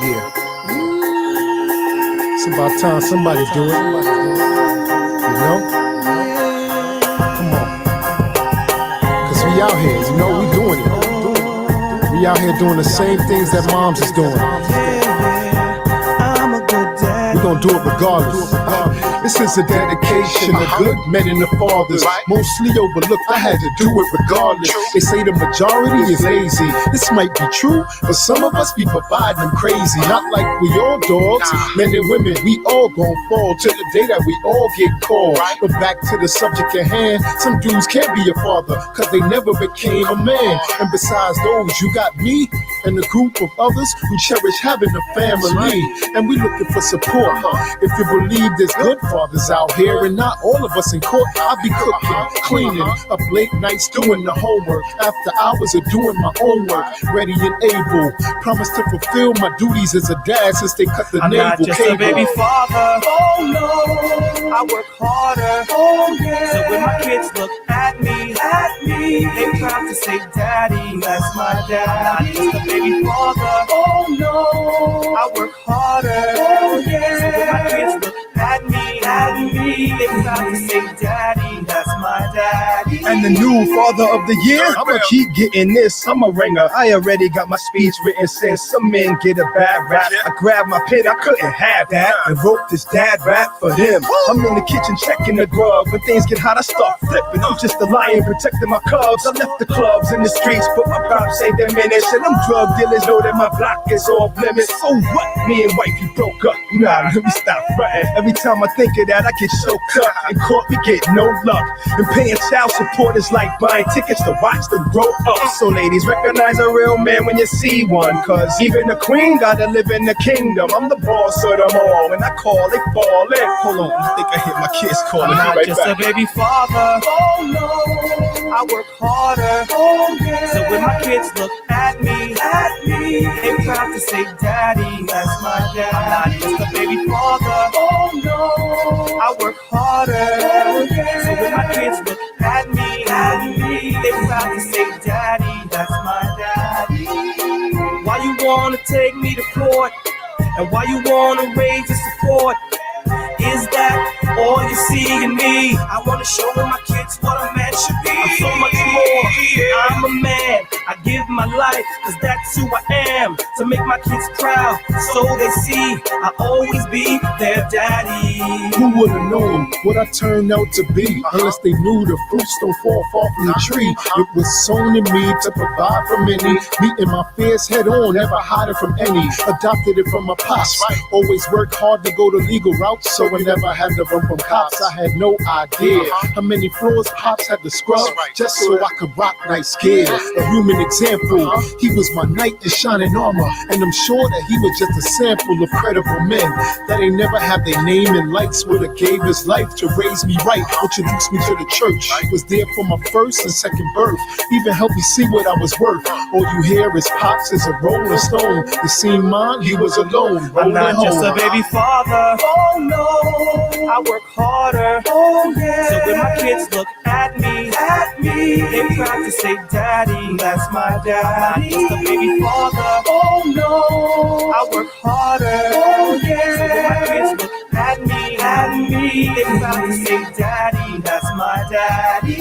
Yeah. It's about time somebody do it. You know? Come on. Cause we out here, you know, we doing it. We out here doing the same things that moms is doing. We gonna do it regardless. This is a dedication of good men and the fathers. Mostly overlooked, I had to do it regardless. They say the majority is lazy. This might be true, but some of us be providing them crazy. Not like we all dogs, men and women, we all gon' fall till the day that we all get called. But back to the subject at hand, some dudes can't be a father, cause they never became a man. And besides those, you got me and a group of others who cherish having a family. And we looking for support. If you believe there's good fathers out here and not all of us in court, I be cooking, cleaning, up late nights doing the homework, after hours of doing my own work, ready and able. Promise to fulfill my duties as a dad since they cut the navel cable. I'm not just a baby father, oh no, I work harder, oh yeah. So when my kids look at me, they proud to say daddy, that's my dad. I'm not just a baby father, oh no, I work harder, oh yeah. So when my kids look at me, they proud to say daddy, that's my daddy. And the new father of the year, I'ma keep getting this, I'm a ringer. I already got my speech written since some men get a bad rap. I grabbed my pen, I couldn't have that, and wrote this dad rap for him. I'm in the kitchen checking the grub, when things get hot I start flipping. I'm just a lion protecting my cubs. I left the clubs in the streets, but my pops ain't diminished, and them drug dealers know that my block is off limits. So what? Me and wifey broke up, nah, let me stop fretting. Every time I think of that I get choked up, and court we get no luck. And paying child support is like buying tickets to watch them grow up. So ladies, recognize a real man when you see one, cause even the queen gotta live in the kingdom. I'm the boss of them all, when I call they fall in. Hold on, I think I hit my kids calling. I'm not just a baby father, oh no, I work harder, oh yeah. So when my kids look at me, they proud to say daddy, that's my dad. I'm not just a baby father, oh no, I work harder, oh yeah. So when my kids look at me, they proud to say daddy, that's my daddy. Why you wanna take me to court? And why you wanna raise the support? Is that all you see in me? I wanna show my kids what a man should be. I'm so much more, I'm a man. I give my life, cause that's who I am. To make my kids proud, so they see I'll always be their daddy. Who would've known what I turned out to be? Unless they knew the fruits don't fall far from the tree. It was sown in me to provide for many. Meeting my fears head on, never hiding from any. Adopted it from my pops. Always worked hard to go the legal route, so I never had to run from cops. I had no idea how many floors pops had to scrub just so I could rock night scared. A human example, he was my knight in shining armor, and I'm sure that he was just a sample of credible men that ain't never had their name in lights. Would've gave his life to raise me right, introduced me to the church, was there for my first and second birth, even helped me see what I was worth. All you hear is pops is a rolling stone. You seen mine, he was alone. I'm not just a baby father, oh no, I work harder, oh yeah. So when my kids look at me, they proud to say daddy, that's my dad. I'm not just a baby father, oh no, I work harder, oh yeah. So when my kids look at me, they proud to say daddy, that's my daddy.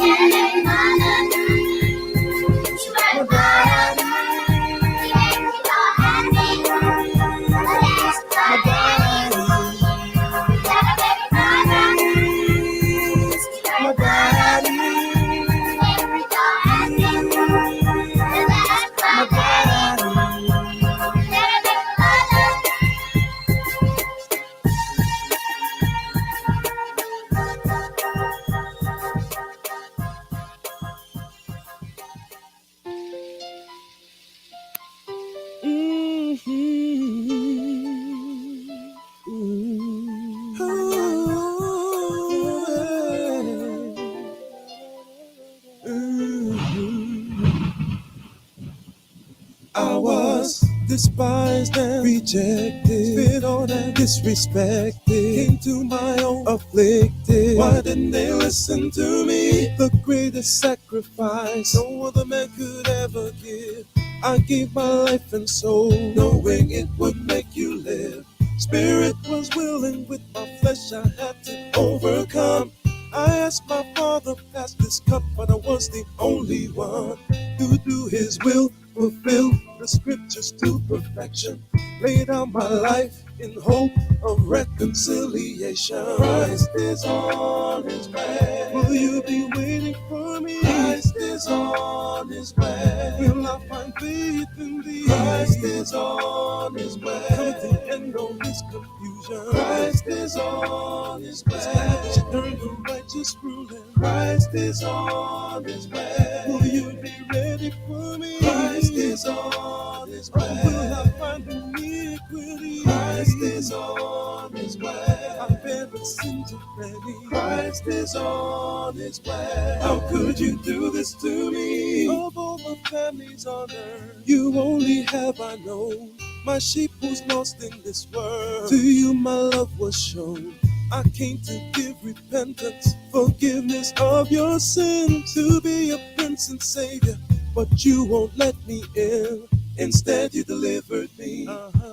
I was despised and rejected, spit on and disrespected, came to my own afflicted. Why didn't they listen to me? The greatest sacrifice no other man could ever give. I gave my life and soul, knowing it would make you live. Spirit was willing, with my flesh I had to overcome. I asked my Father, pass this cup, but I was the only one to do His will, fulfill the scriptures to perfection. Laid out my life in hope of reconciliation. Christ is on His way. Will you be waiting for me? Christ is on His way. Will I find faith in Thee? Christ is on His way. Come to the end of this confusion. Christ is on His way. Establish eternal righteous ruling. Christ is on His way. Will you be ready for me? Christ is on His way. Or will I find iniquity? Christ is on His way. I bear the sins of many. Christ is on His way. How could you do this to me? Of all the families on earth, you only have I known. My sheep was lost in this world. To you my love was shown. I came to give repentance, forgiveness of your sin, to be a prince and savior, but you won't let me in. Instead you delivered me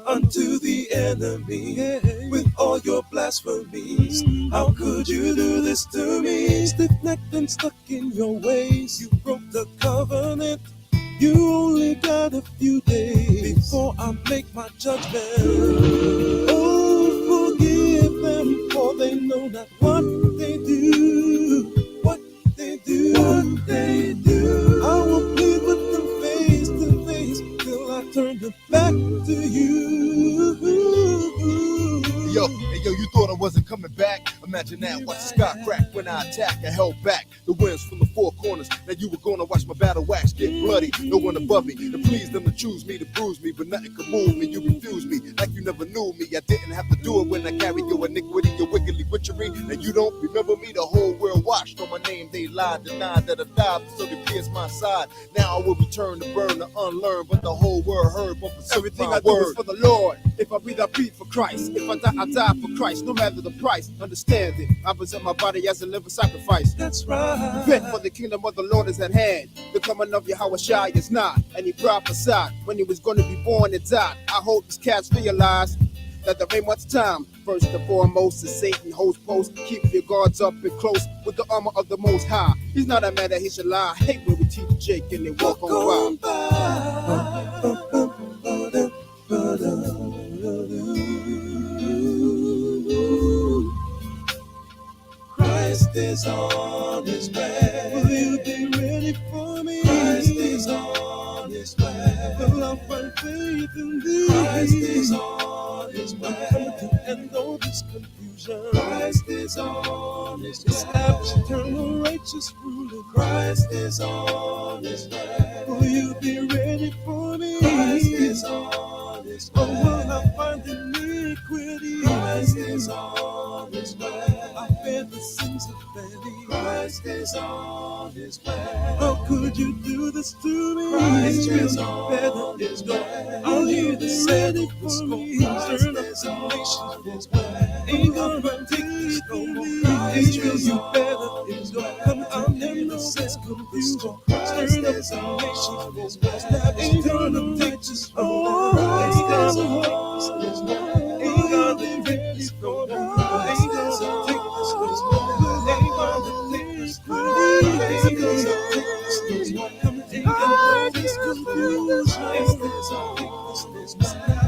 unto the enemy with all your blasphemies. How could you do this to me? Stiff-necked and stuck in your ways, you broke the covenant. You only got a few days before I make my judgment. Oh, forgive them, for they know not what they do. What they do, what they do. I will plead with them face to face till I turn them back to you. Yo, you thought I wasn't coming back? Imagine that, watch the sky crack when I attack. I held back the winds from the four corners. Now you were gonna watch my battle wax get bloody. No one above me to please them, to choose me, to bruise me, but nothing could move me. You refused me like you never knew me. I didn't have to do it when I carried your iniquity, your wickedly witchery. And you don't remember me, the whole world watched on my name. They lied, denied that I died, so they pierced my side. Now I will return to burn, to unlearn, but the whole world heard. But for Everything I do is for the Lord. If I breathe, I breathe for Christ. If I die, I die for Christ. No matter the price, understand it. I present my body as a living sacrifice. That's right. Repent, for the kingdom of the Lord is at hand. The coming of Yahushua is not. And He prophesied when He was going to be born and died. I hope these cats realize that there ain't much time. First and foremost is Satan host post. Keep your guards up and close with the armor of the Most High. He's not a man that he should lie. I hate when we teach Jake and they walk on by. Christ is on His way. Will you be ready for me? Christ is on His way. Will I find faith in Thee? Christ is on His way. Come to the end of this confusion. Christ is on His way. Establish eternal righteous ruling. Christ is on His way. Will you be ready for me? Christ is on His way. Or will I find iniquity? Christ is on His way. I bear the sins of many. Christ is on His way. How could you do this to me? Christ is on His way. I'll hear the sound for me. Turn up the nations His way. Ain't gonna take this no more. Israel, you better is gonna come out and no sense confusion. Turn up the nations His way. Ain't gonna take this no more. Ain't gonna take this no more. Ain't gonna take this no more. Ain't gonna take this no more. Ain't gonna take this no more. Ain't gonna take this no more. Come and take this confusion. Ain't gonna take this no more.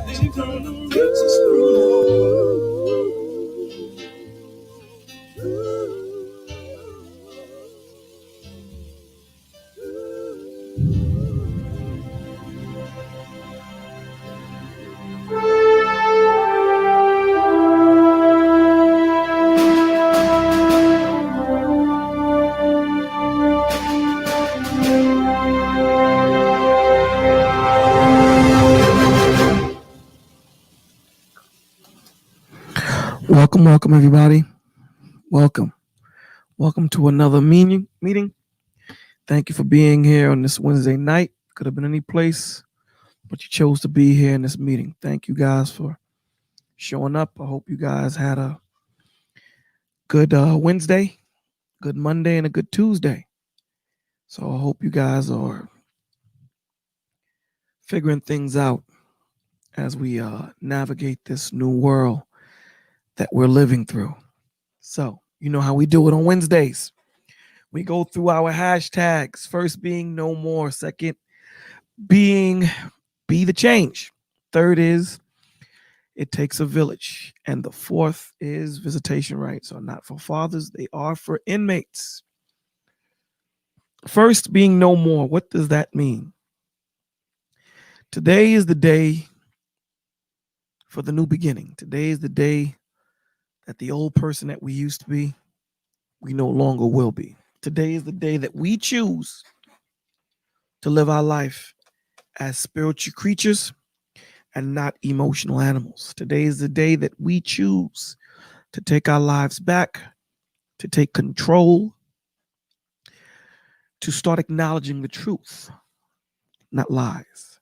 Ain't gonna take this no more. Welcome, everybody. Welcome to another meeting. Thank you for being here on this Wednesday night. Could have been any place, but you chose to be here in this meeting. Thank you guys for showing up. I hope you guys had a good Wednesday, good Monday, and a good Tuesday. So I hope you guys are figuring things out as we navigate this new world that we're living through. So, you know how we do it on Wednesdays. We go through our hashtags. First being no more. Second being be the change. Third is it takes a village. And the fourth is visitation rights are not for fathers, they are for inmates. First being no more. What does that mean? Today is the day for the new beginning. Today is the day that the old person that we used to be, we no longer will be. Today is the day that we choose to live our life as spiritual creatures and not emotional animals. Today is the day that we choose to take our lives back, to take control, to start acknowledging the truth, not lies,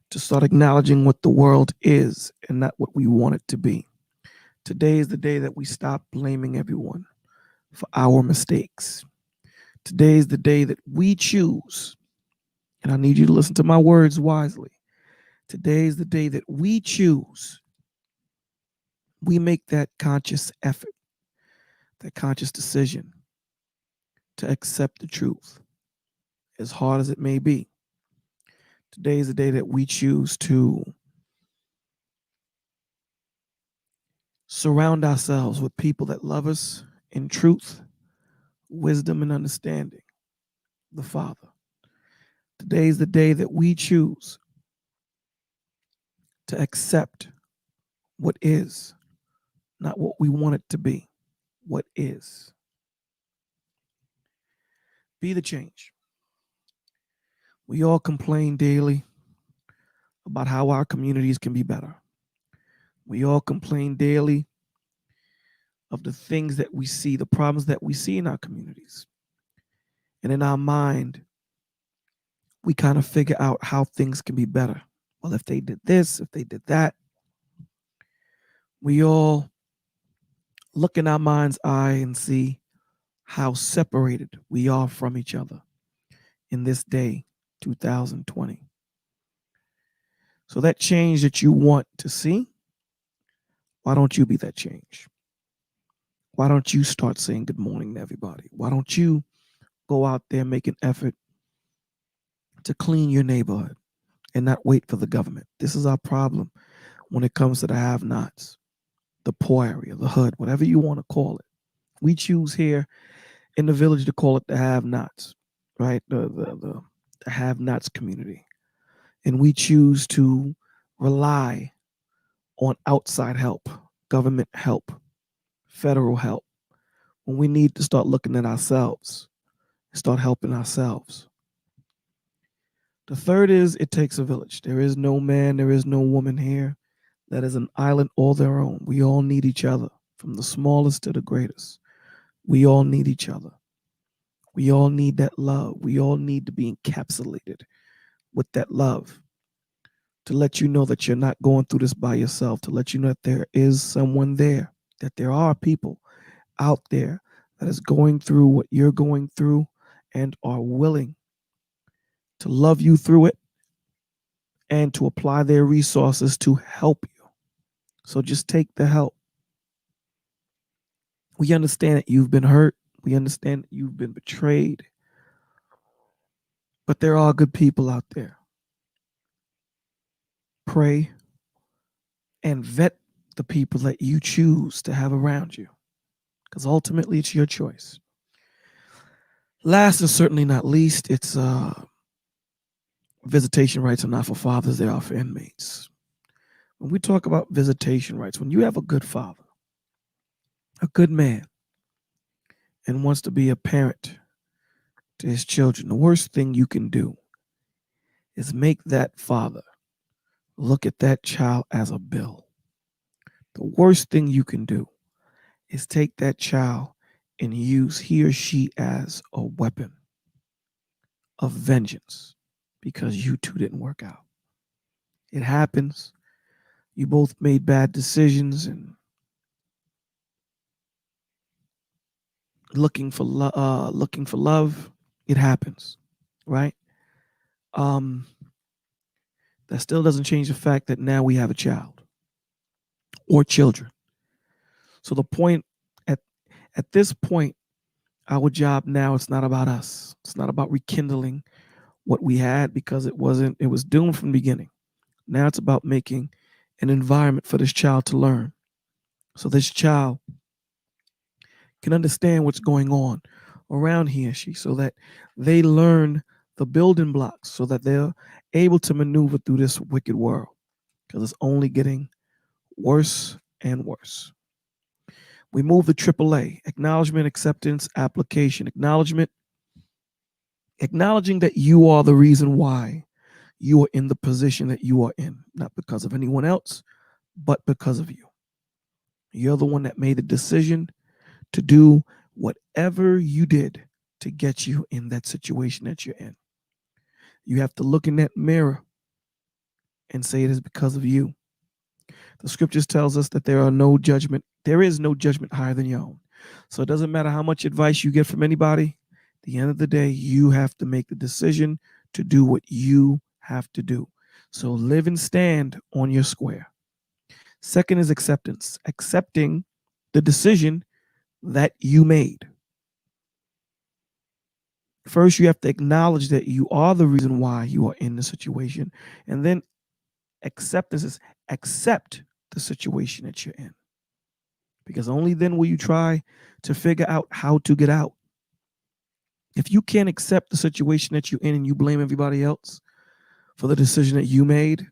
to start acknowledging what the world is and not what we want it to be. Today is the day that we stop blaming everyone for our mistakes. Today is the day that we choose, and I need you to listen to my words wisely. Today is the day that we choose. We make that conscious effort, that conscious decision to accept the truth, as hard as it may be. Today is the day that we choose to surround ourselves with people that love us in truth, wisdom, and understanding, the Father. Today is the day that we choose to accept what is, not what we want it to be, what is. Be the change. We all complain daily about how our communities can be better. We all complain daily of the things that we see, the problems that we see in our communities. And in our mind, we kind of figure out how things can be better. Well, if they did this, if they did that, we all look in our mind's eye and see how separated we are from each other in this day, 2020. So that change that you want to see, why don't you be that change? Why don't you start saying good morning to everybody? Why don't you go out there and make an effort to clean your neighborhood and not wait for the government? This is our problem when it comes to the have-nots, the poor area, the hood, whatever you want to call it. We choose here in the village to call it the have-nots, right? The have-nots community. And we choose to rely on outside help, government help, federal help, when we need to start looking at ourselves, start helping ourselves. The third is it takes a village. There is no man, there is no woman here that is an island all their own. We all need each other, from the smallest to the greatest. We all need each other. We all need that love. We all need to be encapsulated with that love, to let you know that you're not going through this by yourself, to let you know that there is someone there, that there are people out there that is going through what you're going through and are willing to love you through it and to apply their resources to help you. So just take the help. We understand that you've been hurt. We understand that you've been betrayed. But there are good people out there. Pray and vet the people that you choose to have around you, because ultimately it's your choice. Last and certainly not least, it's visitation rights are not for fathers, they are for inmates. When we talk about visitation rights, when you have a good father, a good man, and wants to be a parent to his children, the worst thing you can do is make that father look at that child as a bill. The worst thing you can do is take that child and use he or she as a weapon of vengeance because you two didn't work out. It happens. You both made bad decisions and looking for love. It happens, right? That still doesn't change the fact that now we have a child or children. So the point at this point, our job now, it's not about us. It's not about rekindling what we had because it was doomed from the beginning. Now it's about making an environment for this child to learn. So this child can understand what's going on around he and she so that they learn the building blocks so that they're able to maneuver through this wicked world because it's only getting worse and worse. We move to AAA, acknowledgement, acceptance, application. Acknowledgement, acknowledging that you are the reason why you are in the position that you are in, not because of anyone else, but because of you. You're the one that made the decision to do whatever you did to get you in that situation that you're in. You have to look in that mirror and say it is because of you. The scriptures tells us that there is no judgment higher than your own. So it doesn't matter how much advice you get from anybody. At the end of the day, you have to make the decision to do what you have to do. So live and stand on your square. Second is acceptance, accepting the decision that you made. First, you have to acknowledge that you are the reason why you are in the situation. And then acceptance is accept the situation that you're in. Because only then will you try to figure out how to get out. If you can't accept the situation that you're in and you blame everybody else for the decision that you made,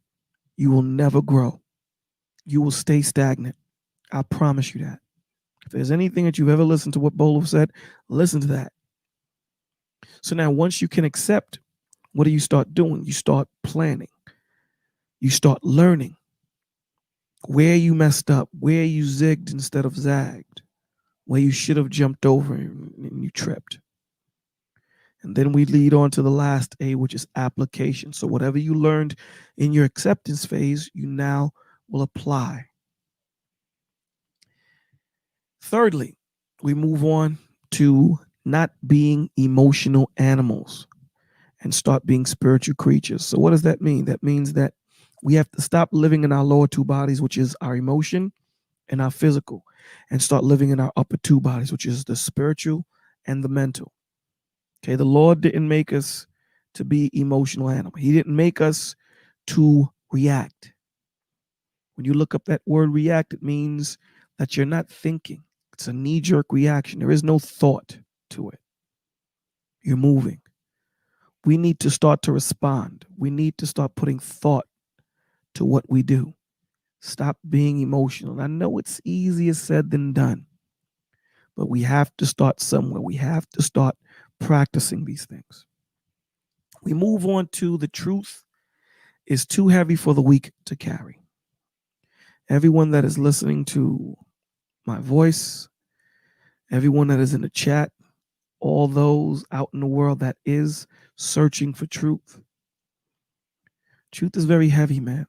you will never grow. You will stay stagnant. I promise you that. If there's anything that you've ever listened to what Bolo said, listen to that. So now once you can accept, what do you start doing? You start planning. You start learning where you messed up, where you zigged instead of zagged, where you should have jumped over and you tripped. And then we lead on to the last A, which is application. So whatever you learned in your acceptance phase, you now will apply. Thirdly, we move on to not being emotional animals and start being spiritual creatures. So what does that mean? That means that we have to stop living in our lower two bodies, which is our emotion and our physical, and start living in our upper two bodies, which is the spiritual and the mental. Okay, the Lord didn't make us to be emotional animals. He didn't make us to react. When you look up that word react, it means that you're not thinking. It's a knee-jerk reaction. There is no thought to it. You're moving. We need to start to respond. We need to start putting thought to what we do. Stop being emotional. I know it's easier said than done, but we have to start somewhere. We have to start practicing these things. We move on to the truth is too heavy for the weak to carry. Everyone that is listening to my voice, everyone that is in the chat, all those out in the world that is searching for truth. Truth is very heavy, man,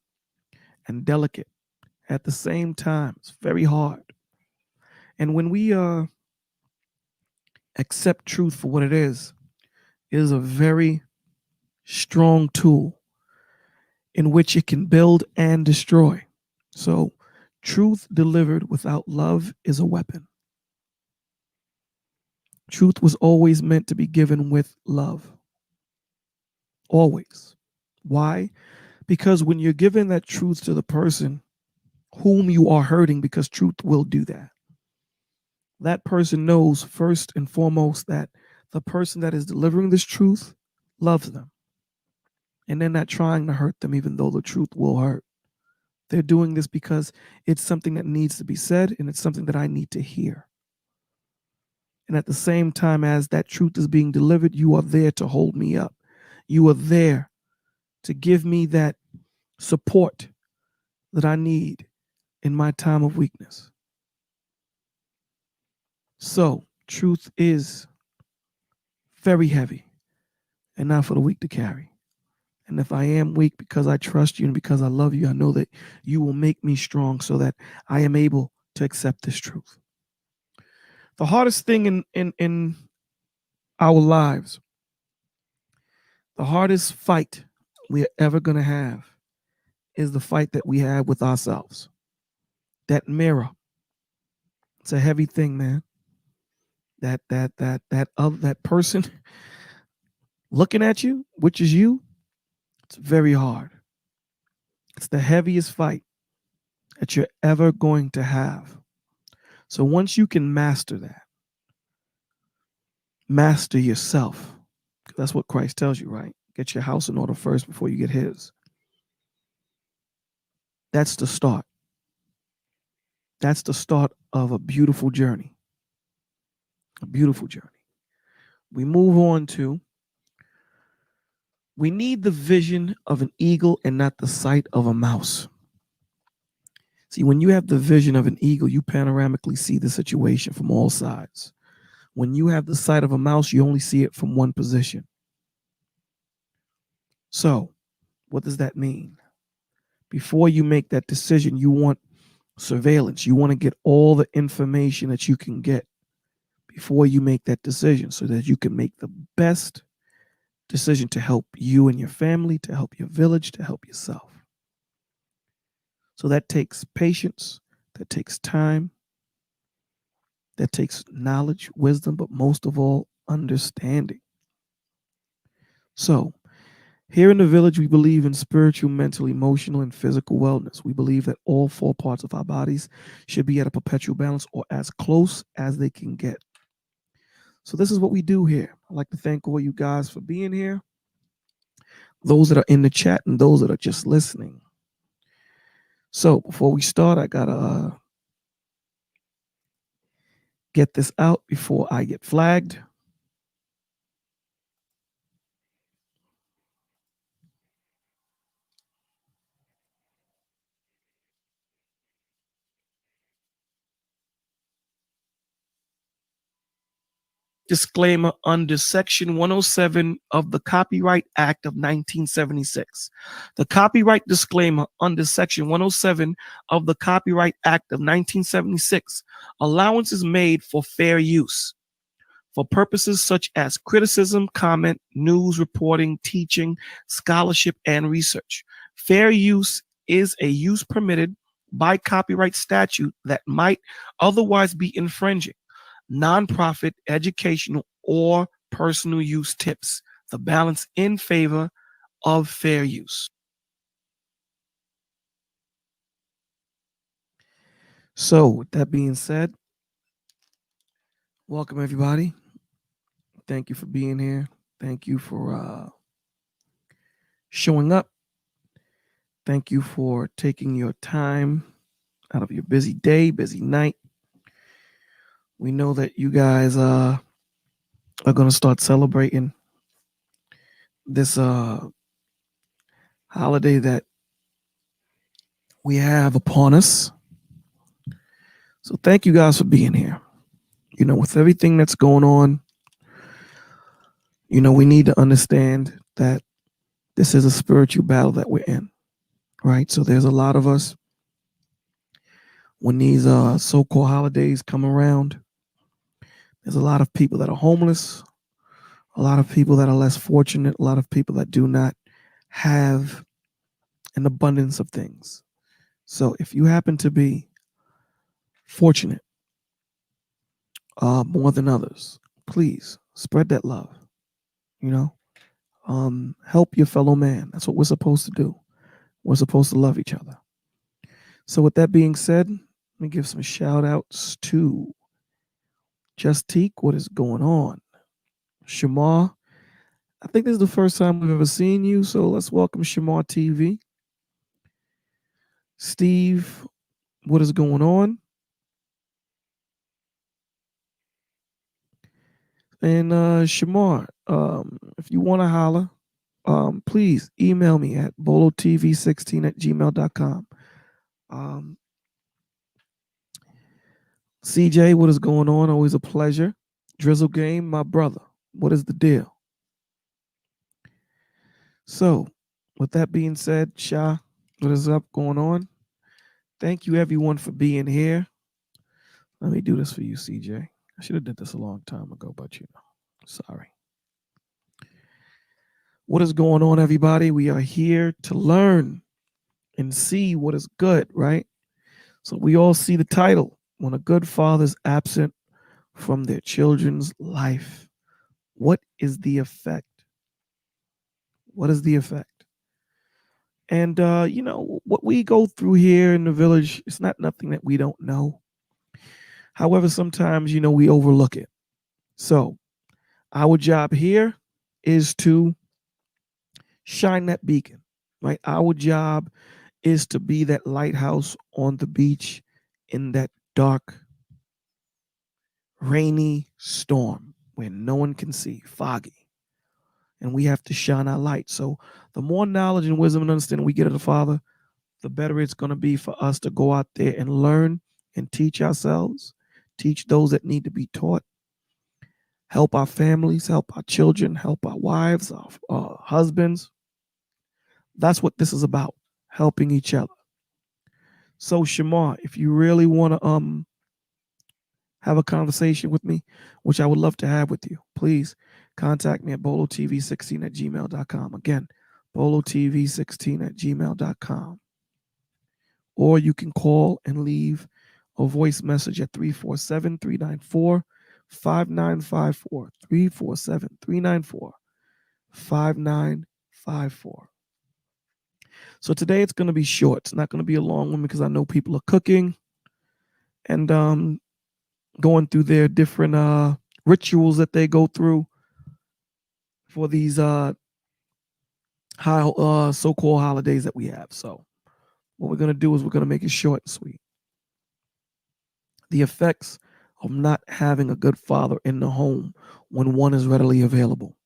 and delicate. At the same time, it's very hard. And when we accept truth for what it is a very strong tool in which it can build and destroy. So truth delivered without love is a weapon. Truth was always meant to be given with love. Always. Why? Because when you're giving that truth to the person whom you are hurting, because truth will do that, that person knows first and foremost that the person that is delivering this truth loves them. And they're not trying to hurt them, even though the truth will hurt. They're doing this because it's something that needs to be said, and it's something that I need to hear. And at the same time as that truth is being delivered, you are there to hold me up. You are there to give me that support that I need in my time of weakness. So truth is very heavy and not for the weak to carry. And if I am weak, because I trust you and because I love you, I know that you will make me strong so that I am able to accept this truth. The hardest thing in our lives, the hardest fight we are ever going to have is the fight that we have with ourselves. That mirror. It's a heavy thing, man. That person looking at you, which is you, it's very hard. It's the heaviest fight that you're ever going to have. So once you can master that, master yourself. That's what Christ tells you, right? Get your house in order first before you get his. That's the start. That's the start of a beautiful journey. A beautiful journey. We move on to, we need the vision of an eagle and not the sight of a mouse. See, when you have the vision of an eagle, you panoramically see the situation from all sides. When you have the sight of a mouse, you only see it from one position. So, what does that mean? Before you make that decision, you want surveillance. You want to get all the information that you can get before you make that decision so that you can make the best decision to help you and your family, to help your village, to help yourself. So that takes patience, that takes time, that takes knowledge, wisdom, but most of all, understanding. So, here in the village, we believe in spiritual, mental, emotional, and physical wellness. We believe that all 4 parts of our bodies should be at a perpetual balance or as close as they can get. So this is what we do here. I'd like to thank all you guys for being here, those that are in the chat and those that are just listening. So before we start, I got to get this out before I get flagged. Disclaimer under Section 107 of the Copyright Act of 1976. The copyright disclaimer under Section 107 of the Copyright Act of 1976. Allowance is made for fair use for purposes such as criticism, comment, news reporting, teaching, scholarship, and research. Fair use is a use permitted by copyright statute that might otherwise be infringing. Nonprofit, educational, or personal use tips the balance in favor of fair use. So, with that being said, welcome everybody. Thank you for being here. Thank you for showing up. Thank you for taking your time out of your busy day, busy night. We know that you guys are going to start celebrating this holiday that we have upon us. So thank you guys for being here. You know, with everything that's going on, you know, we need to understand that this is a spiritual battle that we're in, right? So there's a lot of us, when these so-called holidays come around, there's a lot of people that are homeless, a lot of people that are less fortunate, a lot of people that do not have an abundance of things. So if you happen to be fortunate more than others, please spread that love, you know, help your fellow man. That's what we're supposed to do. We're supposed to love each other. So with that being said, let me give some shout outs to Justique. What is going on? Shamar, I think this is the first time we've ever seen you, so let's welcome Shamar TV. Steve, what is going on? And Shamar, if you want to holler, please email me at bolotv16@gmail.com. CJ, what is going on? Always a pleasure. Drizzle Game, my brother, what is the deal? So, with that being said, Sha, what is up going on? Thank you everyone for being here. Let me do this for you, CJ. I should have did this a long time ago, but you know, sorry. What is going on, everybody? We are here to learn and see what is good, right? So we all see the title, When a Good Father is Absent from Their Children's Life. What is the effect? What is the effect? And, what we go through here in the village, it's not nothing that we don't know. However, sometimes, we overlook it. So our job here is to shine that beacon, right? Our job is to be that lighthouse on the beach in that dark, rainy storm where no one can see, foggy. And we have to shine our light. So the more knowledge and wisdom and understanding we get of the Father, the better it's going to be for us to go out there and learn and teach ourselves, teach those that need to be taught, help our families, help our children, help our wives, our husbands. That's what this is about, helping each other. So Shamar, if you really want to have a conversation with me, which I would love to have with you, please contact me at bolotv16@gmail.com. Again, bolotv16@gmail.com. Or you can call and leave a voice message at 347-394-5954. 347-394-5954. So today it's going to be short. It's not going to be a long one because I know people are cooking and going through their different rituals that they go through for these so-called holidays that we have. So what we're going to do is we're going to make it short and sweet. The effects of not having a good father in the home when one is readily available.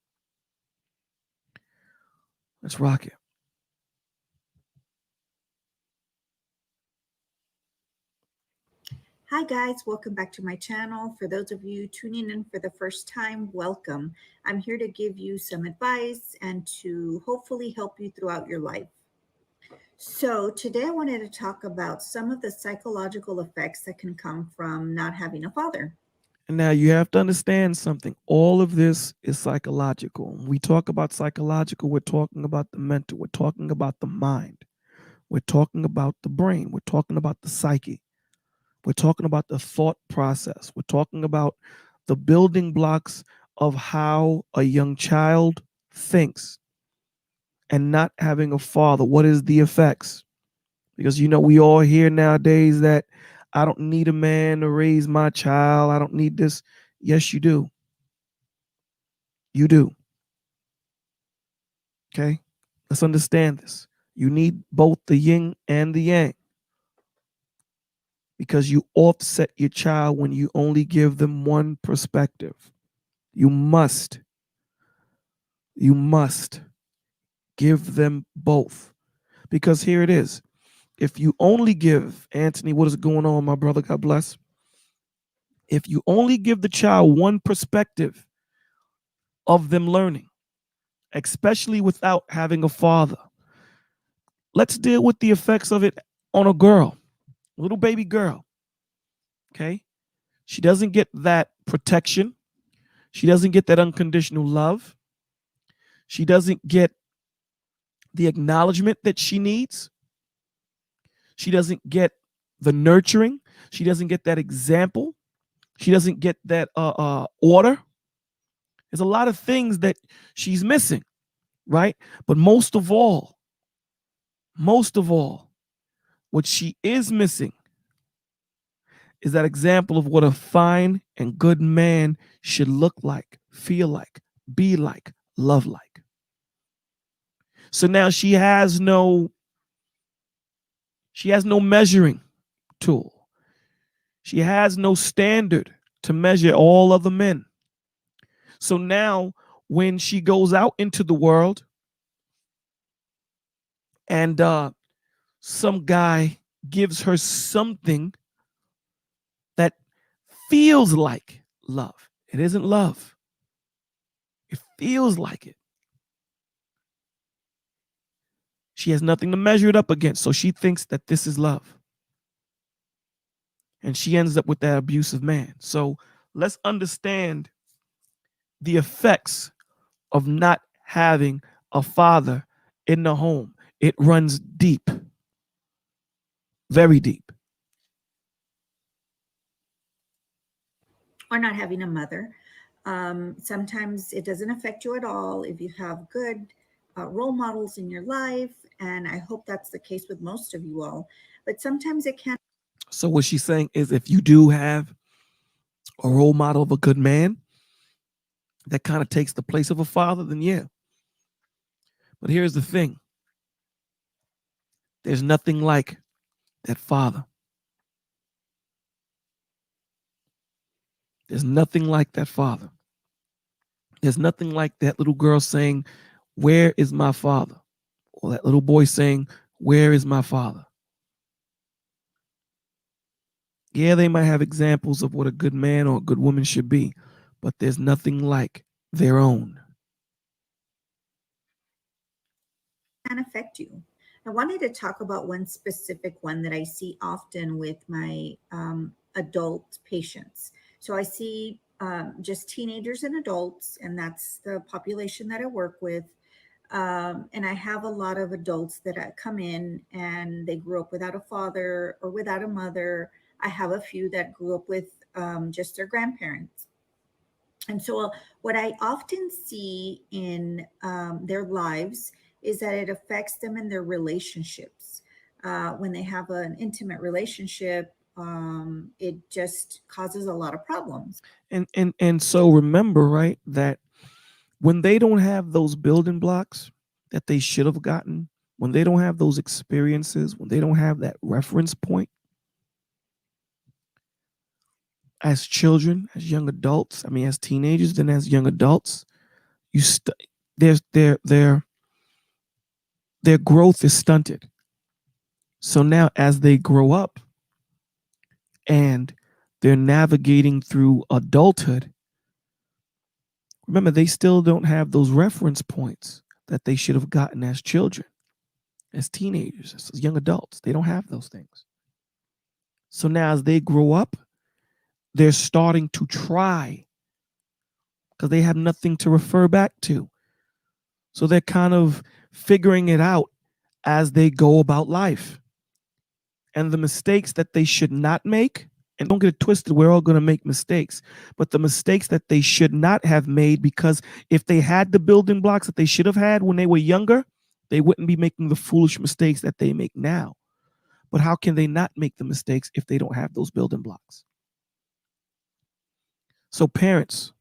Let's rock it. Hi guys, welcome back to my channel. For those of you tuning in for the first time, welcome. I'm here to give you some advice and to hopefully help you throughout your life. So today I wanted to talk about some of the psychological effects that can come from not having a father. And now you have to understand something. All of this is psychological. When we talk about psychological, we're talking about the mental. We're talking about the mind. We're talking about the brain. We're talking about the psyche. We're talking about the thought process. We're talking about the building blocks of how a young child thinks. And not having a father, what is the effects? Because, we all hear nowadays that I don't need a man to raise my child. I don't need this. Yes, you do. You do. Okay? Let's understand this. You need both the yin and the yang. Because you offset your child when you only give them one perspective. You must give them both. Because here it is. If you only give, Anthony, what is going on, my brother? God bless. If you only give the child one perspective of them learning, especially without having a father, let's deal with the effects of it on a girl, little baby girl. Okay? She doesn't get that protection. She doesn't get that unconditional love. She doesn't get the acknowledgement that she needs. She doesn't get the nurturing. She doesn't get that example. She doesn't get that order. There's a lot of things that she's missing, right? But most of all, what she is missing is that example of what a fine and good man should look like, feel like, be like, love like. So now she has no measuring tool. She has no standard to measure all other men. So now when she goes out into the world and some guy gives her something that feels like love, it isn't love. It feels like it. She has nothing to measure it up against, so she thinks that this is love. And she ends up with that abusive man. So let's understand the effects of not having a father in the home. It runs deep. Very deep. Or not having a mother. Sometimes it doesn't affect you at all if you have good role models in your life. And I hope that's the case with most of you all. But sometimes it can. So what she's saying is if you do have a role model of a good man that kind of takes the place of a father, then yeah. But here's the thing. There's nothing like that father. There's nothing like that father. There's nothing like that little girl saying, "Where is my father?" Or that little boy saying, "Where is my father?" Yeah, they might have examples of what a good man or a good woman should be, but there's nothing like their own. Can affect you. I wanted to talk about one specific one that I see often with my adult patients. So I see just teenagers and adults, and that's the population that I work with. And I have a lot of adults that come in and they grew up without a father or without a mother. I have a few that grew up with just their grandparents. And so, what I often see in their lives is that it affects them in their relationships. When they have an intimate relationship, it just causes a lot of problems. And so remember, right, that when they don't have those building blocks that they should have gotten, when they don't have those experiences, when they don't have that reference point as children, as young adults, I mean, as teenagers, then as young adults, their growth is stunted. So now as they grow up and they're navigating through adulthood, remember, they still don't have those reference points that they should have gotten as children, as teenagers, as young adults. They don't have those things. So now as they grow up, they're starting to try because they have nothing to refer back to. So they're kind of figuring it out as they go about life. And the mistakes that they should not make, and don't get it twisted, we're all going to make mistakes, but the mistakes that they should not have made, because if they had the building blocks that they should have had when they were younger, they wouldn't be making the foolish mistakes that they make now. But how can they not make the mistakes if they don't have those building blocks? So parents,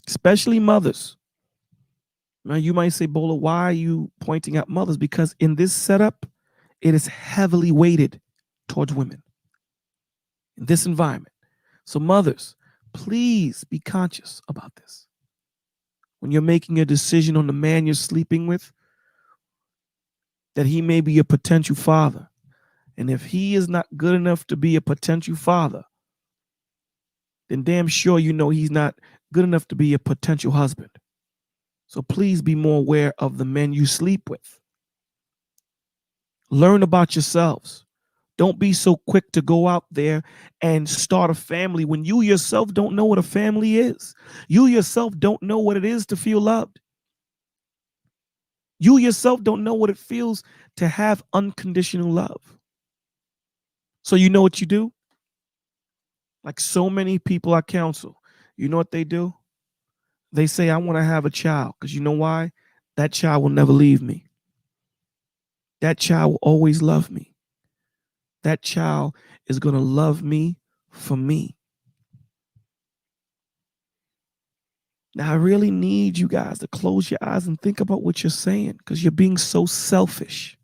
especially mothers, now you might say, Bola, why are you pointing out mothers? Because in this setup, it is heavily weighted towards women in this environment. So mothers, please be conscious about this. When you're making a decision on the man you're sleeping with, that he may be a potential father. And if he is not good enough to be a potential father, then damn sure you know he's not good enough to be a potential husband. So please be more aware of the men you sleep with. Learn about yourselves. Don't be so quick to go out there and start a family when you yourself don't know what a family is. You yourself don't know what it is to feel loved. You yourself don't know what it feels to have unconditional love. So you know what you do? Like so many people I counsel, you know what they do? They say, I want to have a child, because you know why? That child will never leave me. That child will always love me. That child is going to love me for me. Now, I really need you guys to close your eyes and think about what you're saying, because you're being so selfish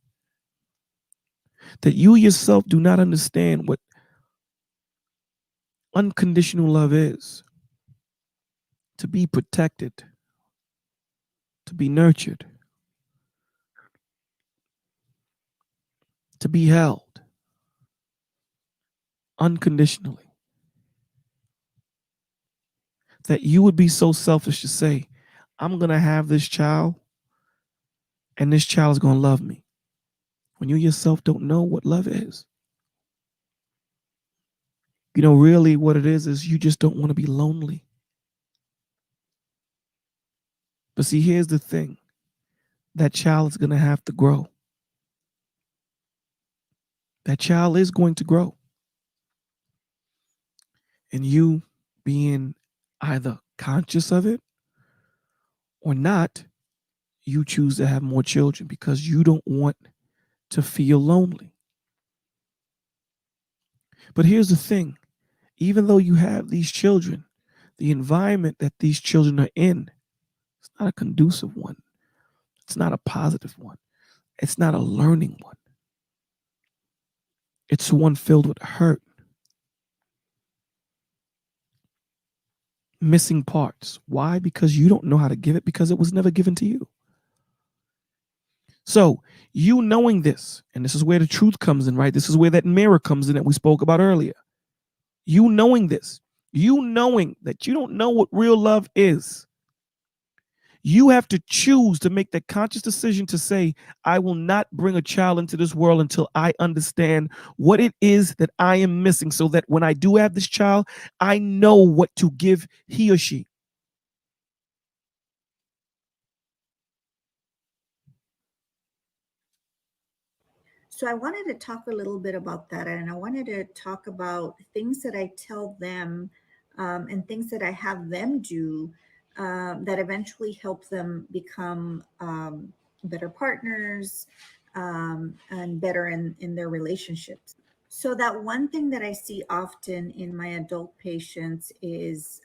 that you yourself do not understand what unconditional love is. To be protected, to be nurtured, to be held unconditionally. That you would be so selfish to say, I'm going to have this child and this child is going to love me, when you yourself don't know what love is. You know, really what it is you just don't want to be lonely. But see, here's the thing. That child is going to have to grow. That child is going to grow. And you being either conscious of it or not, you choose to have more children because you don't want to feel lonely. But here's the thing, even though you have these children, the environment that these children are in, it's not a conducive one. It's not a positive one. It's not a learning one. It's one filled with hurt, missing parts. Why? Because you don't know how to give it, because it was never given to you. So you knowing this, and this is where the truth comes in, right? This is where that mirror comes in that we spoke about earlier. You knowing this, you knowing that you don't know what real love is. You have to choose to make that conscious decision to say, I will not bring a child into this world until I understand what it is that I am missing, so that when I do have this child, I know what to give he or she. So I wanted to talk a little bit about that, and I wanted to talk about things that I tell them and things that I have them do that eventually help them become better partners and better in their relationships. So that one thing that I see often in my adult patients is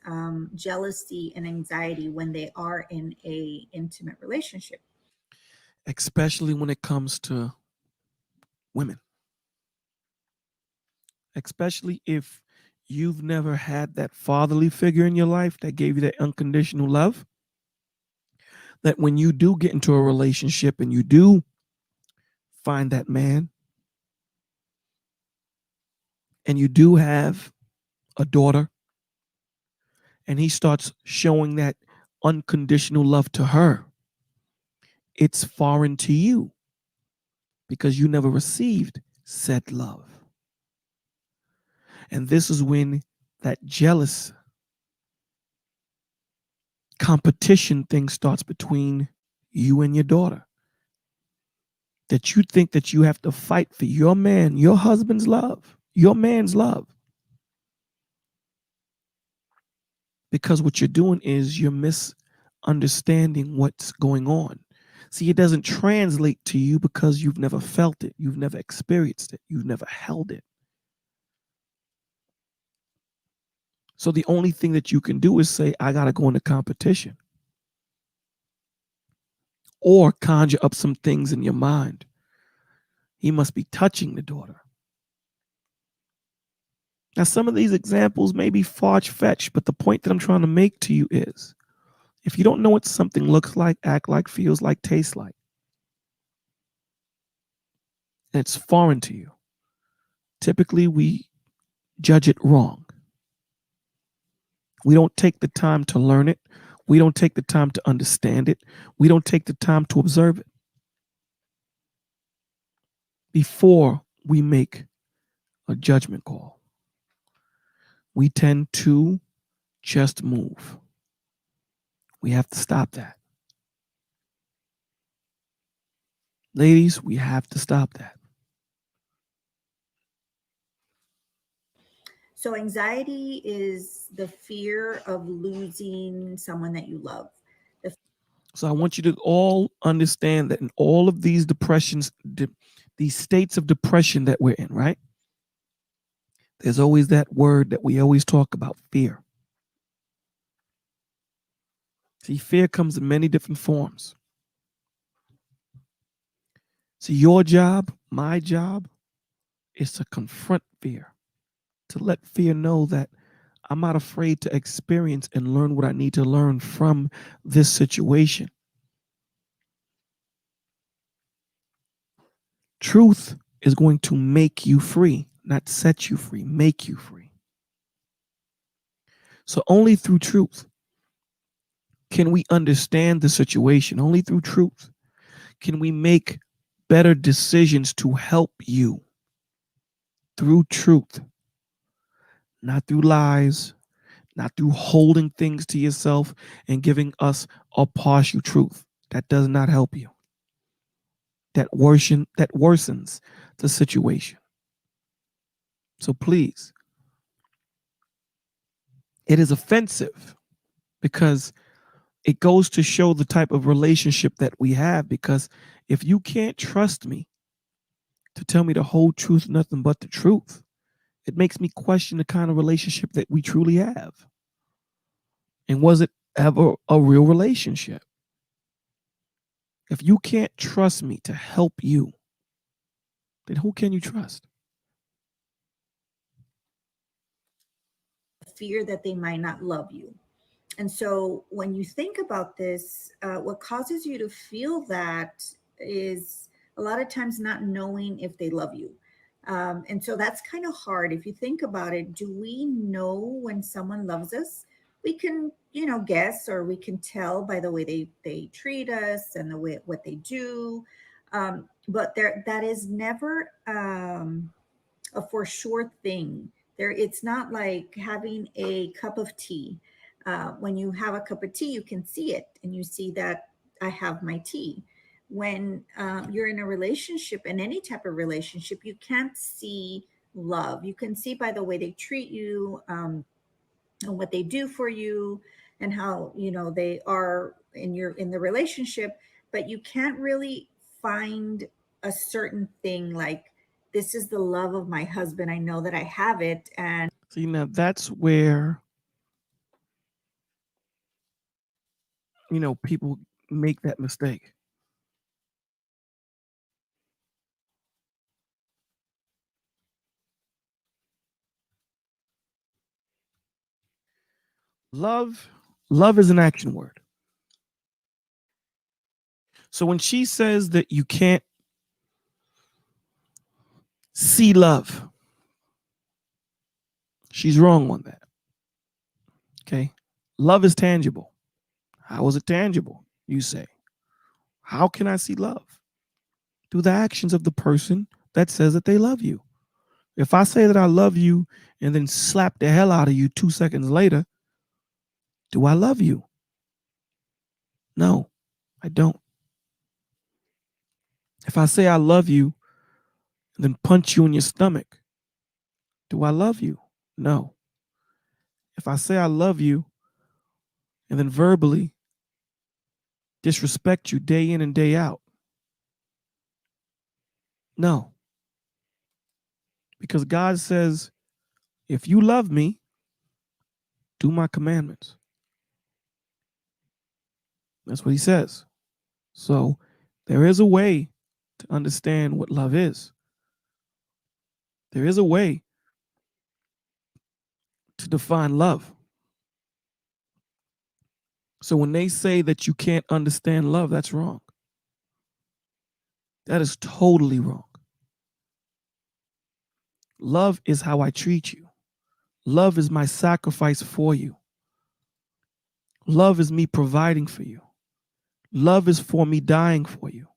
jealousy and anxiety when they are in a intimate relationship. Especially when it comes to women. Especially if you've never had that fatherly figure in your life that gave you that unconditional love. That when you do get into a relationship and you do find that man, and you do have a daughter, and he starts showing that unconditional love to her, it's foreign to you because you never received said love. And this is when that jealous competition thing starts between you and your daughter. That you think that you have to fight for your man, your husband's love, your man's love. Because what you're doing is you're misunderstanding what's going on. See, it doesn't translate to you because you've never felt it. You've never experienced it. You've never held it. So the only thing that you can do is say, I got to go into competition. Or conjure up some things in your mind. He must be touching the daughter. Now, some of these examples may be far-fetched, but the point that I'm trying to make to you is, if you don't know what something looks like, act like, feels like, tastes like, and it's foreign to you, typically we judge it wrong. We don't take the time to learn it. We don't take the time to understand it. We don't take the time to observe it before we make a judgment call. We tend to just move. We have to stop that. Ladies, we have to stop that. So anxiety is the fear of losing someone that you love. So I want you to all understand that in all of these depressions, these states of depression that we're in, right? There's always that word that we always talk about, fear. See, fear comes in many different forms. See, your job, my job, is to confront fear, to let fear know that I'm not afraid to experience and learn what I need to learn from this situation. Truth is going to make you free, not set you free, make you free. So only through truth can we understand the situation. Only through truth can we make better decisions to help you. Through truth, not through lies, not through holding things to yourself and giving us a partial truth. That does not help you. That worsens the situation. So please, it is offensive because it goes to show the type of relationship that we have. Because if you can't trust me to tell me the whole truth, nothing but the truth, it makes me question the kind of relationship that we truly have. And was it ever a real relationship? If you can't trust me to help you, then who can you trust? Fear that they might not love you. And so when you think about this, what causes you to feel that is a lot of times not knowing if they love you. And so that's kind of hard. If you think about it, do we know when someone loves us? We can, guess, or we can tell by the way they treat us and the way what they do. But that is never a for sure thing. It's not like having a cup of tea. When you have a cup of tea, you can see it and you see that I have my tea. When you're in a relationship, in any type of relationship, you can't see love. You can see by the way they treat you, and what they do for you, and how they are in the relationship, but you can't really find a certain thing like, this is the love of my husband, I know that I have it. And See, now that's where, people make that mistake. Love is an action word. So when she says that you can't see love, she's wrong on that. Okay. Love is tangible. How is it tangible? You say. How can I see love? Through the actions of the person that says that they love you. If I say that I love you and then slap the hell out of you 2 seconds later, do I love you? No, I don't. If I say I love you and then punch you in your stomach, do I love you? No. If I say I love you and then verbally disrespect you day in and day out, no. Because God says, if you love me, do my commandments. That's what he says. So there is a way to understand what love is. There is a way to define love. So when they say that you can't understand love, that's wrong. That is totally wrong. Love is how I treat you. Love is my sacrifice for you. Love is me providing for you. Love is for me dying for you.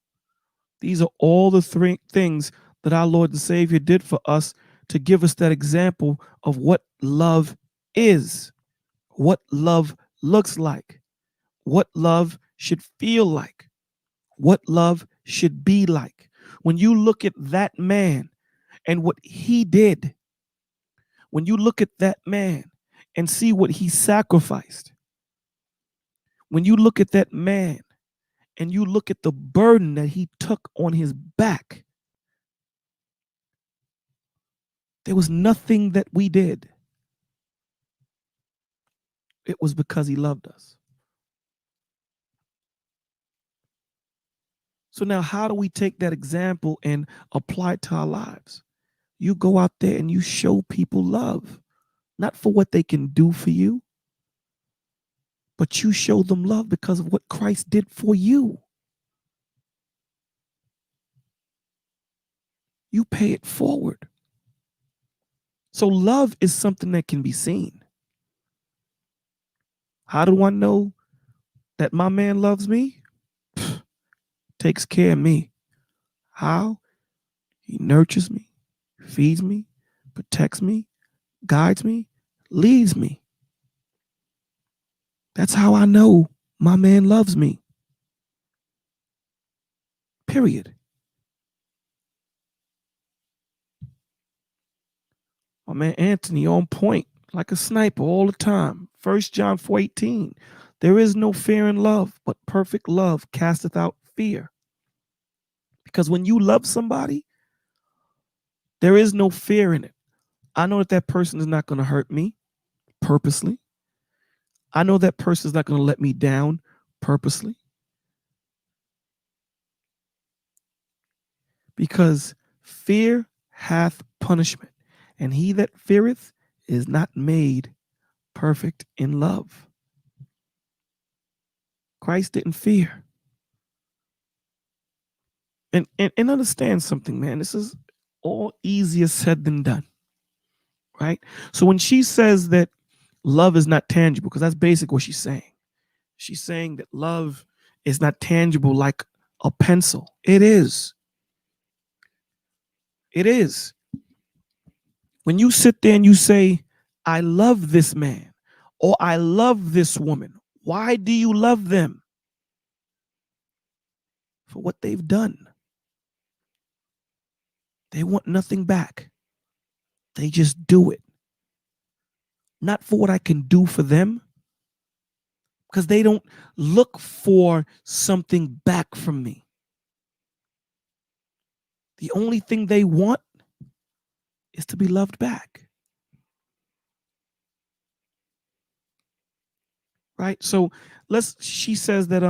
These are all the three things that our Lord and Savior did for us to give us that example of what love is, what love looks like, what love should feel like, what love should be like. When you look at that man and what he did, when you look at that man and see what he sacrificed, when you look at that man and you look at the burden that he took on his back, there was nothing that we did. It was because he loved us. So now how do we take that example and apply it to our lives? You go out there and you show people love, not for what they can do for you, but you show them love because of what Christ did for you. You pay it forward. So love is something that can be seen. How do I know that my man loves me? Takes care of me. How? He nurtures me, feeds me, protects me, guides me, leads me. That's how I know my man loves me. Period. My man Anthony on point, like a sniper all the time. 1 John 4:18. There is no fear in love, but perfect love casteth out fear. Because when you love somebody, there is no fear in it. I know that person is not going to hurt me purposely. I know that person is not going to let me down purposely. Because fear hath punishment, and he that feareth is not made perfect in love. Christ didn't fear. And understand something, man. This is all easier said than done. Right? So when she says that love is not tangible, because that's basically what she's saying. She's saying that love is not tangible like a pencil. It is. It is. When you sit there and you say, I love this man or I love this woman, why do you love them? For what they've done. They want nothing back. They just do it. Not for what I can do for them, because they don't look for something back from me. The only thing they want is to be loved back. Right? So she says that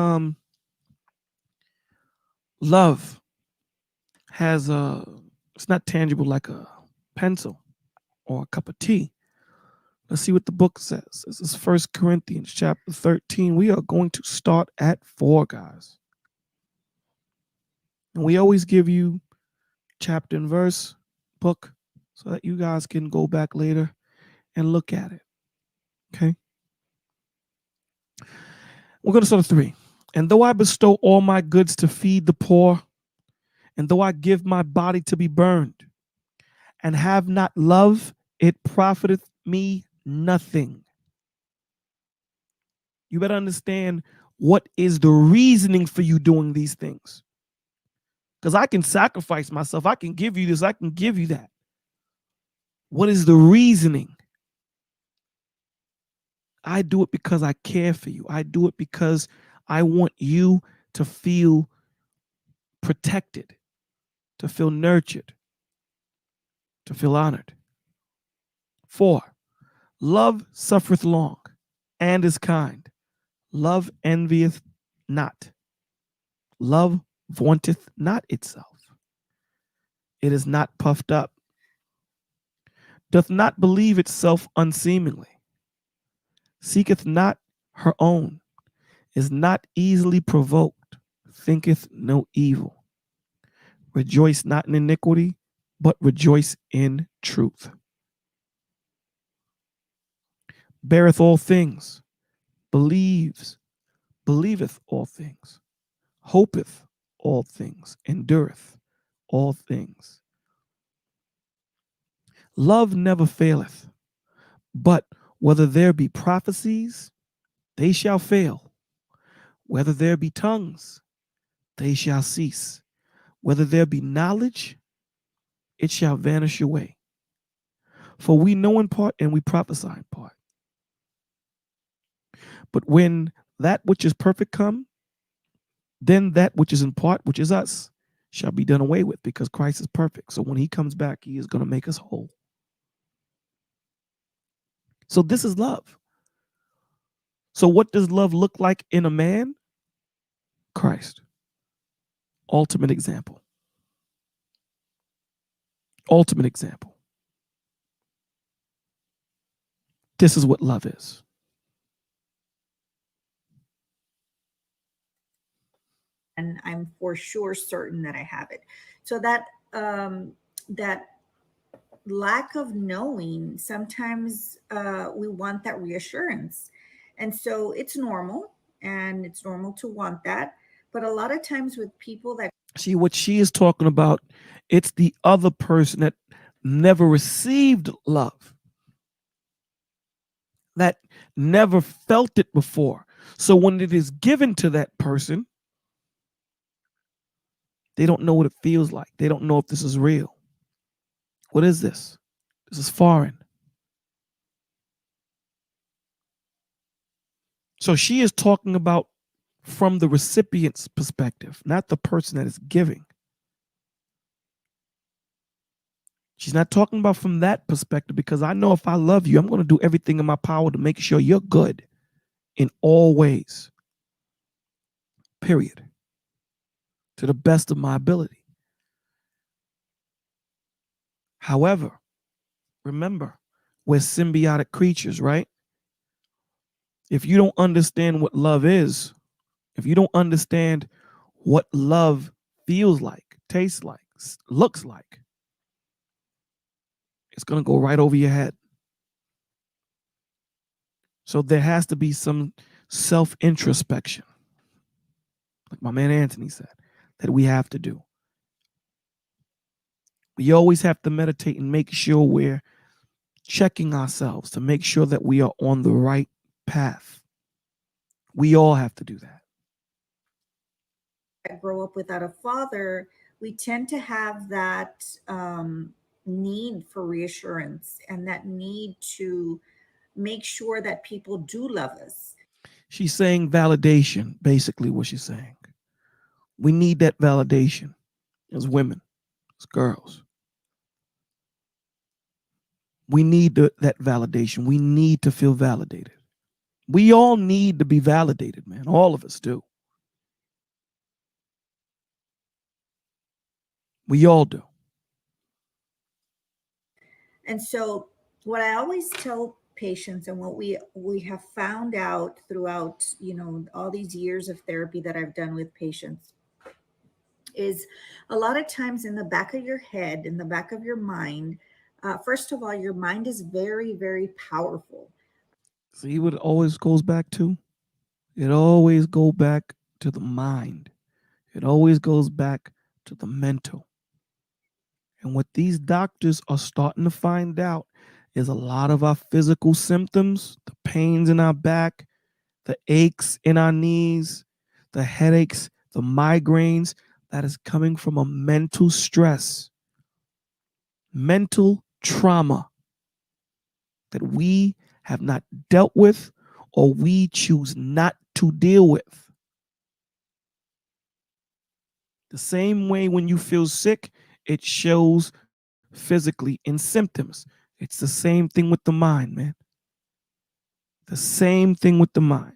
love has it's not tangible like a pencil or a cup of tea. Let's see what the book says. This is 1 Corinthians chapter 13. We are going to start at 4, guys. And we always give you chapter and verse book so that you guys can go back later and look at it. Okay? We're going to start at 3. And though I bestow all my goods to feed the poor, and though I give my body to be burned, and have not love, it profiteth me nothing. You better understand what is the reasoning for you doing these things. Because I can sacrifice myself. I can give you this. I can give you that. What is the reasoning? I do it because I care for you. I do it because I want you to feel protected, to feel nurtured, to feel honored. 4, love suffereth long and is kind. Love envieth not. Love vaunteth not itself. It is not puffed up. Doth not believe itself unseemingly. Seeketh not her own. Is not easily provoked. Thinketh no evil. Rejoice not in iniquity, but rejoice in truth. Beareth all things. Believeth all things. Hopeth all things. Endureth all things. Love never faileth, but whether there be prophecies, they shall fail. Whether there be tongues, they shall cease. Whether there be knowledge, it shall vanish away. For we know in part and we prophesy in part. But when that which is perfect come, then that which is in part, which is us, shall be done away with, because Christ is perfect. So when he comes back, he is going to make us whole. So this is love. So what does love look like in a man? Christ. Ultimate example. Ultimate example. This is what love is. And I'm for sure certain that I have it. So that that lack of knowing, sometimes we want that reassurance. And so it's normal, and it's normal to want that. But a lot of times with people that see what she is talking about, it's the other person that never received love, that never felt it before. So when it is given to that person, they don't know what it feels like. They don't know if this is real. What is this? This is foreign. So she is talking about from the recipient's perspective, not the person that is giving. She's not talking about from that perspective, because I know if I love you, I'm going to do everything in my power to make sure you're good in all ways. Period. To the best of my ability. However, remember, we're symbiotic creatures, right? If you don't understand what love is, if you don't understand what love feels like, tastes like, looks like, it's going to go right over your head. So there has to be some self-introspection, like my man Anthony said, that we have to do. We always have to meditate and make sure we're checking ourselves to make sure that we are on the right path. We all have to do that. Grow up without a father, we tend to have that need for reassurance and that need to make sure that people do love us. She's saying validation, basically what she's saying. We need that validation as women, as girls. We need that validation. We need to feel validated. We all need to be validated, man. All of us do. We all do. And so what I always tell patients, and what we have found out throughout, all these years of therapy that I've done with patients, is a lot of times in the back of your head, in the back of your mind, first of all, your mind is very, very powerful. See what it always goes back to? It always goes back to the mind. It always goes back to the mental. And what these doctors are starting to find out is a lot of our physical symptoms, the pains in our back, the aches in our knees, the headaches, the migraines, that is coming from a mental stress, mental trauma that we have not dealt with or we choose not to deal with. The same way when you feel sick, it shows physically in symptoms. It's the same thing with the mind, man. The same thing with the mind.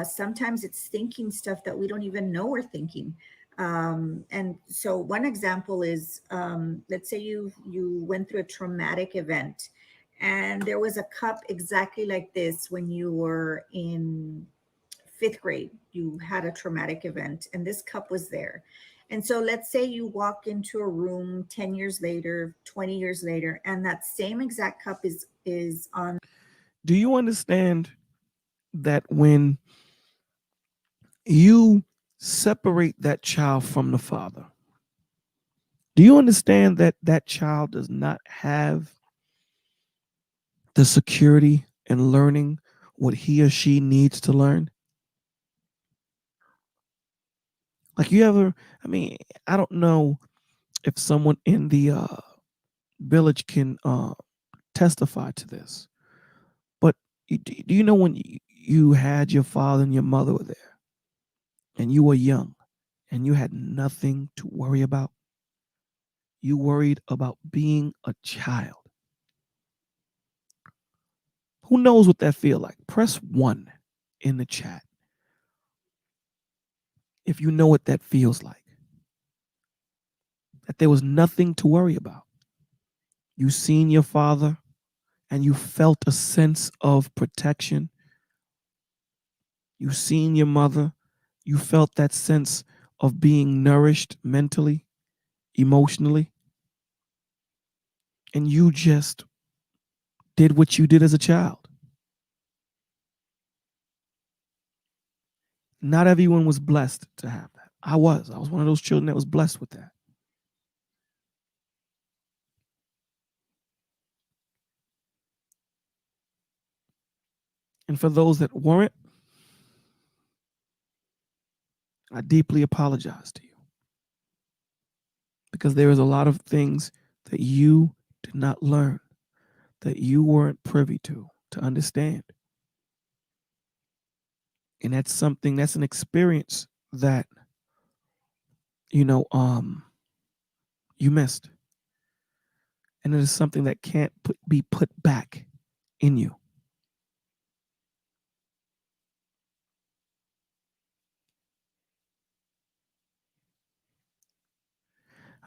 Sometimes it's thinking stuff that we don't even know we're thinking. And so one example is, let's say you went through a traumatic event, and there was a cup exactly like this when you were in 5th grade. You had a traumatic event, and this cup was there. And so let's say you walk into a room 10 years later, 20 years later, and that same exact cup is on. Do you understand that when you separate that child from the father, do you understand that that child does not have the security in learning what he or she needs to learn? Like, I don't know if someone in the village can testify to this, but do you know when you had your father and your mother were there and you were young and you had nothing to worry about? You worried about being a child. Who knows what that feels like? Press 1 in the chat if you know what that feels like. That there was nothing to worry about. You seen your father and you felt a sense of protection. You seen your mother, you felt that sense of being nourished mentally, emotionally, and you just did what you did as a child. Not everyone was blessed to have that. I was one of those children that was blessed with that. And for those that weren't, I deeply apologize to you, because there is a lot of things that you did not learn, that you weren't privy to understand. And that's an experience that, you missed. And it is something that can't be put back in you.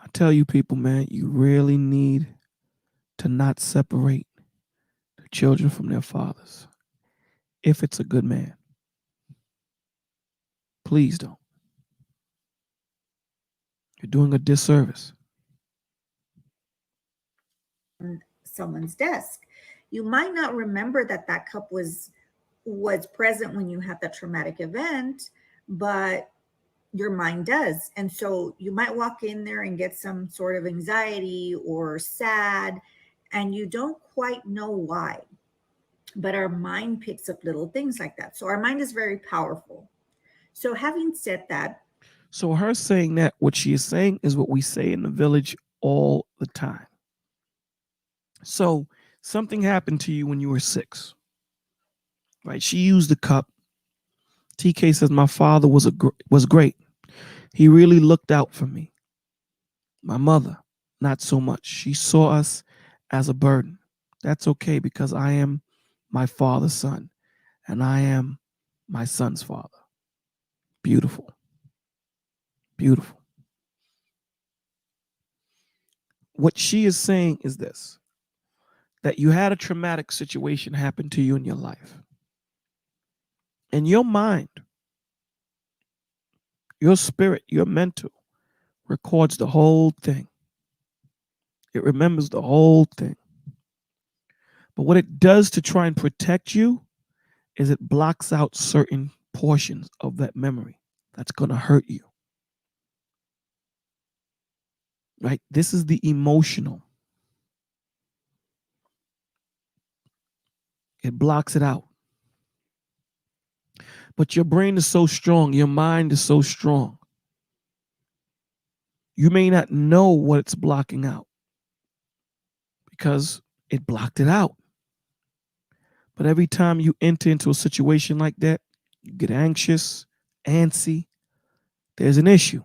I tell you people, man, you really need to not separate the children from their fathers. If it's a good man, please don't. You're doing a disservice. Someone's desk. You might not remember that that cup was present when you had that traumatic event, but your mind does. And so you might walk in there and get some sort of anxiety or sad, and you don't quite know why. But our mind picks up little things like that. So our mind is very powerful. So having said that, So her saying that, what she is saying is what we say in the village all the time. So something happened to you when you were 6, right? She used the cup. TK says, my father was great. He really looked out for me. My mother, not so much. She saw us as a burden. That's okay, because I am my father's son and I am my son's father. Beautiful. Beautiful. What she is saying is this, that you had a traumatic situation happen to you in your life. And your mind, your spirit, your mental records the whole thing. It remembers the whole thing. But what it does to try and protect you is it blocks out certain portions of that memory that's going to hurt you. Right? This is the emotional. It blocks it out. But your brain is so strong, your mind is so strong. You may not know what it's blocking out because it blocked it out. But every time you enter into a situation like that, you get anxious, antsy, there's an issue.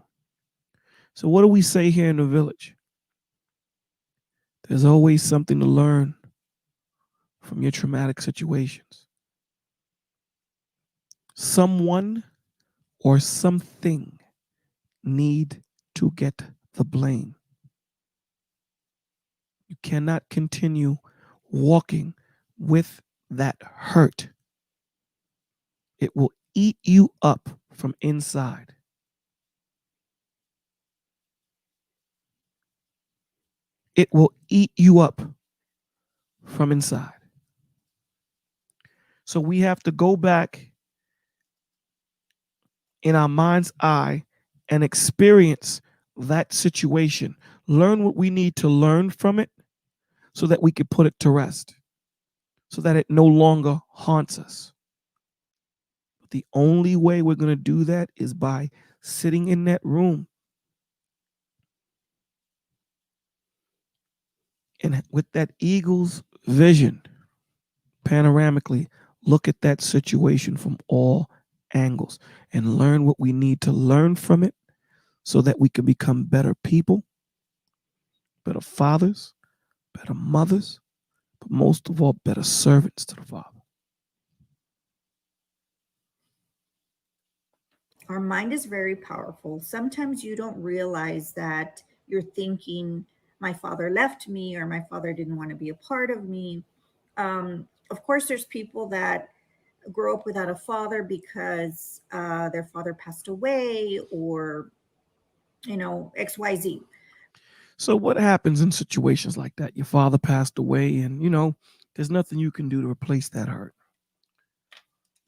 So what do we say here in the village? There's always something to learn from your traumatic situations. Someone or something need to get the blame. You cannot continue walking with that hurt. It will eat you up from inside. It will eat you up from inside. So we have to go back in our mind's eye and experience that situation. Learn what we need to learn from it so that we can put it to rest, so that it no longer haunts us. But the only way we're going to do that is by sitting in that room and with that eagle's vision, panoramically, look at that situation from all angles and learn what we need to learn from it so that we can become better people, better fathers, better mothers, but most of all, better servants to the Father. our mind is very powerful. Sometimes you don't realize that you're thinking, my father left me, or my father didn't want to be a part of me. Of course, there's people that grow up without a father because their father passed away, or, XYZ. So what happens in situations like that? Your father passed away and, there's nothing you can do to replace that hurt.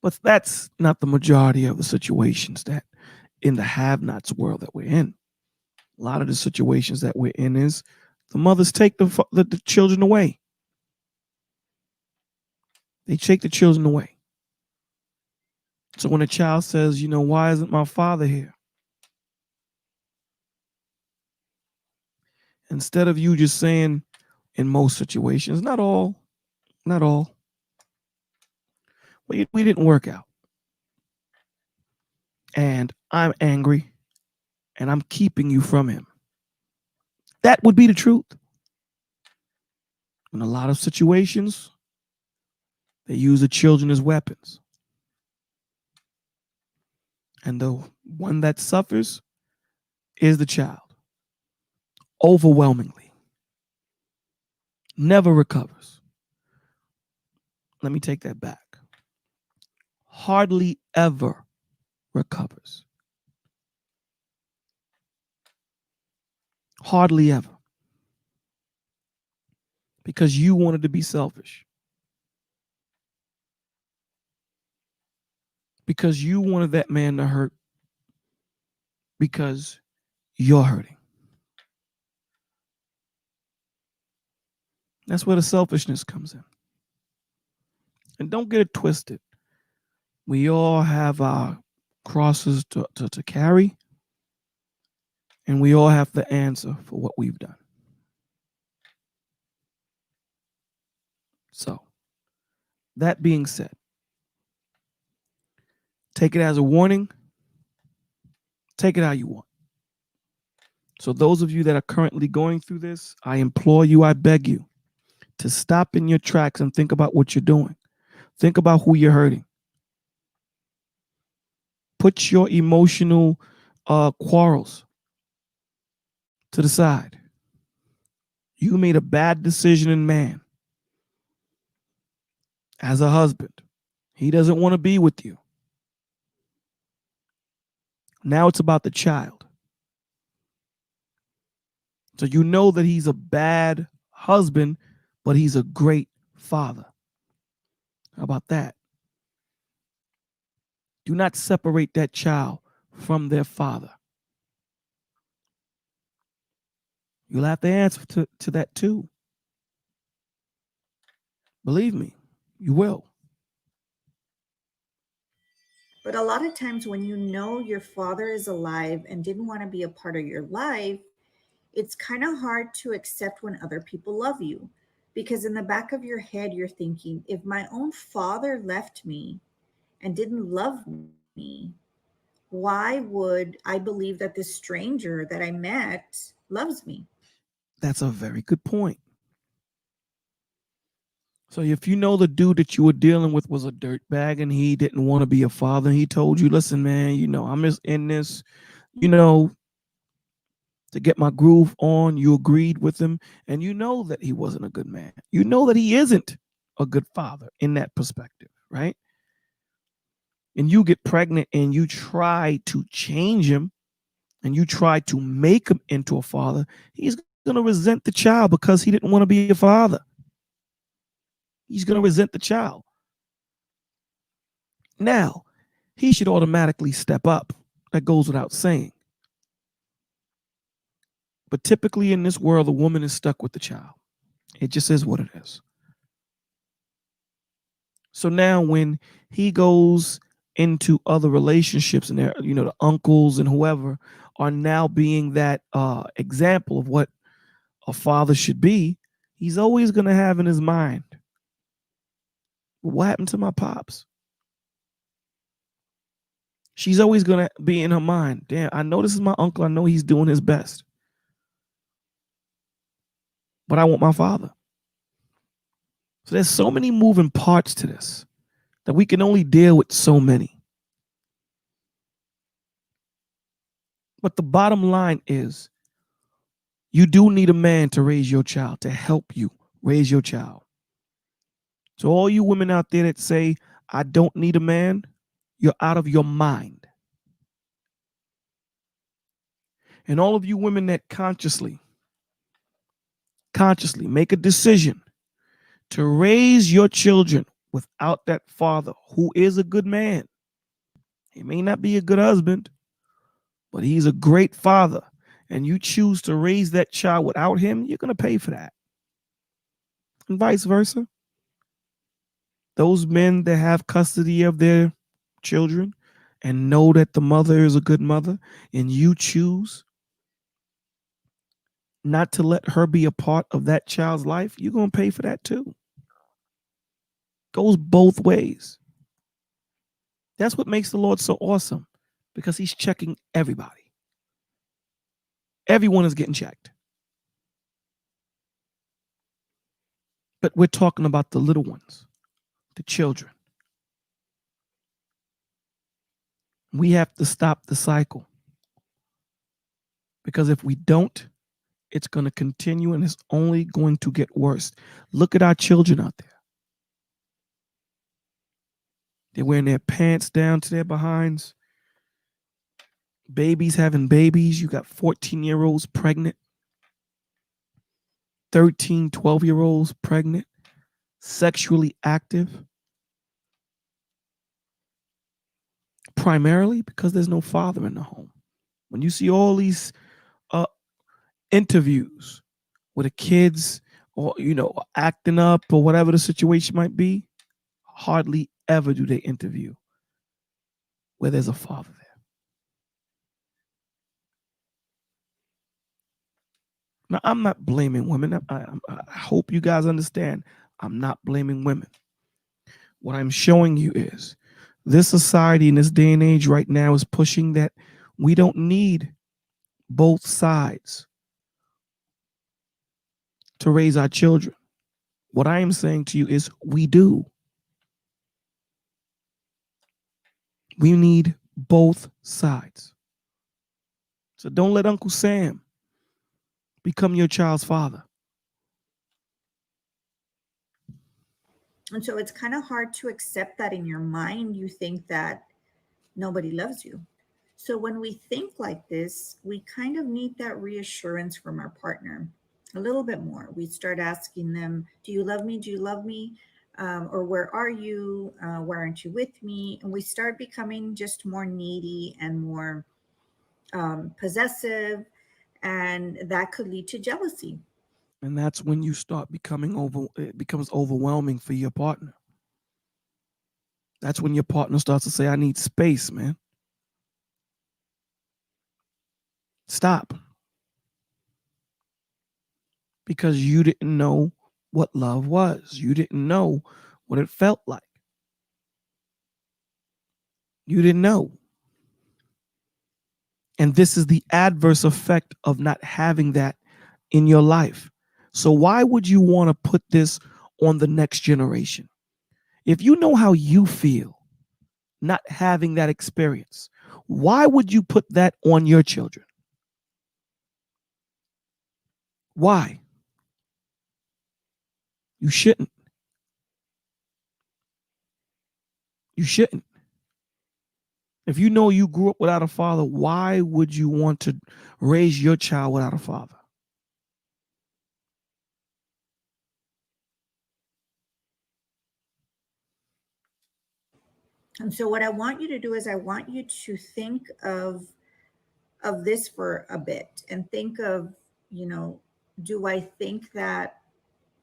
But that's not the majority of the situations that in the have-nots world that we're in. A lot of the situations that we're in is the mothers take the children away. They take the children away. So when a child says, why isn't my father here? Instead of you just saying, in most situations, not all, we didn't work out. And I'm angry and I'm keeping you from him. That would be the truth. In a lot of situations, they use the children as weapons. And the one that suffers is the child. Overwhelmingly. Never recovers. Let me take that back. Hardly ever recovers. Hardly ever. Because you wanted to be selfish. Because you wanted that man to hurt. Because you're hurting. That's where the selfishness comes in. And don't get it twisted. We all have our crosses to carry. And we all have to answer for what we've done. So, that being said, take it as a warning. Take it how you want. So those of you that are currently going through this, I implore you, I beg you, to stop in your tracks and think about what you're doing. Think about who you're hurting. Put your emotional quarrels to the side. You made a bad decision in man. As a husband, he doesn't want to be with you. Now it's about the child. So you know that he's a bad husband, but he's a great father. How about that? Do not separate that child from their father. You'll have to answer to that too. Believe me, you will. But a lot of times when you know your father is alive and didn't want to be a part of your life, it's kind of hard to accept when other people love you. Because in the back of your head, you're thinking, if my own father left me and didn't love me, why would I believe that this stranger that I met loves me? That's a very good point. So if you know the dude that you were dealing with was a dirtbag and he didn't want to be a father, he told you, listen, man, I'm just in this, to get my groove on. You agreed with him, and you know that he wasn't a good man. You know that he isn't a good father in that perspective, right? And you get pregnant and you try to change him and you try to make him into a father, he's going to resent the child because he didn't want to be a father. He's going to resent the child. Now, he should automatically step up. That goes without saying. But typically in this world, the woman is stuck with the child. It just is what it is. So now when he goes into other relationships and the uncles and whoever are now being that example of what a father should be, he's always going to have in his mind, what happened to my pops? She's always going to be in her mind, damn, I know this is my uncle. I know he's doing his best. But I want my father. So there's so many moving parts to this that we can only deal with so many. But the bottom line is, you do need a man to raise your child, to help you raise your child. So all you women out there that say, I don't need a man, you're out of your mind. And all of you women that consciously make a decision to raise your children without that father who is a good man. He may not be a good husband, but he's a great father. And you choose to raise that child without him, you're going to pay for that. And vice versa. Those men that have custody of their children and know that the mother is a good mother, and you choose not to let her be a part of that child's life, you're going to pay for that too. Goes both ways. That's what makes the Lord so awesome, because he's checking everybody. Everyone is getting checked. But we're talking about the little ones, the children. We have to stop the cycle, because if we don't, it's going to continue and it's only going to get worse. Look at our children out there. They're wearing their pants down to their behinds. Babies having babies. You got 14-year-olds pregnant. 13, 12-year-olds pregnant. Sexually active. Primarily because there's no father in the home. When you see all these interviews with the kids, or acting up, or whatever the situation might be, hardly ever do they interview where there's a father there. Now, I'm not blaming women. I hope you guys understand. I'm not blaming women. What I'm showing you is this society in this day and age right now is pushing that we don't need both sides to raise our children. What I am saying to you is we do. We need both sides. So don't let Uncle Sam become your child's father. And so it's kind of hard to accept that in your mind. You think that nobody loves you. So when we think like this, we kind of need that reassurance from our partner a little bit more. We start asking them, do you love me? Do you love me? Or where are you? Why aren't you with me? And we start becoming just more needy and more possessive, and that could lead to jealousy. And that's when you start it becomes overwhelming for your partner. That's when your partner starts to say, I need space, man. Stop. Because you didn't know what love was. You didn't know what it felt like. You didn't know. And this is the adverse effect of not having that in your life. So why would you want to put this on the next generation? If you know how you feel not having that experience, why would you put that on your children? Why? You shouldn't. You shouldn't. If you know you grew up without a father, why would you want to raise your child without a father? And so what I want you to do is I want you to think of this for a bit and think of, do I think that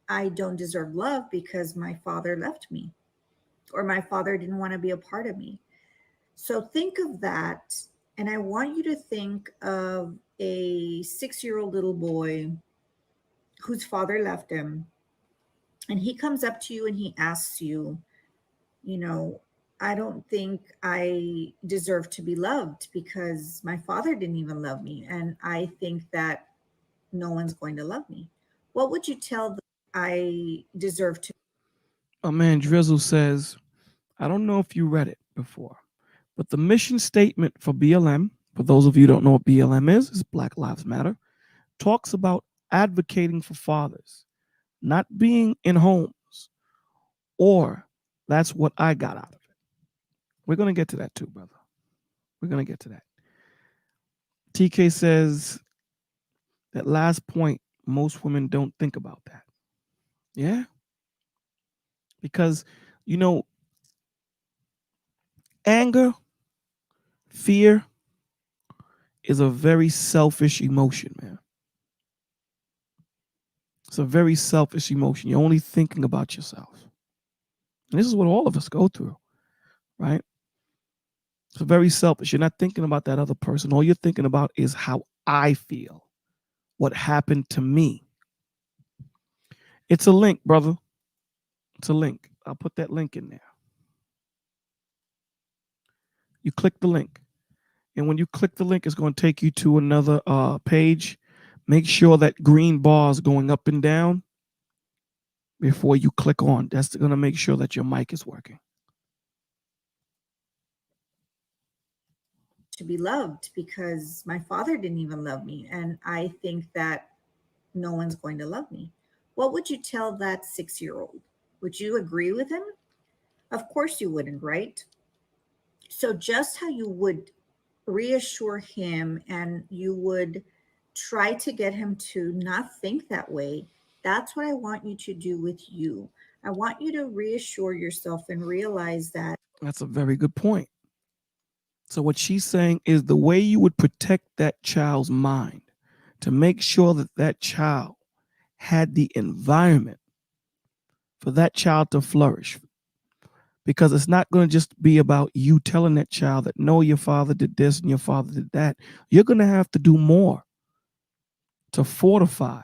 I don't deserve love because my father left me or my father didn't want to be a part of me? So think of that. And I want you to think of a 6-year-old little boy whose father left him. And he comes up to you and he asks you, I don't think I deserve to be loved because my father didn't even love me. And I think that no one's going to love me. What would you tell them I deserve to? Oh man, Drizzle says, I don't know if you read it before, but the mission statement for BLM, for those of you who don't know what BLM is Black Lives Matter, talks about advocating for fathers, not being in homes, or that's what I got out of it. We're going to get to that too, brother. We're going to get to that. TK says that last point, most women don't think about that. Yeah? Because, anger, fear is a very selfish emotion, man. It's a very selfish emotion. You're only thinking about yourself. And this is what all of us go through, right? It's very selfish. You're not thinking about that other person. All you're thinking about is how I feel. what happened to me. It's a link, brother. It's a link. I'll put that link in there. You click the link. And when you click the link, it's going to take you to another page. Make sure that green bar is going up and down before you click on. That's going to make sure that your mic is working. To be loved, because my father didn't even love me. And I think that no one's going to love me. What would you tell that 6-year-old? Would you agree with him? Of course you wouldn't, right? So just how you would reassure him and you would try to get him to not think that way, that's what I want you to do with you. I want you to reassure yourself and realize that. That's a very good point. So what she's saying is the way you would protect that child's mind to make sure that that child had the environment for that child to flourish. Because it's not going to just be about you telling that child that, no, your father did this and your father did that. You're going to have to do more to fortify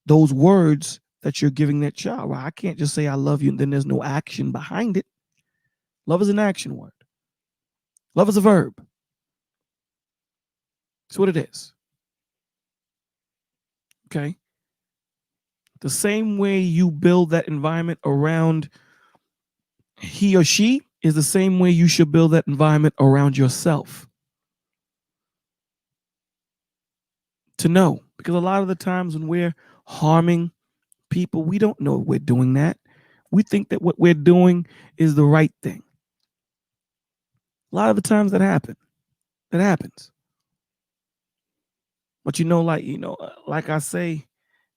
those words that you're giving that child. Well, I can't just say I love you and then there's no action behind it. Love is an action word. Love is a verb. That's what it is. Okay? The same way you build that environment around he or she is the same way you should build that environment around yourself. To know, because a lot of the times when we're harming people, we don't know we're doing that. We think that what we're doing is the right thing. A lot of the times that happens. But like I say,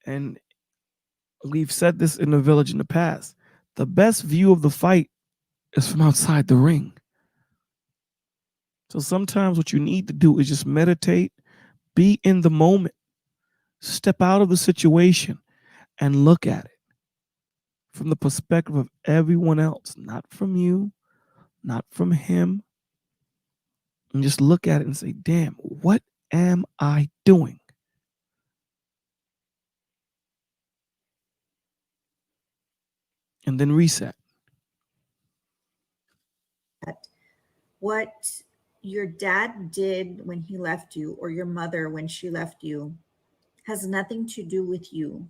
and we've said this in the village in the past, the best view of the fight is from outside the ring. So sometimes what you need to do is just meditate, be in the moment, step out of the situation and look at it from the perspective of everyone else, not from you, not from him. And just look at it and say, damn, what am I doing? And then reset. What your dad did when he left you, or your mother when she left you, has nothing to do with you.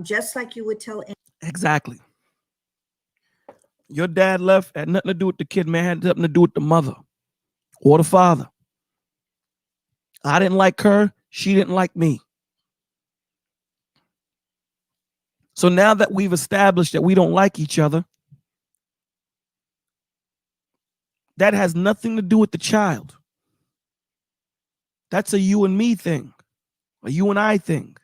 Just like you would tell. Exactly. Your dad left, had nothing to do with the kid, man, had nothing to do with the mother or the father. I didn't like her. She didn't like me. So now that we've established that we don't like each other, that has nothing to do with the child. That's a you and me thing, a you and I thing.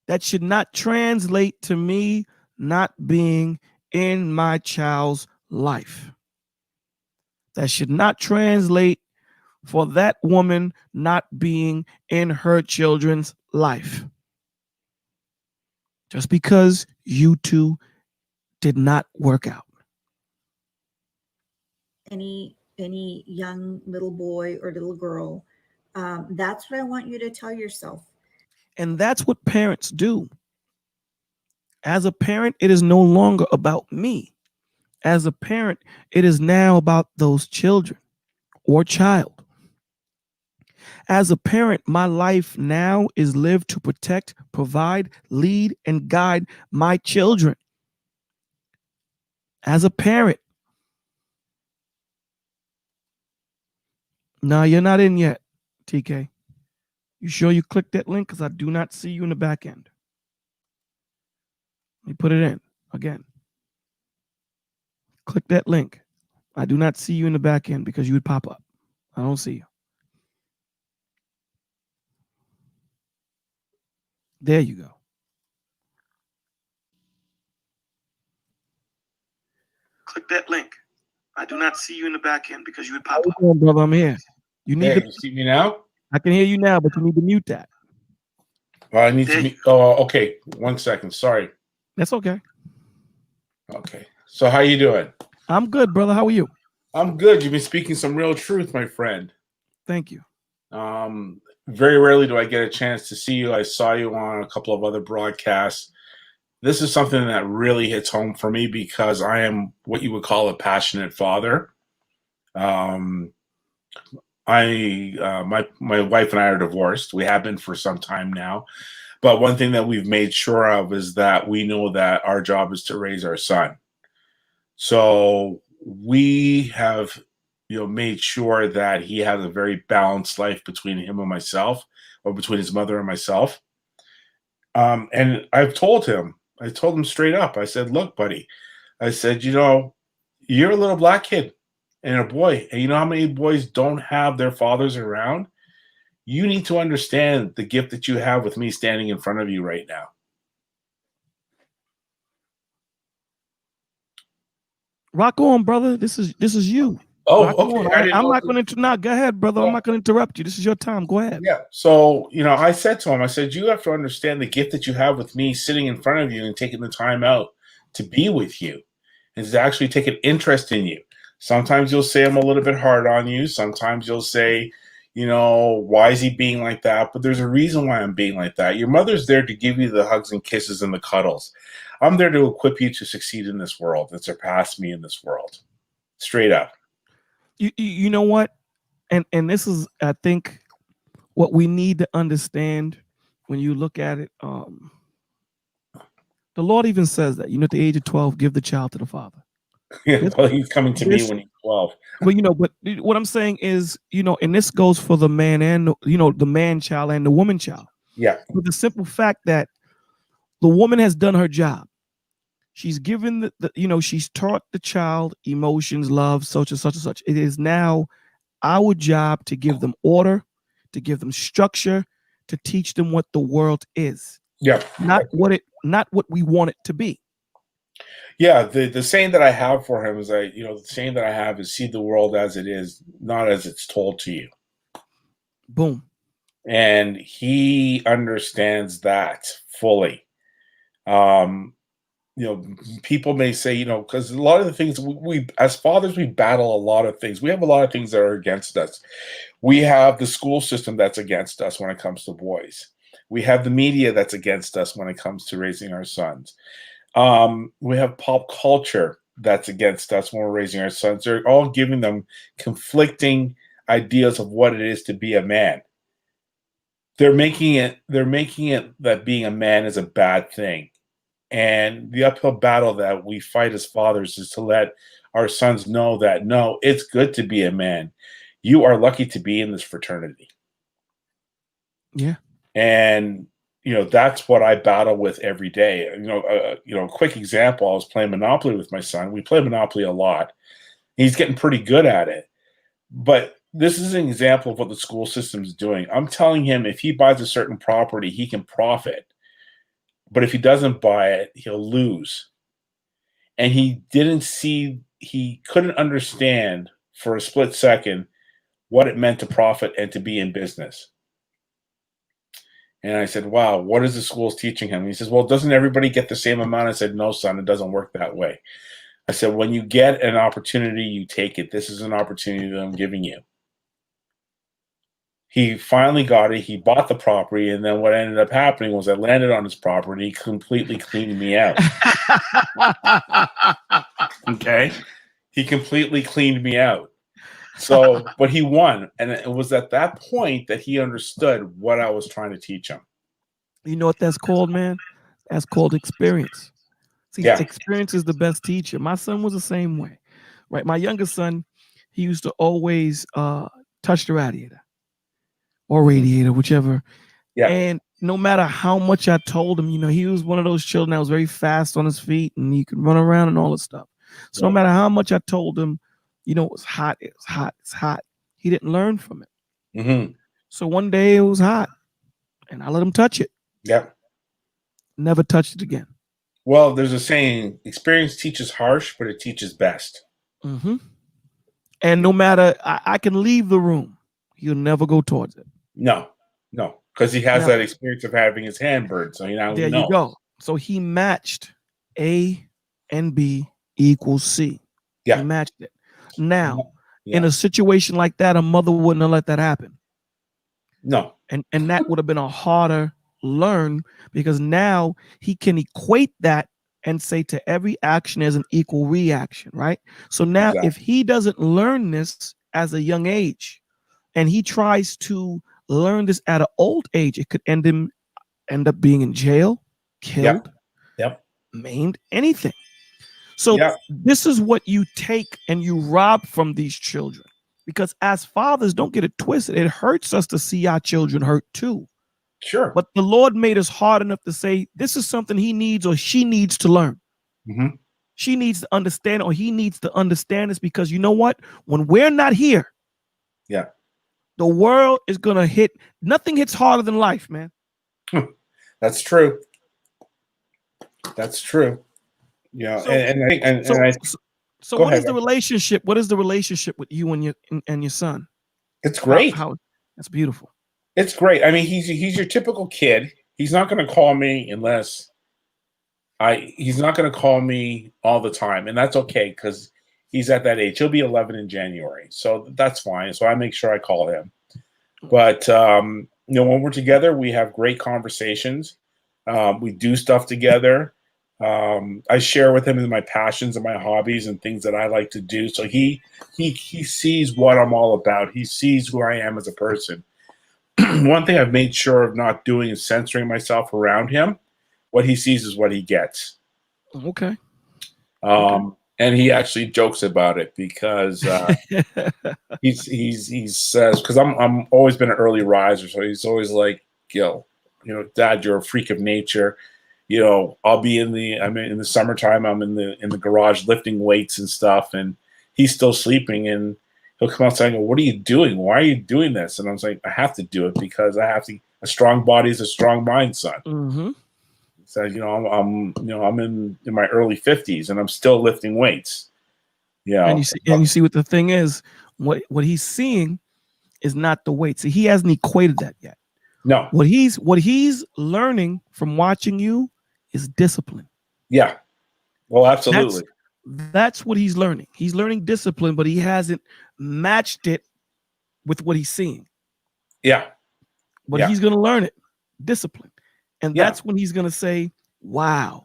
That should not translate to me not being in my child's life. That should not translate for that woman not being in her children's life. Just because you two did not work out. Any young little boy or little girl, that's what I want you to tell yourself. And that's what parents do. As a parent, it is no longer about me. As a parent, it is now about those children or child. As a parent, my life now is lived to protect, provide, lead, and guide my children. As a parent. No, you're not in yet, TK. You sure you clicked that link? Because I do not see you in the back end. Let me put it in again. Click that link. I do not see you in the back end because you would pop up. I don't see you. There you go. Click that link. I do not see you in the back end because you would pop up. On, brother, I'm here. You need you see me now? I can hear you now, but you need to mute that. I need to mute. Oh, okay. 1 second. Sorry. That's okay. Okay. So how you doing? I'm good, brother. How are you? I'm good. You've been speaking some real truth, my friend. Thank you. Very rarely do I get a chance to see you. I saw you on a couple of other broadcasts. This is something that really hits home for me because I am what you would call a passionate father. My wife and I are divorced. We have been for some time now. But one thing that we've made sure of is that we know that our job is to raise our son. So we have, made sure that he has a very balanced life between him and myself, or between his mother and myself. And I told him straight up. I said, look, buddy, I said, you're a little black kid and a boy. And you know how many boys don't have their fathers around? You need to understand the gift that you have with me standing in front of you right now. Rock on, brother. This is you. Oh, Rock okay. I'm not going to. No, go ahead, brother. I'm not going to interrupt you. This is your time. Go ahead. Yeah. So, I said to him, I said, you have to understand the gift that you have with me sitting in front of you and taking the time out to be with you and to actually take an interest in you. Sometimes you'll say I'm a little bit hard on you. Sometimes you'll say, why is he being like that? But there's a reason why I'm being like that. Your mother's there to give you the hugs and kisses and the cuddles. I'm there to equip you to succeed in this world and surpass me in this world. Straight up. You know what? And this is, I think, what we need to understand when you look at it. The Lord even says that, at the age of 12, give the child to the father. Yeah, well, he's coming to me when he's 12. But what I'm saying is, and this goes for the man and, the man child and the woman child. Yeah. But the simple fact that the woman has done her job. She's given she's taught the child emotions, love, such and such and such. It is now our job to give them order, to give them structure, to teach them what the world is. Yeah. Not what we want it to be. Yeah, the saying that I have for him is the saying that I have is see the world as it is, not as it's told to you. Boom. And he understands that fully. People may say, because a lot of the things we as fathers, we battle a lot of things. We have a lot of things that are against us. We have the school system that's against us when it comes to boys. We have the media that's against us when it comes to raising our sons. We have pop culture that's against us when we're raising our sons. They're all giving them conflicting ideas of what it is to be a man. They're making it that being a man is a bad thing. And the uphill battle that we fight as fathers is to let our sons know that, no, it's good to be a man. You are lucky to be in this fraternity. Yeah. And, that's what I battle with every day. A quick example, I was playing Monopoly with my son. We play Monopoly a lot. He's getting pretty good at it. But this is an example of what the school system is doing. I'm telling him if he buys a certain property, he can profit. But if he doesn't buy it, he'll lose. And he couldn't understand for a split second what it meant to profit and to be in business. And I said, wow, what is the schools teaching him? And he says, well, doesn't everybody get the same amount? I said, no, son, it doesn't work that way. I said, when you get an opportunity, you take it. This is an opportunity that I'm giving you. He finally got it. He bought the property. And then what ended up happening was I landed on his property. He completely cleaned me out. Okay. He completely cleaned me out. So, but he won. And it was at that point that he understood what I was trying to teach him. You know what that's called, man? That's called experience. See, Yeah. Experience is the best teacher. My son was the same way, right? My youngest son, he used to always touch the radiator or radiator, whichever. Yeah. And no matter how much I told him, he was one of those children that was very fast on his feet and he could run around and all this stuff. So no matter how much I told him, it was hot, it's hot. He didn't learn from it. Mm-hmm. So one day it was hot and I let him touch it. Yeah. Never touched it again. Well, there's a saying, experience teaches harsh, but it teaches best. Mm-hmm. And no matter, I can leave the room, he'll never go towards it. No, because he has that experience of having his hand burned. So there you go. So he matched A and B equals C. Yeah. He matched it. Now, in a situation like that, a mother wouldn't have let that happen. No. And that would have been a harder learn, because now he can equate that and say to every action as an equal reaction, right? So now Exactly. if he doesn't learn this as a young age and he tries to learn this at an old age, it could end up being in jail, killed, Yep. maimed, anything. So Yep. this is what you take and you rob from these children, because as fathers, don't get it twisted, it hurts us to see our children hurt too. Sure. But the Lord made us hard enough to say this is something he needs or she needs to learn. Mhm. She needs to understand, or he needs to understand this, because you know what? When we're not here, Yeah. the world is gonna hit. Nothing hits harder than life, man. That's true. That's true. Yeah. So- and I think, and So, I, so Go what ahead, is the man. relationship? What is the relationship with you and your son? it's great. How that's beautiful. It's great. I mean, he's your typical kid. He's not going to call me unless he's not going to call me all the time, and that's okay because he's at that age. He'll be 11 in January, so that's fine. So I make sure I call him. But when we're together, we have great conversations. We do stuff together. I share with him my passions and my hobbies and things that I like to do. So he sees what I'm all about. He sees who I am as a person. One thing I've made sure of not doing is censoring myself around him. What he sees is what he gets. Okay. And he actually jokes about it because he says, because I'm always been an early riser, so he's always like, Dad, you're a freak of nature. I'll be in the summertime, I'm in the garage lifting weights and stuff, and he's still sleeping, and he'll come outside and go, "What are you doing? Why are you doing this?" And I was like, "I have to do it because I have to. A strong body is a strong mind, son." Mm-hmm. So I'm in my early 50s and I'm still lifting weights. Yeah. And you see what the thing is, what he's seeing is not the weight. See, he hasn't equated that yet. No. What he's learning from watching you is discipline. Yeah. Well, absolutely. That's what he's learning. He's learning discipline, but he hasn't matched it with what he's seeing. Yeah. But he's going to learn it, discipline. And Yeah. that's when he's going to say, wow,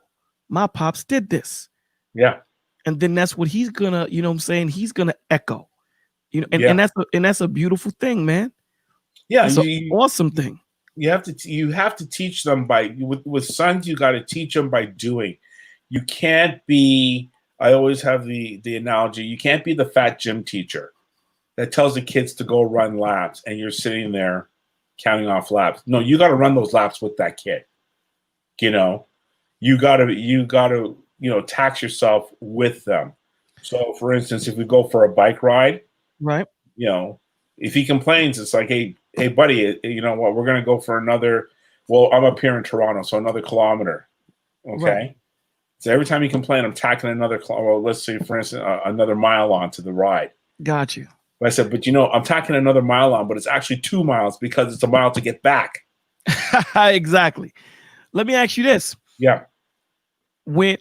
my pops did this. Yeah. And then that's what he's going to, he's going to echo. And that's a beautiful thing, man. Yeah. It's an awesome thing. You have to teach them with sons, you got to teach them by doing. You can't be, I always have the analogy, you can't be the fat gym teacher that tells the kids to go run laps and you're sitting there counting off laps. No, you got to run those laps with that kid. You got to tax yourself with them. So for instance, if we go for a bike ride, right? If he complains, it's like, hey buddy, you know what? We're going to go for another. Well, I'm up here in Toronto, so another kilometer. Okay. Right. So every time you complain, I'm tacking another, let's say, for instance, another mile on to the ride. Got you. But I said, but I'm tacking another mile on, but it's actually 2 miles because it's a mile to get back. Exactly. Let me ask you this. Yeah.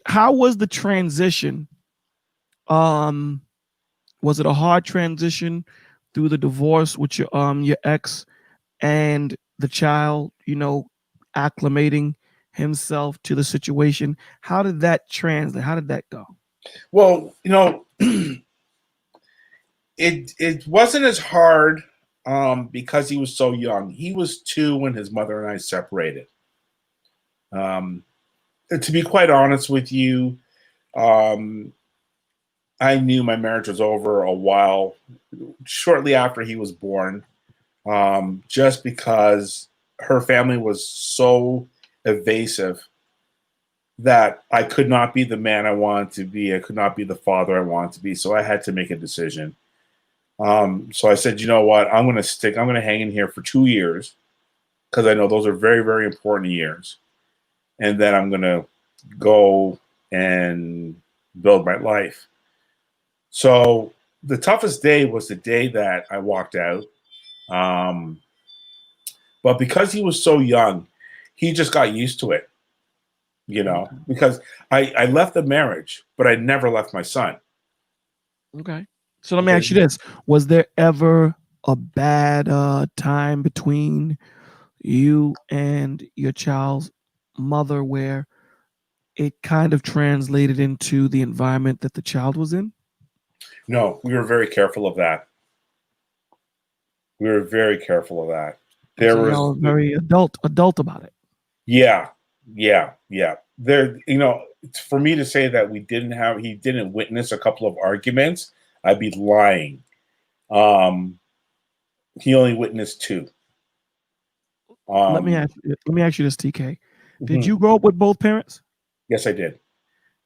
How was the transition? Was it a hard transition through the divorce with your ex and the child, acclimating himself to the situation? How did that translate? How did that go? Well, it wasn't as hard because he was so young. He was 2 when his mother and I separated. To be quite honest with you, I knew my marriage was over a while shortly after he was born, just because her family was so evasive that I could not be the man I wanted to be. I could not be the father I wanted to be. So I had to make a decision. So I said, you know what? I'm going to hang in here for 2 years because I know those are very, very important years. And then I'm going to go and build my life. So the toughest day was the day that I walked out. But because he was so young, he just got used to it, because I left the marriage, but I never left my son. Okay. So let me ask you this. Was there ever a bad time between you and your child's mother where it kind of translated into the environment that the child was in? No, we were very careful of that. We were very careful of that. There So was, y'all are very adult about it. yeah. There, for me to say that he didn't witness a couple of arguments, I'd be lying. He only witnessed two. Let me ask you this, TK. Did Mhm. you grow up with both parents? Yes, I did.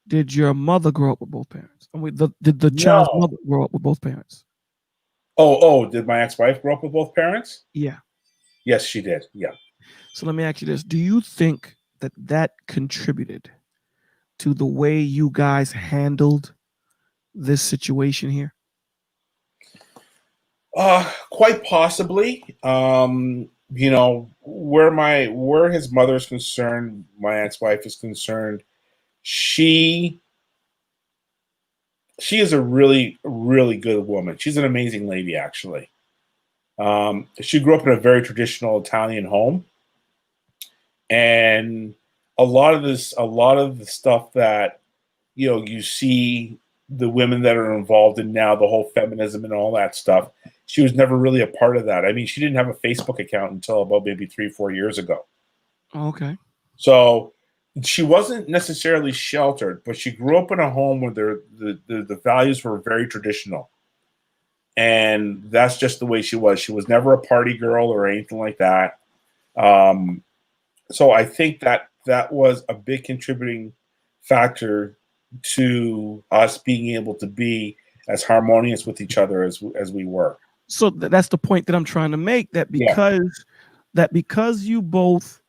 Did your mother grow up with both parents? Did the child's No. mother grow up with both parents? Oh, did my ex-wife grow up with both parents? Yeah. Yes, she did. Yeah. So let me ask you this. Do you think that contributed to the way you guys handled this situation here? Quite possibly. Where his mother is concerned, my ex-wife is concerned, she is a really, really good woman. She's an amazing lady, actually. She grew up in a very traditional Italian home, and a lot of the stuff that you see the women that are involved in now, the whole feminism and all that stuff. She was never really a part of that. I mean, she didn't have a Facebook account until about maybe 3-4 years ago. Okay. So she wasn't necessarily sheltered, but she grew up in a home where the values were very traditional. And that's just the way she was. She was never a party girl or anything like that. So I think that was a big contributing factor to us being able to be as harmonious with each other as we were. So that's the point that I'm trying to make, that because you both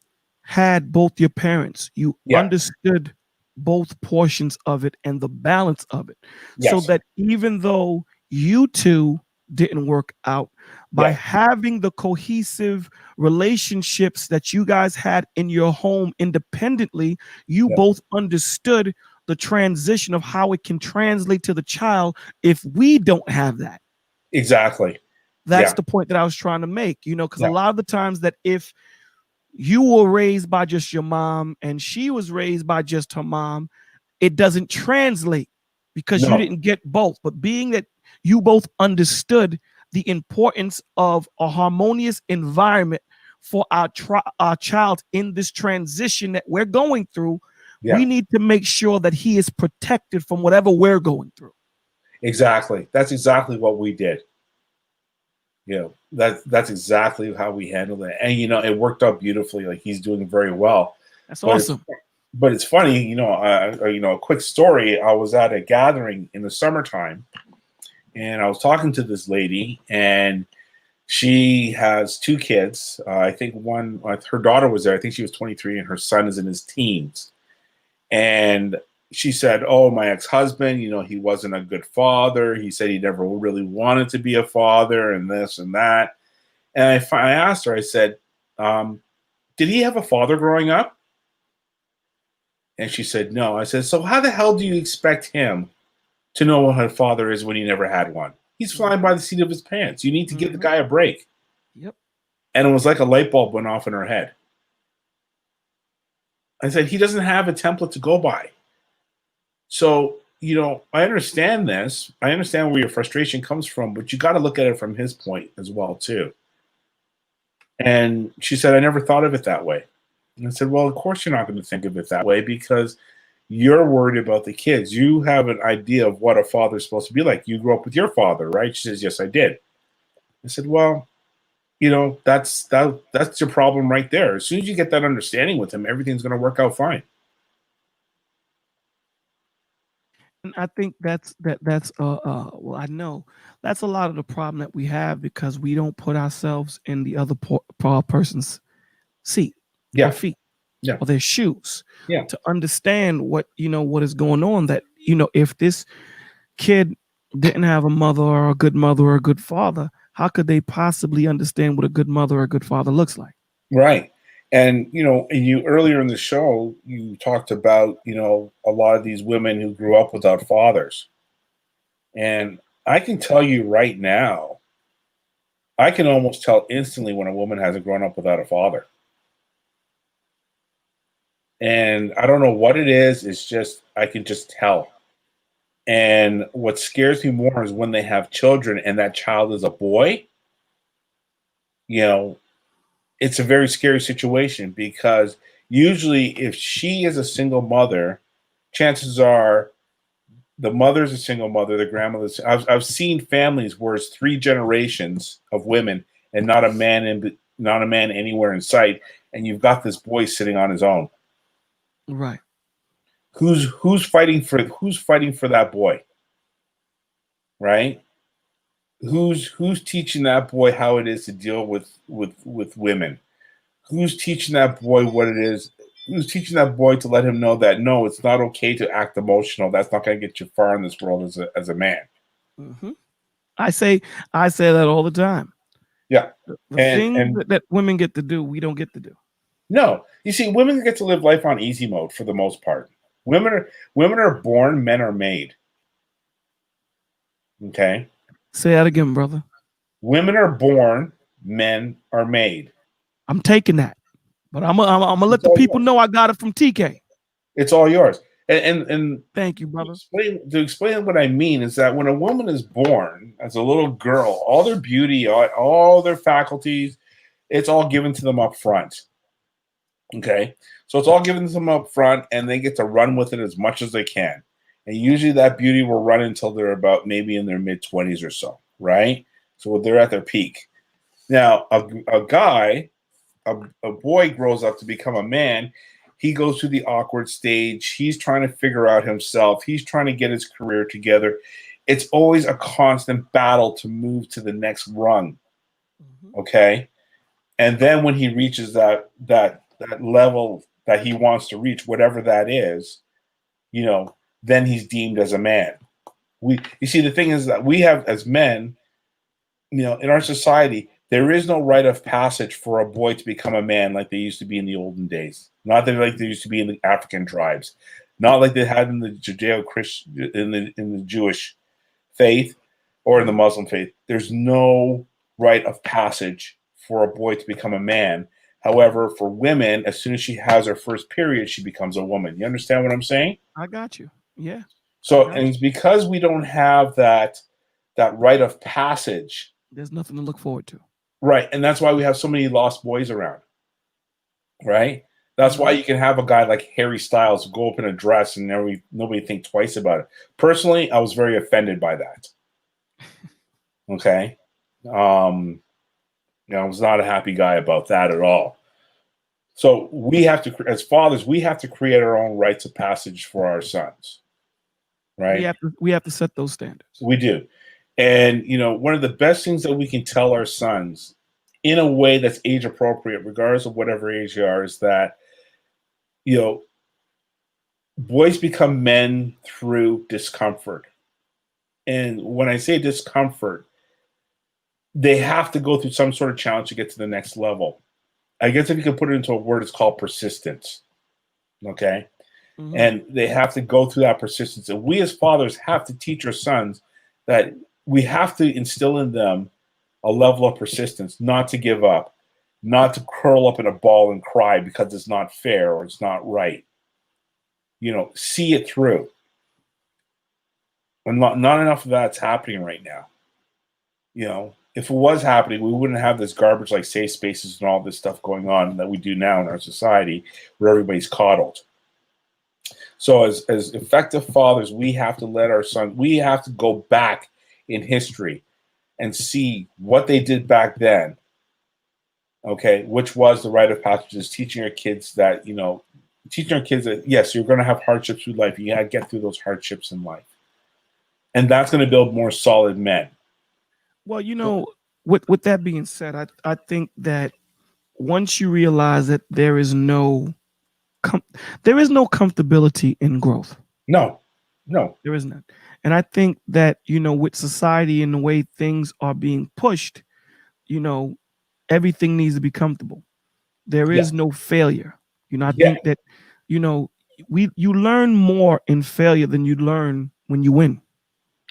had both your parents, you understood both portions of it and the balance of it. So that even though you two didn't work out, by having the cohesive relationships that you guys had in your home independently, you both understood the transition of how it can translate to the child if we don't have that. Exactly. That's the point that I was trying to make, because a lot of the times that if you were raised by just your mom and she was raised by just her mom, it doesn't translate because you didn't get both. But being that you both understood the importance of a harmonious environment for our child in this transition that we're going through, we need to make sure that he is protected from whatever we're going through. Exactly. That's exactly what we did. That's exactly how we handled it. And, it worked out beautifully. Like, he's doing very well. That's awesome. But it's funny, a quick story. I was at a gathering in the summertime, and I was talking to this lady, and she has 2 kids. I think her daughter was there. I think she was 23, and her son is in his teens. And she said, "Oh, my ex-husband, he wasn't a good father. He said he never really wanted to be a father, and this and that." And I asked her, I said, "Did he have a father growing up?" And she said, "No." I said, "So how the hell do you expect him to know what a father is when he never had one? He's flying by the seat of his pants. You need to give the guy a break." Yep. And it was like a light bulb went off in her head. I said, he doesn't have a template to go by. So, I understand this. I understand where your frustration comes from, but you got to look at it from his point as well, too. And she said, "I never thought of it that way." And I said, "Well, of course you're not going to think of it that way because you're worried about the kids. You have an idea of what a father's supposed to be like. You grew up with your father, right?" She says, "Yes, I did." I said, "Well, that's your problem right there. As soon as you get that understanding with him, everything's going to work out fine." And I think that's well, I know that's a lot of the problem that we have because we don't put ourselves in the other person's seat or feet or their shoes to understand what is going on. That if this kid didn't have a mother or a good mother or a good father, how could they possibly understand what a good mother or a good father looks like? Right. And, you earlier in the show, you talked about, a lot of these women who grew up without fathers. And I can tell you right now, I can almost tell instantly when a woman hasn't grown up without a father. And I don't know what it is. It's just, I can just tell. And what scares me more is when they have children and that child is a boy. You know, it's a very scary situation because usually if she is a single mother, chances are the mother's a single mother, the grandmother's. I've seen families where it's 3 generations of women and not a man anywhere in sight, and you've got this boy sitting on his own. Right. Who's fighting for that boy? Right? Who's teaching that boy how it is to deal with women? Who's teaching that boy what it is? Who's teaching that boy to let him know that no, it's not okay to act emotional. That's not going to get you far in this world as a man. Mm-hmm. I say that all the time. Yeah, the things that women get to do, we don't get to do. No, you see, women get to live life on easy mode for the most part. Women are born, men are made. Okay. Say that again, brother. Women are born, men are made. I'm taking that, but I'm gonna let the people know I got it from TK. It's all yours. And thank you, brother. To explain what I mean is that when a woman is born as a little girl, all their beauty, all their faculties, it's all given to them up front. Okay, so it's all given to them up front, and they get to run with it as much as they can. And usually that beauty will run until they're about maybe in their mid-20s or so, right? So they're at their peak. Now, a boy grows up to become a man. He goes through the awkward stage. He's trying to figure out himself. He's trying to get his career together. It's always a constant battle to move to the next rung. Okay, and then when he reaches that level that he wants to reach, whatever that is, then he's deemed as a man. You see, the thing is that we have as men, in our society, there is no rite of passage for a boy to become a man like they used to be in the olden days. Not like they used to be in the African tribes, not like they had in the Judeo-Christian, in the Jewish faith or in the Muslim faith. There's no rite of passage for a boy to become a man. However, for women, as soon as she has her first period, she becomes a woman. You understand what I'm saying? I got you. Yeah. So, and it's because we don't have that rite of passage. There's nothing to look forward to. Right. And that's why we have so many lost boys around. Right? That's why you can have a guy like Harry Styles go up in a dress and nobody think twice about it. Personally, I was very offended by that. Okay? I was not a happy guy about that at all. So we have to, as fathers, we have to create our own rites of passage for our sons. Right? We have to set those standards. We do. And, one of the best things that we can tell our sons in a way that's age appropriate, regardless of whatever age you are, is that, boys become men through discomfort. And when I say discomfort, they have to go through some sort of challenge to get to the next level. I guess if you could put it into a word, it's called persistence. Okay? Mm-hmm. And they have to go through that persistence. And we as fathers have to teach our sons that we have to instill in them a level of persistence, not to give up, not to curl up in a ball and cry because it's not fair or it's not right. See it through. And not enough of that's happening right now. If it was happening, we wouldn't have this garbage like safe spaces and all this stuff going on that we do now in our society where everybody's coddled. So as effective fathers, we have to let our sons, we have to go back in history and see what they did back then. Okay, which was the rite of passage, is teaching our kids that, yes, you're going to have hardships through life. You got to get through those hardships in life. And that's going to build more solid men. Well, with that being said, I think that once you realize that there is no comfortability in growth. No, there is none. And I think that, with society and the way things are being pushed, everything needs to be comfortable. There is no failure. I think that, you learn more in failure than you learn when you win.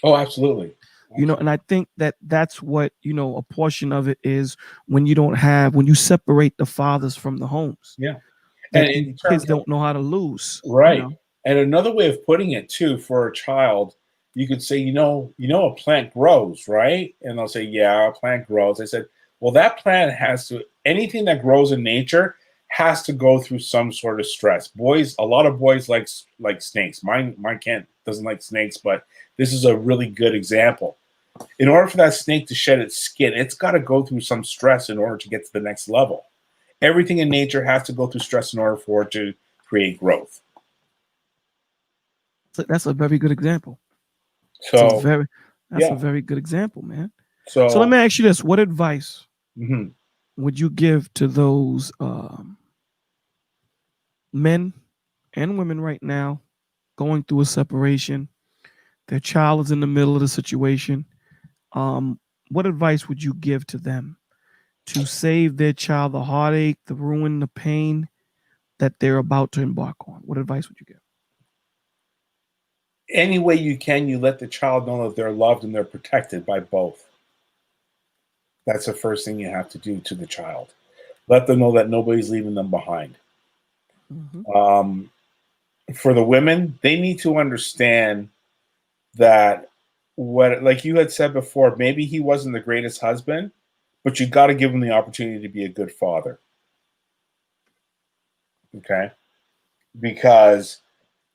Oh, absolutely. You know, and I think that that's what, you know, a portion of it is when you separate the fathers from the homes. Yeah. That And in these terms kids don't know how to lose. right. You know? And another way of putting it too, for a child, you could say, a plant grows, right? And they'll say, yeah, a plant grows. I said, well, that plant anything that grows in nature has to go through some sort of stress. A lot of boys like snakes. Mine doesn't like snakes, but this is a really good example. In order for that snake to shed its skin, it's got to go through some stress in order to get to the next level. Everything in nature has to go through stress in order for it to create growth. So that's a very good example. So That's a very good example, man. So let me ask you this: what advice mhm. would you give to those men and women right now going through a separation? Their child is in the middle of the situation. What advice would you give to them to save their child the heartache, the ruin, the pain that they're about to embark on? What advice would you give? Any way you can, you let the child know that they're loved and they're protected by both. That's the first thing you have to do to the child. Let them know that nobody's leaving them behind. Mm-hmm. For the women, they need to understand that like you had said before, maybe he wasn't the greatest husband, but you got to give him the opportunity to be a good father. Okay? Because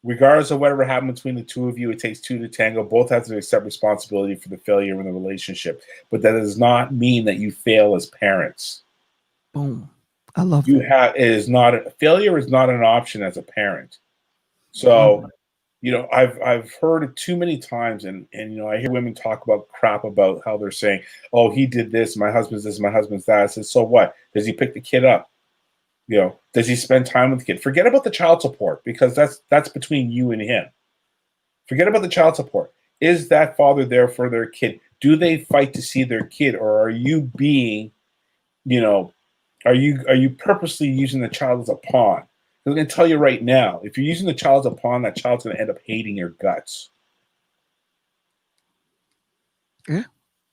regardless of whatever happened between the two of you, it takes two to tango. Both have to accept responsibility for the failure in the relationship. But that does not mean that you fail as parents. Boom. I love that. Failure is not an option as a parent. So, I've heard it too many times, and I hear women talk about crap about how they're saying, "Oh, he did this, my husband's this, my husband's that." I said, so what? Does he pick the kid up? Does he spend time with the kid? Forget about the child support, because that's between you and him. Forget about the child support. Is that father there for their kid? Do they fight to see their kid, or are you being, are you purposely using the child as a pawn? I'm going to tell you right now, if you're using the child as a pawn, that child's going to end up hating your guts. Yeah.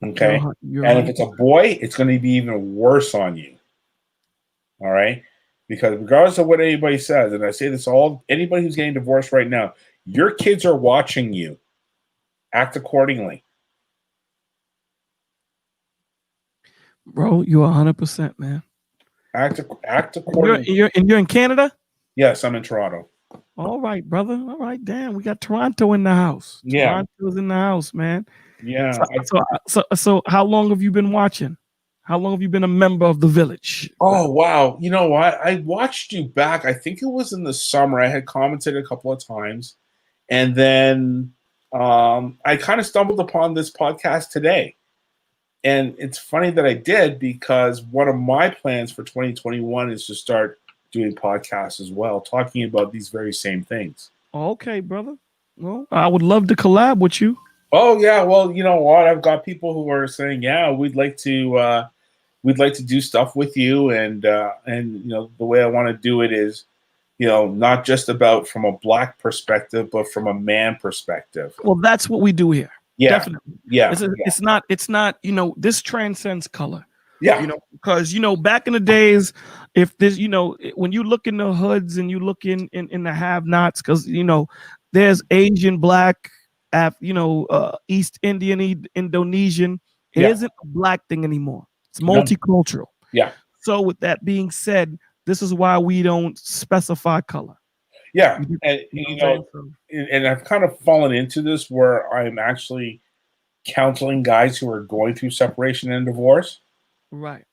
Okay. And if it's a boy, it's going to be even worse on you. All right. Because regardless of what anybody says, and I say this anybody who's getting divorced right now, your kids are watching you. Act accordingly. Bro, you're 100%, man. Act accordingly. You're in Canada? Yes, I'm in Toronto. All right, brother. All right, damn. We got Toronto in the house. Yeah. Toronto's in the house, man. Yeah. So how long have you been watching? How long have you been a member of the village? Oh, wow. You know what? I watched you back. I think it was in the summer. I had commented a couple of times. And then I kind of stumbled upon this podcast today. And it's funny that I did, because one of my plans for 2021 is to start doing podcasts as well, talking about these very same things. Okay, brother. Well, I would love to collab with you. Oh, yeah. Well, you know what? I've got people who are saying, yeah, we'd like to do stuff with you. And the way I want to do it is, not just about from a Black perspective, but from a man perspective. Well, that's what we do here. Yeah. Definitely. Yeah. It's not, this transcends color. Yeah. Because, back in the days, if this, when you look in the hoods and you look in the have-nots, because, there's Asian, Black, East Indian, Indonesian. It isn't a Black thing anymore. It's multicultural. Yeah. So with that being said, this is why we don't specify color. Yeah. And, and I've kind of fallen into this where I'm actually counseling guys who are going through separation and divorce. Right.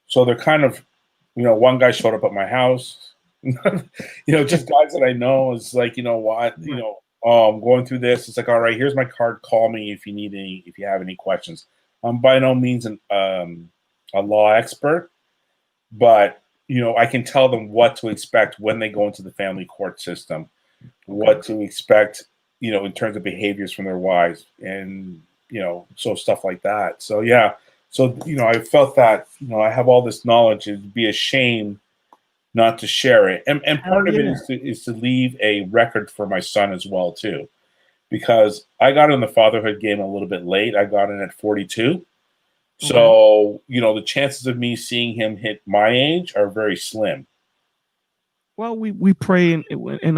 So they're kind of, one guy showed up at my house, just guys that I know. Is like, what, I'm going through this. It's like, all right, here's my card. Call me if you have any questions. I'm by no means a law expert, but, I can tell them what to expect when they go into the family court system, what to expect, in terms of behaviors from their wives and, so stuff like that. So, yeah. So, I felt that, I have all this knowledge. It'd be a shame not to share it. And part of it is to leave a record for my son as well, too. because I got in the fatherhood game a little bit late. I got in at 42. So, you know, the chances of me seeing him hit my age are very slim. Well, we pray and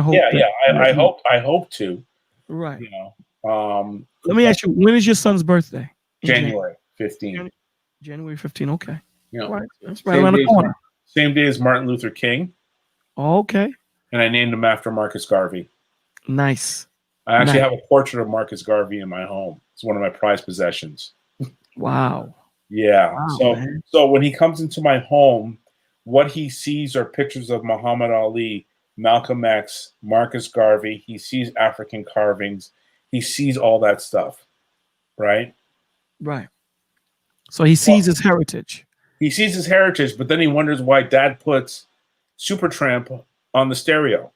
hope. Yeah. I hope to. Right. You know. Let me ask you, when is your son's birthday? January 15. January 15. Okay. You know, Right. That's right around the corner. Same day as Martin Luther King. Oh, okay. And I named him after Marcus Garvey. Nice. I actually have a portrait of Marcus Garvey in my home. It's one of my prized possessions. Wow. Yeah. Wow, so when he comes into my home, what he sees are pictures of Muhammad Ali, Malcolm X, Marcus Garvey. He sees African carvings. He sees all that stuff. Right? Right. So he sees his heritage. He sees his heritage, but then he wonders why Dad puts Supertramp on the stereo.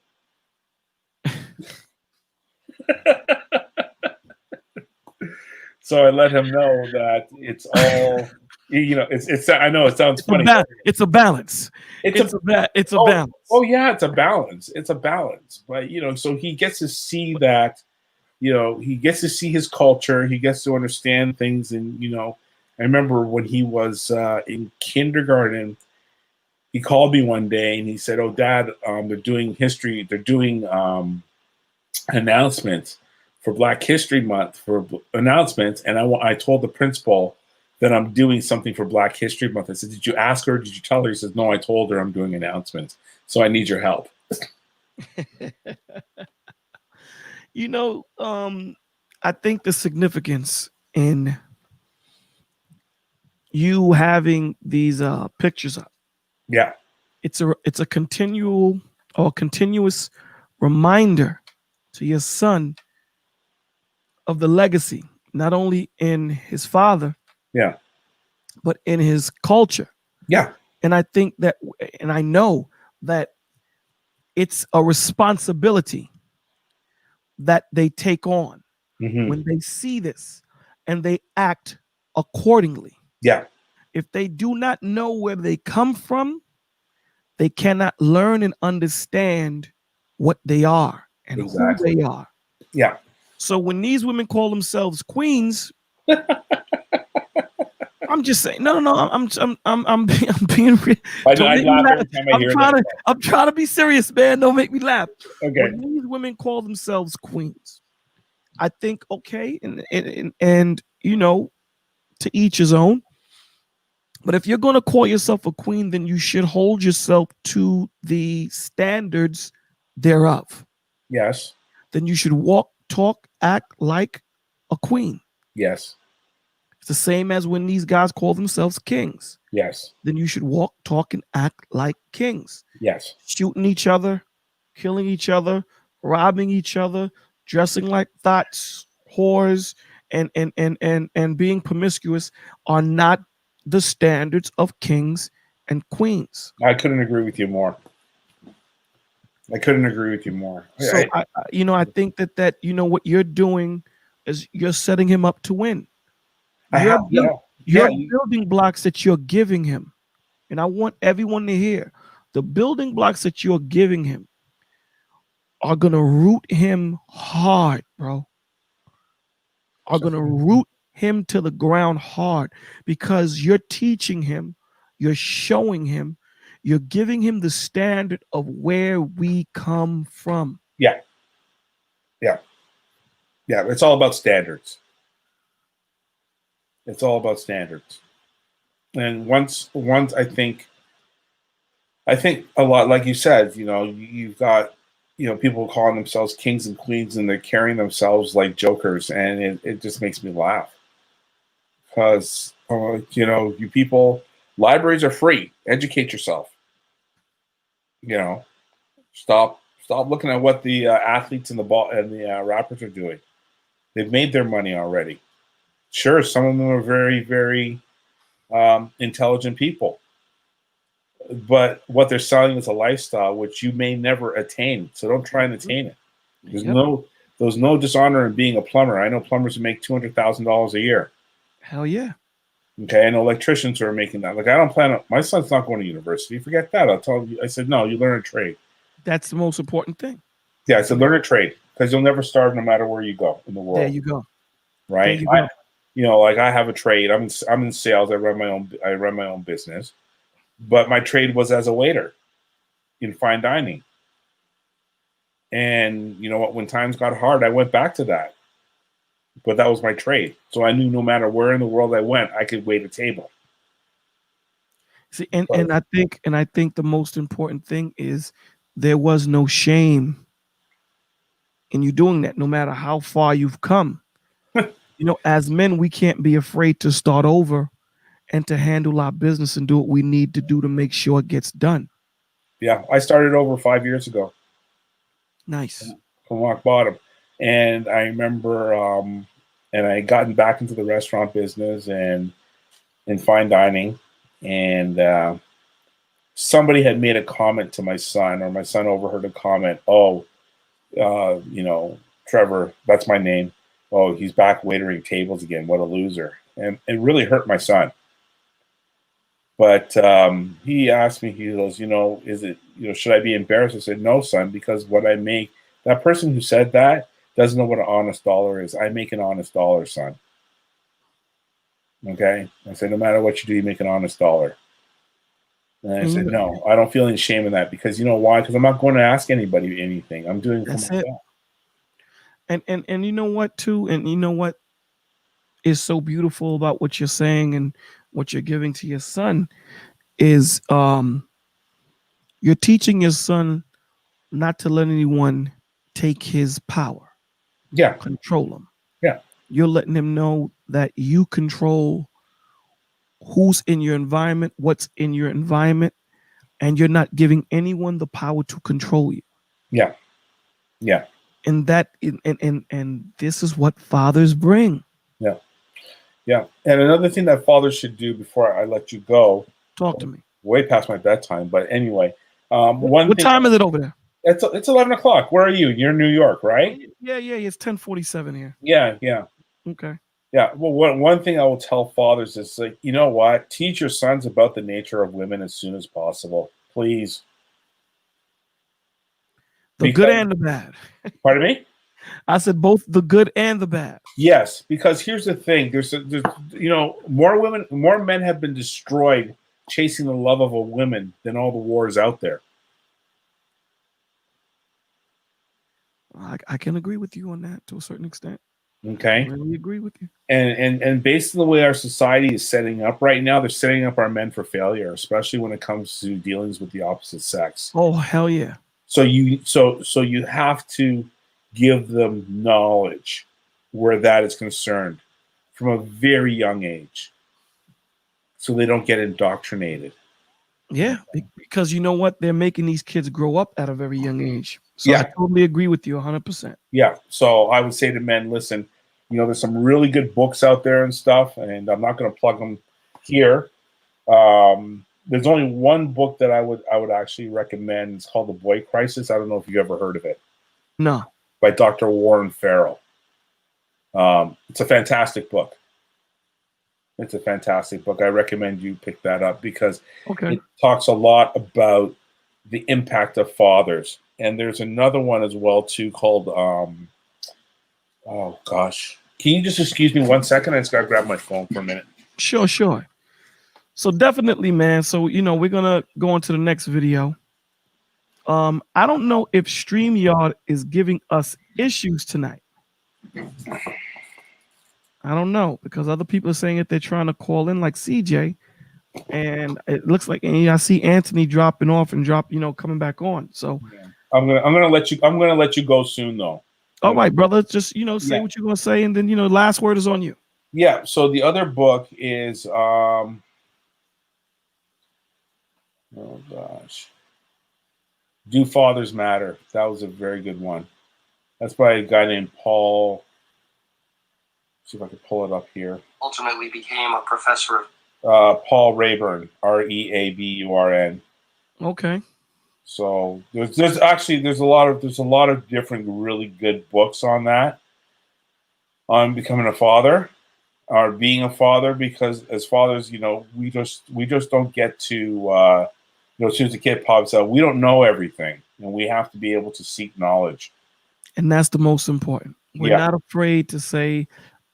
So I let him know that it's all, you know, it's I know it sounds funny. It's a balance. It's a balance. Oh yeah, it's a balance. It's a balance. But you know, so he gets to see that, you know, he gets to see his culture. He gets to understand things. And, you know, I remember when he was in kindergarten, he called me one day and he said, "Oh, Dad, they're doing history. They're doing announcements for Black History Month for announcements." And I told the principal that I'm doing something for Black History Month. I said, "Did you ask her? Did you tell her?" He says, "No, I told her I'm doing announcements. So I need your help." You know, I think the significance in you having these pictures up. Yeah. It's a continuous reminder to your son of the legacy, not only in his father, yeah, but in his culture. Yeah. And I think that, and I know that it's a responsibility that they take on when they see this and they act accordingly. Yeah. If they do not know where they come from, they cannot learn and understand what they are and who they are. Yeah. So when these women call themselves queens, I'm just saying, no. I'm being real. I'm trying to be serious, man. Don't make me laugh. Okay. When these women call themselves queens, I think, okay, and you know, to each his own. But if you're going to call yourself a queen, then you should hold yourself to the standards thereof. Yes. Then you should walk, talk, act like a queen. Yes. It's the same as when these guys call themselves kings. Yes. Then you should walk, talk, and act like kings. Yes. Shooting each other, killing each other, robbing each other, dressing like thoughts, whores, and being promiscuous are not the standards of kings and queens. I couldn't agree with you more. So I think that you know what you're doing is you're setting him up to win. Your building blocks that you're giving him, and I want everyone to hear the building blocks that you're giving him are gonna root him hard, bro. Are gonna root him to the ground hard because you're teaching him, you're showing him, you're giving him the standard of where we come from. Yeah. It's all about standards. And once I think a lot, like you said, you know, you've got, you know, people calling themselves kings and queens and they're carrying themselves like jokers, and it just makes me laugh. Because, you know, you people, libraries are free. Educate yourself. You know, stop looking at what the athletes and the rappers are doing. They've made their money already. Sure, some of them are very, very intelligent people. But what they're selling is a lifestyle which you may never attain. So don't try and attain it. There's no dishonor in being a plumber. I know plumbers who make $200,000 a year. Hell yeah. Okay, I know electricians who are making that. Like, I don't plan on, my son's not going to university. Forget that. I'll tell you. I said, no, you learn a trade. That's the most important thing. Yeah, I said learn a trade. because you'll never starve no matter where you go in the world. There you go. Right. There you go. Like I have a trade. I'm in sales. I run my own business, but my trade was as a waiter in fine dining. And you know what? When times got hard, I went back to that. But that was my trade. So I knew no matter where in the world I went, I could wait a table. See, and I think the most important thing is there was no shame in you doing that, no matter how far you've come. As men, we can't be afraid to start over and to handle our business and do what we need to do to make sure it gets done. Yeah, I started over 5 years ago. Nice. From rock bottom. And I remember, and I had gotten back into the restaurant business and in fine dining. And somebody had made a comment to my son, or my son overheard a comment. Oh, Trevor, that's my name. Oh, he's back waitering tables again. What a loser. And it really hurt my son. But he asked me, he goes, should I be embarrassed? I said, no, son, because what I make, that person who said that doesn't know what an honest dollar is. I make an honest dollar, son. Okay? I said, no matter what you do, you make an honest dollar. And I said, no, I don't feel any shame in that, because you know why? Because I'm not going to ask anybody anything. I'm doing it for myself. And you know what, too? And you know what is so beautiful about what you're saying and what you're giving to your son is you're teaching your son not to let anyone take his power. Yeah. Control him. Yeah. You're letting him know that you control who's in your environment, what's in your environment, and you're not giving anyone the power to control you. Yeah. Yeah. And that and this is what fathers bring. Yeah. Yeah. And another thing that fathers should do before I let you go. Talk to me. Way past my bedtime, but anyway. What time is it over there? It's 11 o'clock. Where are you? You're in New York, right? Yeah. It's 10:47 here. Yeah. Okay. Yeah. Well, one thing I will tell fathers is, like, you know what? Teach your sons about the nature of women as soon as possible, please. The good and the bad. Pardon me? I said both the good and the bad. Yes, because here's the thing: there's more men have been destroyed chasing the love of a woman than all the wars out there. I can agree with you on that to a certain extent. Okay, I really agree with you. And based on the way our society is setting up right now, they're setting up our men for failure, especially when it comes to dealings with the opposite sex. Oh, hell yeah! So you have to give them knowledge where that is concerned from a very young age, so they don't get indoctrinated. Yeah, because you know what? They're making these kids grow up at a very young age. So I totally agree with you 100%. Yeah. So I would say to men, listen, there's some really good books out there and stuff, and I'm not going to plug them here. There's only one book that I would actually recommend. It's called The Boy Crisis. I don't know if you've ever heard of it. No. By Dr. Warren Farrell. It's a fantastic book. It's a fantastic book. I recommend you pick that up because it talks a lot about the impact of fathers. And there's another one as well too called oh gosh. Can you just excuse me 1 second? I just gotta grab my phone for a minute. Sure. So definitely, man. So we're gonna go on to the next video. I don't know if StreamYard is giving us issues tonight. I don't know, because other people are saying that they're trying to call in, like CJ, and it looks like I see Anthony dropping off and coming back on. So I'm gonna let you go soon though. All right, brother. Just say what you're gonna say, and then last word is on you. Yeah. So the other book is oh gosh. Do Fathers Matter? That was a very good one. That's by a guy named Paul. See if I can pull it up here. Ultimately became a professor of Paul Rayburn, Reaburn. Okay. So there's a lot of different really good books on that, on becoming a father or being a father, because as fathers, we just don't get to as soon as the kid pops out, we don't know everything, and we have to be able to seek knowledge. And that's the most important. We're Yeah. not afraid to say,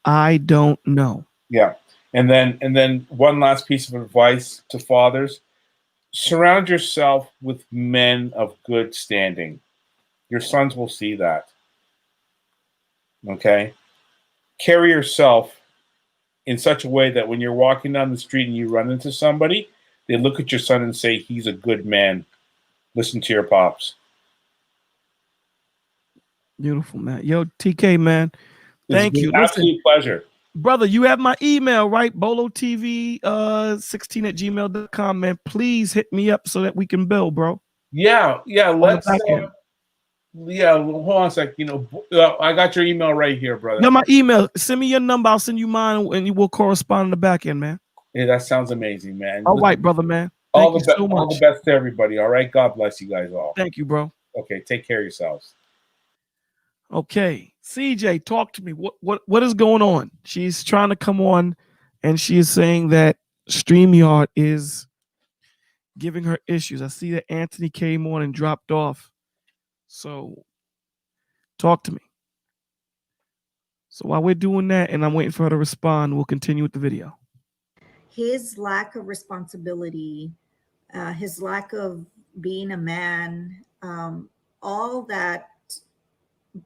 I don't know. Yeah. And then one last piece of advice to fathers: surround yourself with men of good standing. Your sons will see that. Okay? Carry yourself in such a way that when you're walking down the street and you run into somebody, they look at your son and say, he's a good man. Listen to your pops. Beautiful, man. Yo, TK, man. Thank you. Absolute pleasure. Brother, you have my email, right? BoloTV16 at gmail.com, man. Please hit me up so that we can build, bro. Yeah. Let's hold on a sec. I got your email right here, brother. No, my email. Send me your number. I'll send you mine, and you will correspond in the back end, man. Yeah, that sounds amazing, man. All right, brother, man. Thank you so much. All the best to everybody. All right. God bless you guys all. Thank you, bro. Okay. Take care of yourselves. Okay, CJ, talk to me. What is going on? She's trying to come on, and she is saying that StreamYard is giving her issues. I see that Anthony came on and dropped off. So, talk to me. So while we're doing that, and I'm waiting for her to respond, we'll continue with the video. His lack of responsibility, his lack of being a man, all that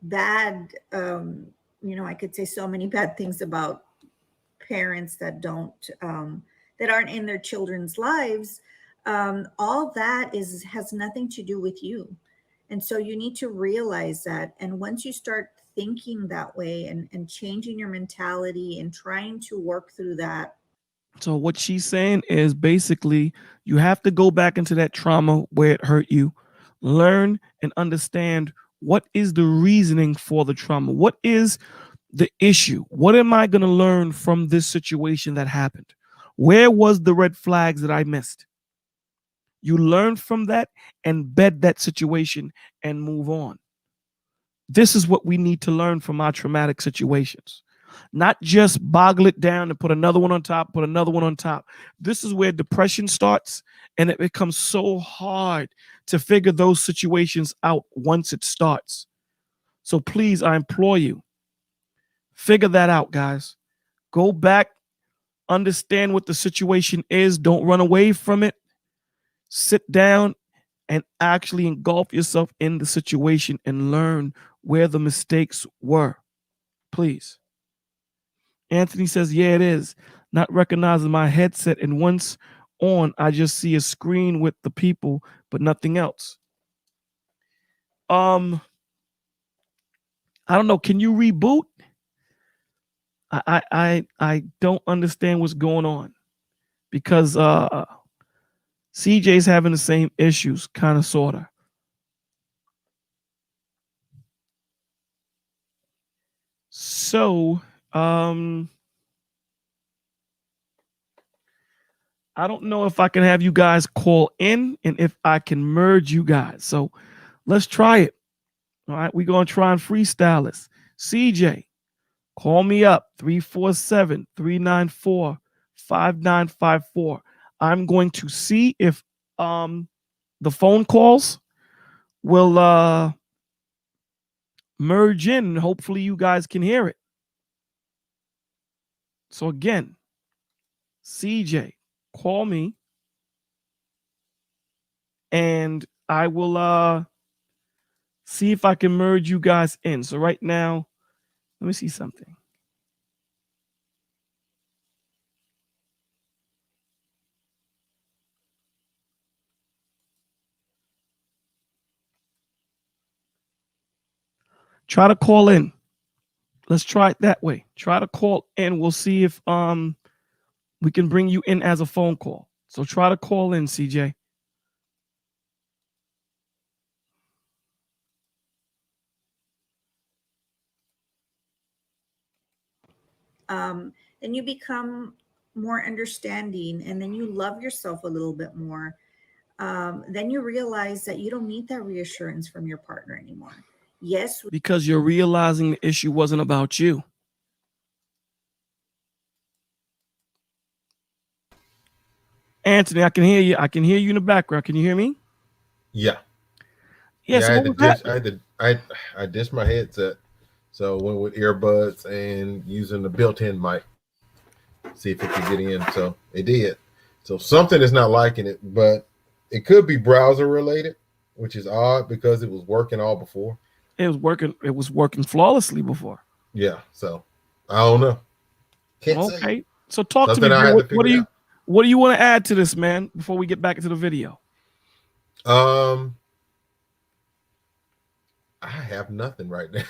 bad, I could say so many bad things about parents that don't that aren't in their children's lives. All that has nothing to do with you, and so you need to realize that. And once you start thinking that way and changing your mentality and trying to work through that. So what she's saying is basically you have to go back into that trauma where it hurt you, learn and understand what is the reasoning for the trauma? What is the issue? What am I going to learn from this situation that happened? Where was the red flags that I missed? You learn from that and bed that situation and move on. This is what we need to learn from our traumatic situations. Not just boggle it down and put another one on top, put another one on top. This is where depression starts, and it becomes so hard to figure those situations out once it starts. So please, I implore you, figure that out, guys. Go back, understand what the situation is. Don't run away from it. Sit down and actually engulf yourself in the situation and learn where the mistakes were. Please. Anthony says, yeah, it is. Not recognizing my headset, and once on, I just see a screen with the people, but nothing else. I don't know. Can you reboot? I don't understand what's going on, because CJ's having the same issues, kind of, sort of. So, I don't know if I can have you guys call in and if I can merge you guys. So let's try it. All right, we're going to try and freestyle this. CJ, call me up, 347-394-5954. I'm going to see if the phone calls will merge in, and hopefully you guys can hear it. So again, CJ, call me and I will see if I can merge you guys in. So right now, let me see something. Try to call in. Let's try it that way. Try to call in. We'll see if we can bring you in as a phone call. So try to call in, CJ. Then you become more understanding, and then you love yourself a little bit more. Then you realize that you don't need that reassurance from your partner anymore. Yes. Because you're realizing the issue wasn't about you. Anthony, I can hear you. I can hear you in the background. Can you hear me? Yeah. Yeah. So I dished my headset, so went with earbuds and using the built-in mic, see if it could get in. So it did. So something is not liking it, but it could be browser related, which is odd because it was working all before. It was working. It was working flawlessly before. Yeah. So I don't know. Can't say. Okay. So talk Something to me. I had to What do figure you what do you want to add to this, man, before we get back into the video? I have nothing right now.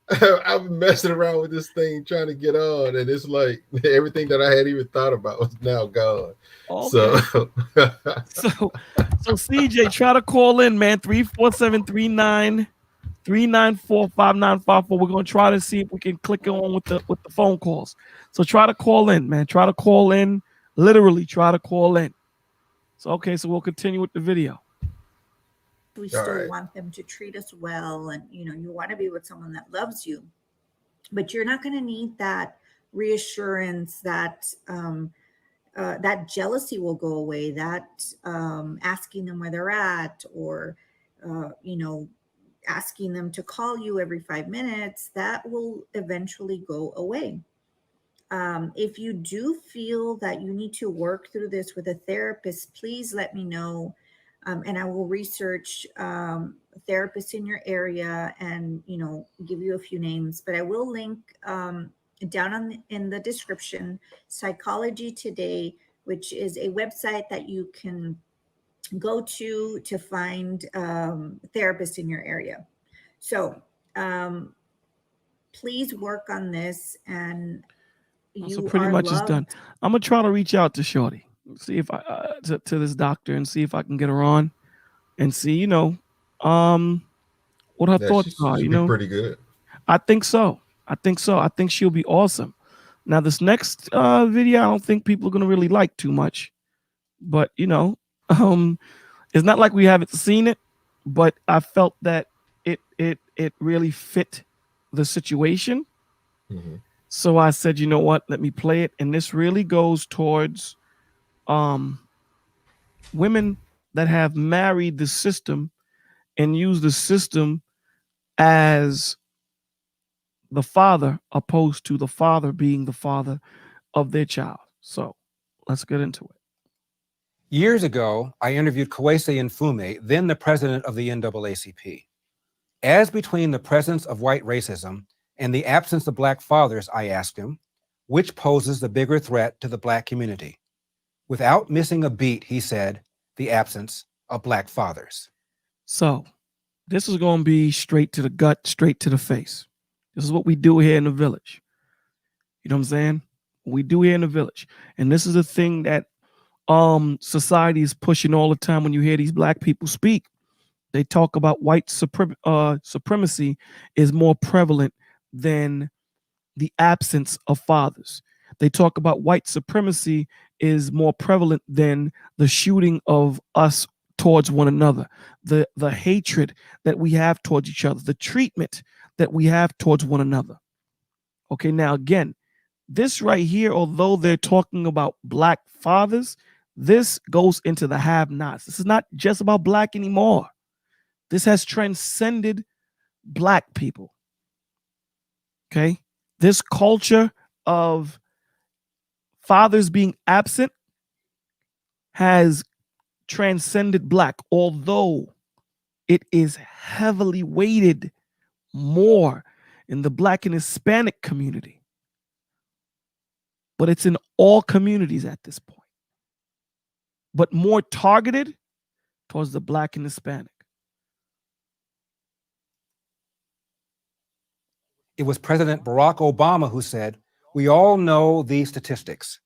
I've been messing around with this thing trying to get on, and it's like everything that I had even thought about was now gone. Okay. So so CJ, try to call in, man. 347-39-394-5954. We're gonna try to see if we can click on with the phone calls. So try to call in, man. Try to call in. Literally try to call in. So okay, so we'll continue with the video. We still want them to treat us well, and you want to be with someone that loves you, but you're not going to need that reassurance that that jealousy will go away, that asking them where they're at, or asking them to call you every 5 minutes. That will eventually go away. If you do feel that you need to work through this with a therapist, please let me know. And I will research therapists in your area and, give you a few names. But I will link down in the description, Psychology Today, which is a website that you can go to find therapists in your area. So please work on this. And so pretty much it's done. I'm going to try to reach out to Shorty. See if I to this doctor and see if I can get her on and see what her thoughts are. Be pretty good. I think so. I think she'll be awesome. Now this next video I don't think people are gonna really like too much, but it's not like we haven't seen it, but I felt that it really fit the situation. Mm-hmm. So I said, you know what, let me play it. And this really goes towards women that have married the system and use the system as the father, opposed to the father being the father of their child. So let's get into it. Years ago, I interviewed Kwesi Nfume, then the president of the NAACP. As between the presence of white racism and the absence of black fathers, I asked him, which poses the bigger threat to the black community? Without missing a beat, he said, the absence of black fathers. So this is going to be straight to the gut, straight to the face. This is what we do here in the village. You know what I'm saying? What we do here in the village. And this is a thing that society is pushing all the time. When you hear these black people speak, they talk about white supremacy is more prevalent than the absence of fathers. They talk about white supremacy is more prevalent than the shooting of us towards one another, the hatred that we have towards each other, the treatment that we have towards one another. Okay, now again, this right here, although they're talking about black fathers, this goes into the have-nots. This is not just about black anymore. This has transcended black people. Okay, this culture of fathers being absent has transcended black, although it is heavily weighted more in the black and Hispanic community. But it's in all communities at this point, but more targeted towards the black and Hispanic. It was President Barack Obama who said, we all know these statistics,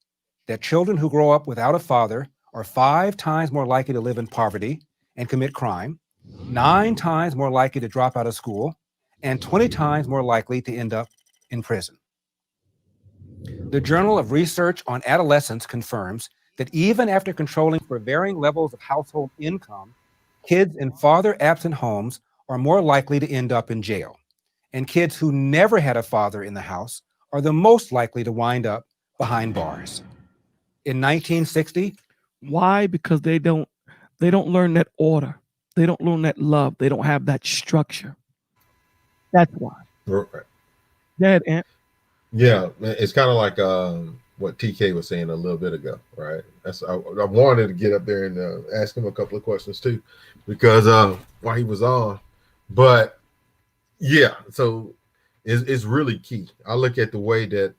that children who grow up without a father are 5 times more likely to live in poverty and commit crime, 9 times more likely to drop out of school, and 20 times more likely to end up in prison. The Journal of Research on Adolescence confirms that even after controlling for varying levels of household income, kids in father-absent homes are more likely to end up in jail. And kids who never had a father in the house are the most likely to wind up behind bars. In 1960, why? Because the They don't learn that order. They don't learn that love. They don't have that structure. That's why. Right. Dad, Aunt. Yeah, it's kind of like what TK was saying a little bit ago, right? I wanted to get up there and ask him a couple of questions too, because while he was on, but yeah, so it's really key. I look at the way that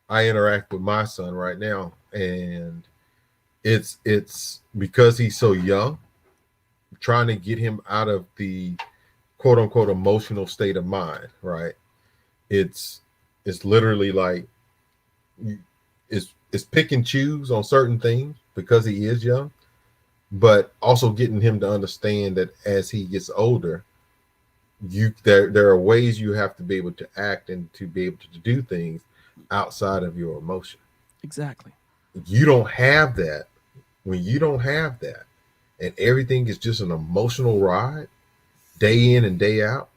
I interact with my son right now, and it's because he's so young, trying to get him out of the quote unquote emotional state of mind, right? It's literally like it's pick and choose on certain things because he is young, but also getting him to understand that as he gets older, there are ways you have to be able to act and to be able to do things outside of your emotion. Exactly. You don't have that. When you don't have that and everything is just an emotional ride day in and day out,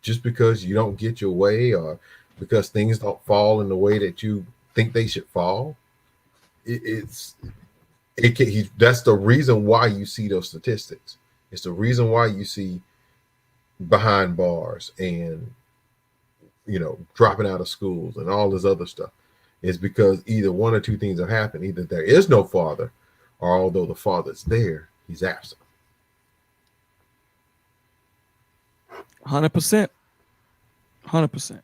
just because you don't get your way or because things don't fall in the way that you think they should fall, that's the reason why you see those statistics. It's the reason why you see behind bars and dropping out of schools and all this other stuff. Is because either one or two things have happened. Either there is no father, or although the father's there, he's absent. 100%. 100%.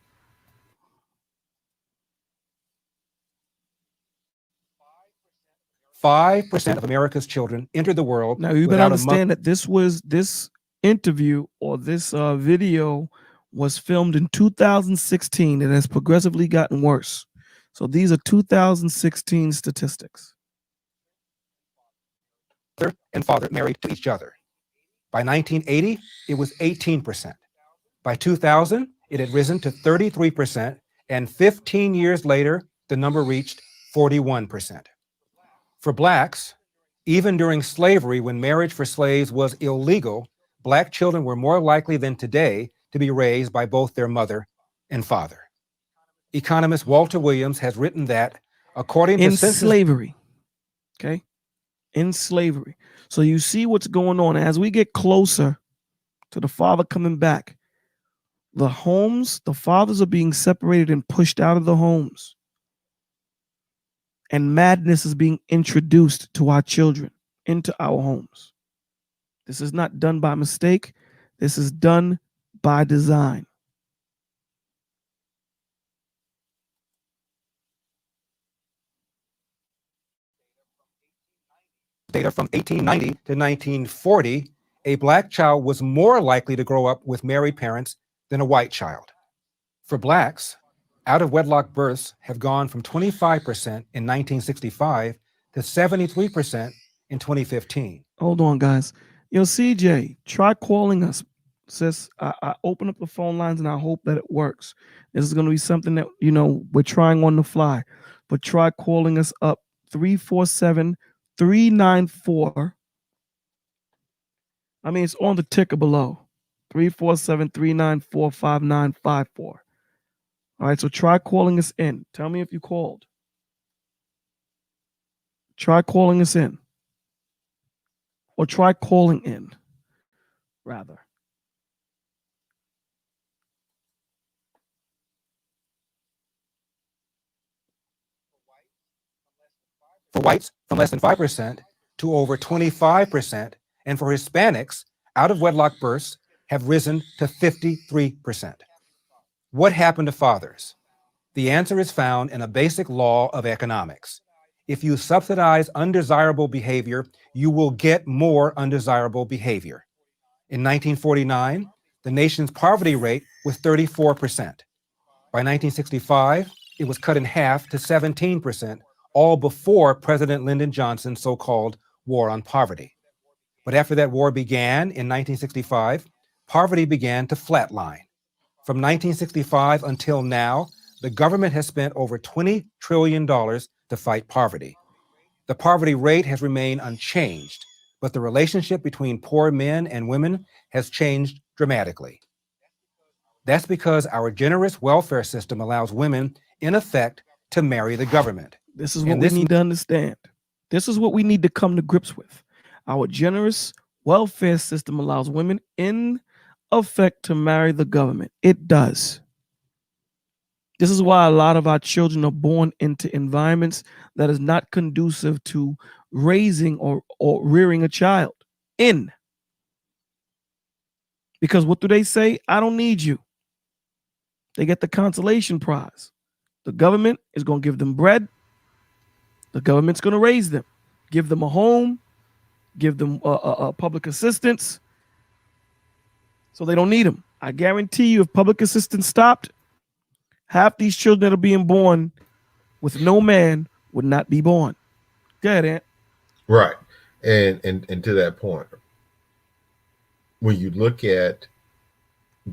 Five percent of America's children enter the world. Now you better understand that this interview or this video was filmed in 2016. It has progressively gotten worse. So these are 2016 statistics. Mother and father married to each other. By 1980, it was 18%. By 2000, it had risen to 33%, and 15 years later, the number reached 41%. For blacks, even during slavery, when marriage for slaves was illegal, black children were more likely than today to be raised by both their mother and father. Economist Walter Williams has written that according to slavery, okay? In slavery. So you see what's going on. As we get closer to the father coming back, the fathers are being separated and pushed out of the homes. And madness is being introduced to our children into our homes. This is not done by mistake. This is done by design. Data from 1890 to 1940, a black child was more likely to grow up with married parents than a white child. For blacks, out-of-wedlock births have gone from 25% in 1965 to 73% in 2015. Hold on, guys. Yo, CJ, try calling us. Sis, I open up the phone lines and I hope that it works. This is going to be something that, we're trying on the fly. But try calling us up, 347-394. I mean, it's on the ticker below. 347-394-5954. All right, so try calling us in. Tell me if you called. Try calling us in. Or try calling in, rather. For whites, from less than 5% to over 25%, and for Hispanics, out-of-wedlock births have risen to 53%. What happened to fathers? The answer is found in a basic law of economics. If you subsidize undesirable behavior, you will get more undesirable behavior. In 1949, the nation's poverty rate was 34%. By 1965, it was cut in half to 17%, all before President Lyndon Johnson's so-called war on poverty. But after that war began in 1965, poverty began to flatline. From 1965 until now, the government has spent over $20 trillion to fight poverty. The poverty rate has remained unchanged, but the relationship between poor men and women has changed dramatically. That's because our generous welfare system allows women, in effect, to marry the government. This is what we need to understand. This is what we need to come to grips with. Our generous welfare system allows women in effect to marry the government. It does. This is why a lot of our children are born into environments that is not conducive to raising or rearing a child in. Because what do they say? I don't need you. They get the consolation prize. The government is going to give them bread. The government's going to raise them, give them a home, give them public assistance. So they don't need them. I guarantee you, if public assistance stopped, half these children that are being born with no man would not be born. Go ahead, Aunt. Right. And to that point, when you look at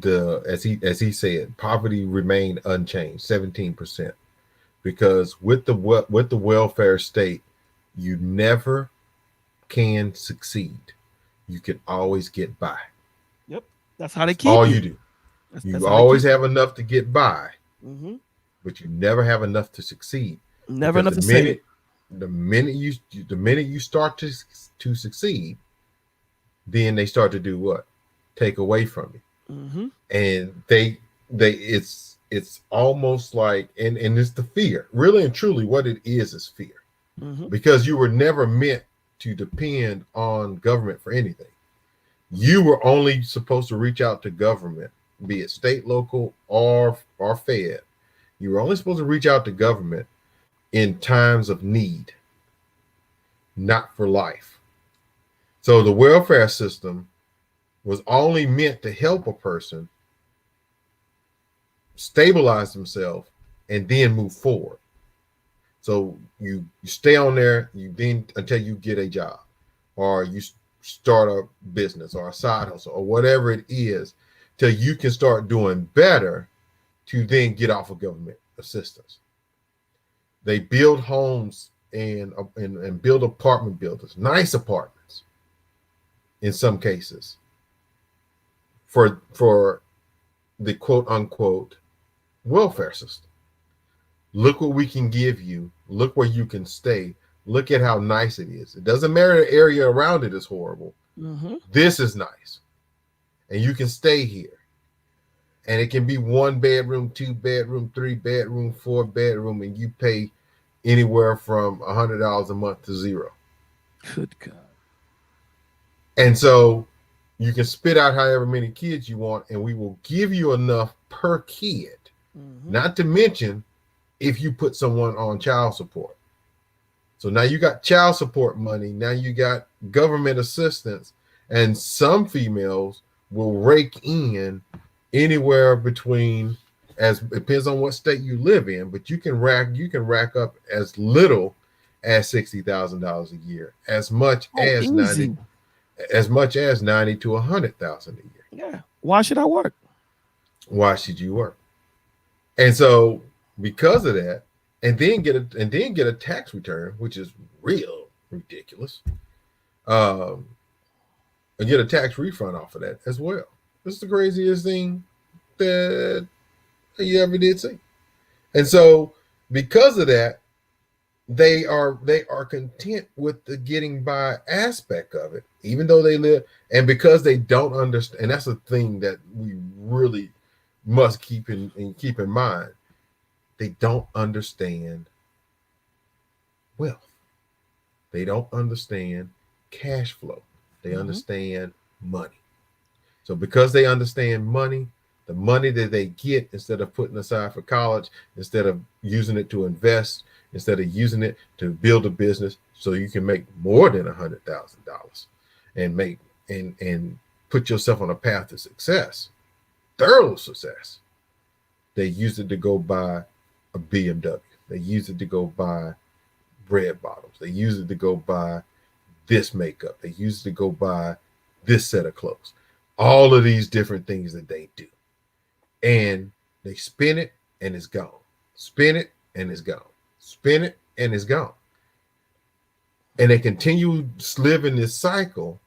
as he said, poverty remained unchanged, 17%, because with the welfare state, you never can succeed. You can always get by. Yep, that's how they keep all you. you do. That's You how always they have enough to get by, but you never have enough to succeed. Never enough Because to save. the minute you start to succeed, then they start to do what? Take away from you. And it's almost like, and it's the fear. Really and truly what it is fear. Because you were never meant to depend on government for anything. You were only supposed to reach out to government, be it state, local, or fed. You were only supposed to reach out to government in times of need, not for life. So the welfare system was only meant to help a person stabilize themselves and then move forward. So you stay on there, until you get a job, or you start a business or a side hustle or whatever it is, till you can start doing better to then get off of government assistance. They build homes and build apartment buildings, nice apartments in some cases, for the quote unquote welfare system. Look what we can give you. Look where you can stay. Look at how nice it is. It doesn't matter the area around it is horrible. This is nice. And you can stay here. And it can be 1 bedroom, 2 bedroom, 3 bedroom, 4 bedroom, and you pay anywhere from $100 a month to $0. Good God. And so you can spit out however many kids you want, and we will give you enough per kid. Not to mention if you put someone on child support. So now you got child support money. Now you got government assistance, and some females will rake in anywhere between, as it depends on what state you live in, but you can rack up as little as $60,000 a year, as much as easy. 90 to 100,000 a year. Yeah. Why should I work? Why should you work? And so because of that, and then get a tax return, which is real ridiculous, and get a tax refund off of that as well. This is the craziest thing that you ever did see. And so because of that, they are content with the getting by aspect of it, even though they live, and because they don't understand, and that's a thing that we really must keep in mind. They don't understand wealth. They don't understand cash flow. They understand money. So because they understand money, the money that they get, instead of putting aside for college, instead of using it to invest, instead of using it to build a business so you can make more than $100,000 and put yourself on a path to success, thorough success, they use it to go buy a BMW. They use it to go buy bread bottles. They use it to go buy this makeup. They use it to go buy this set of clothes. All of these different things that they do. And they spin it and it's gone. Spin it and it's gone. Spin it and it's gone. And they continue to live in this cycle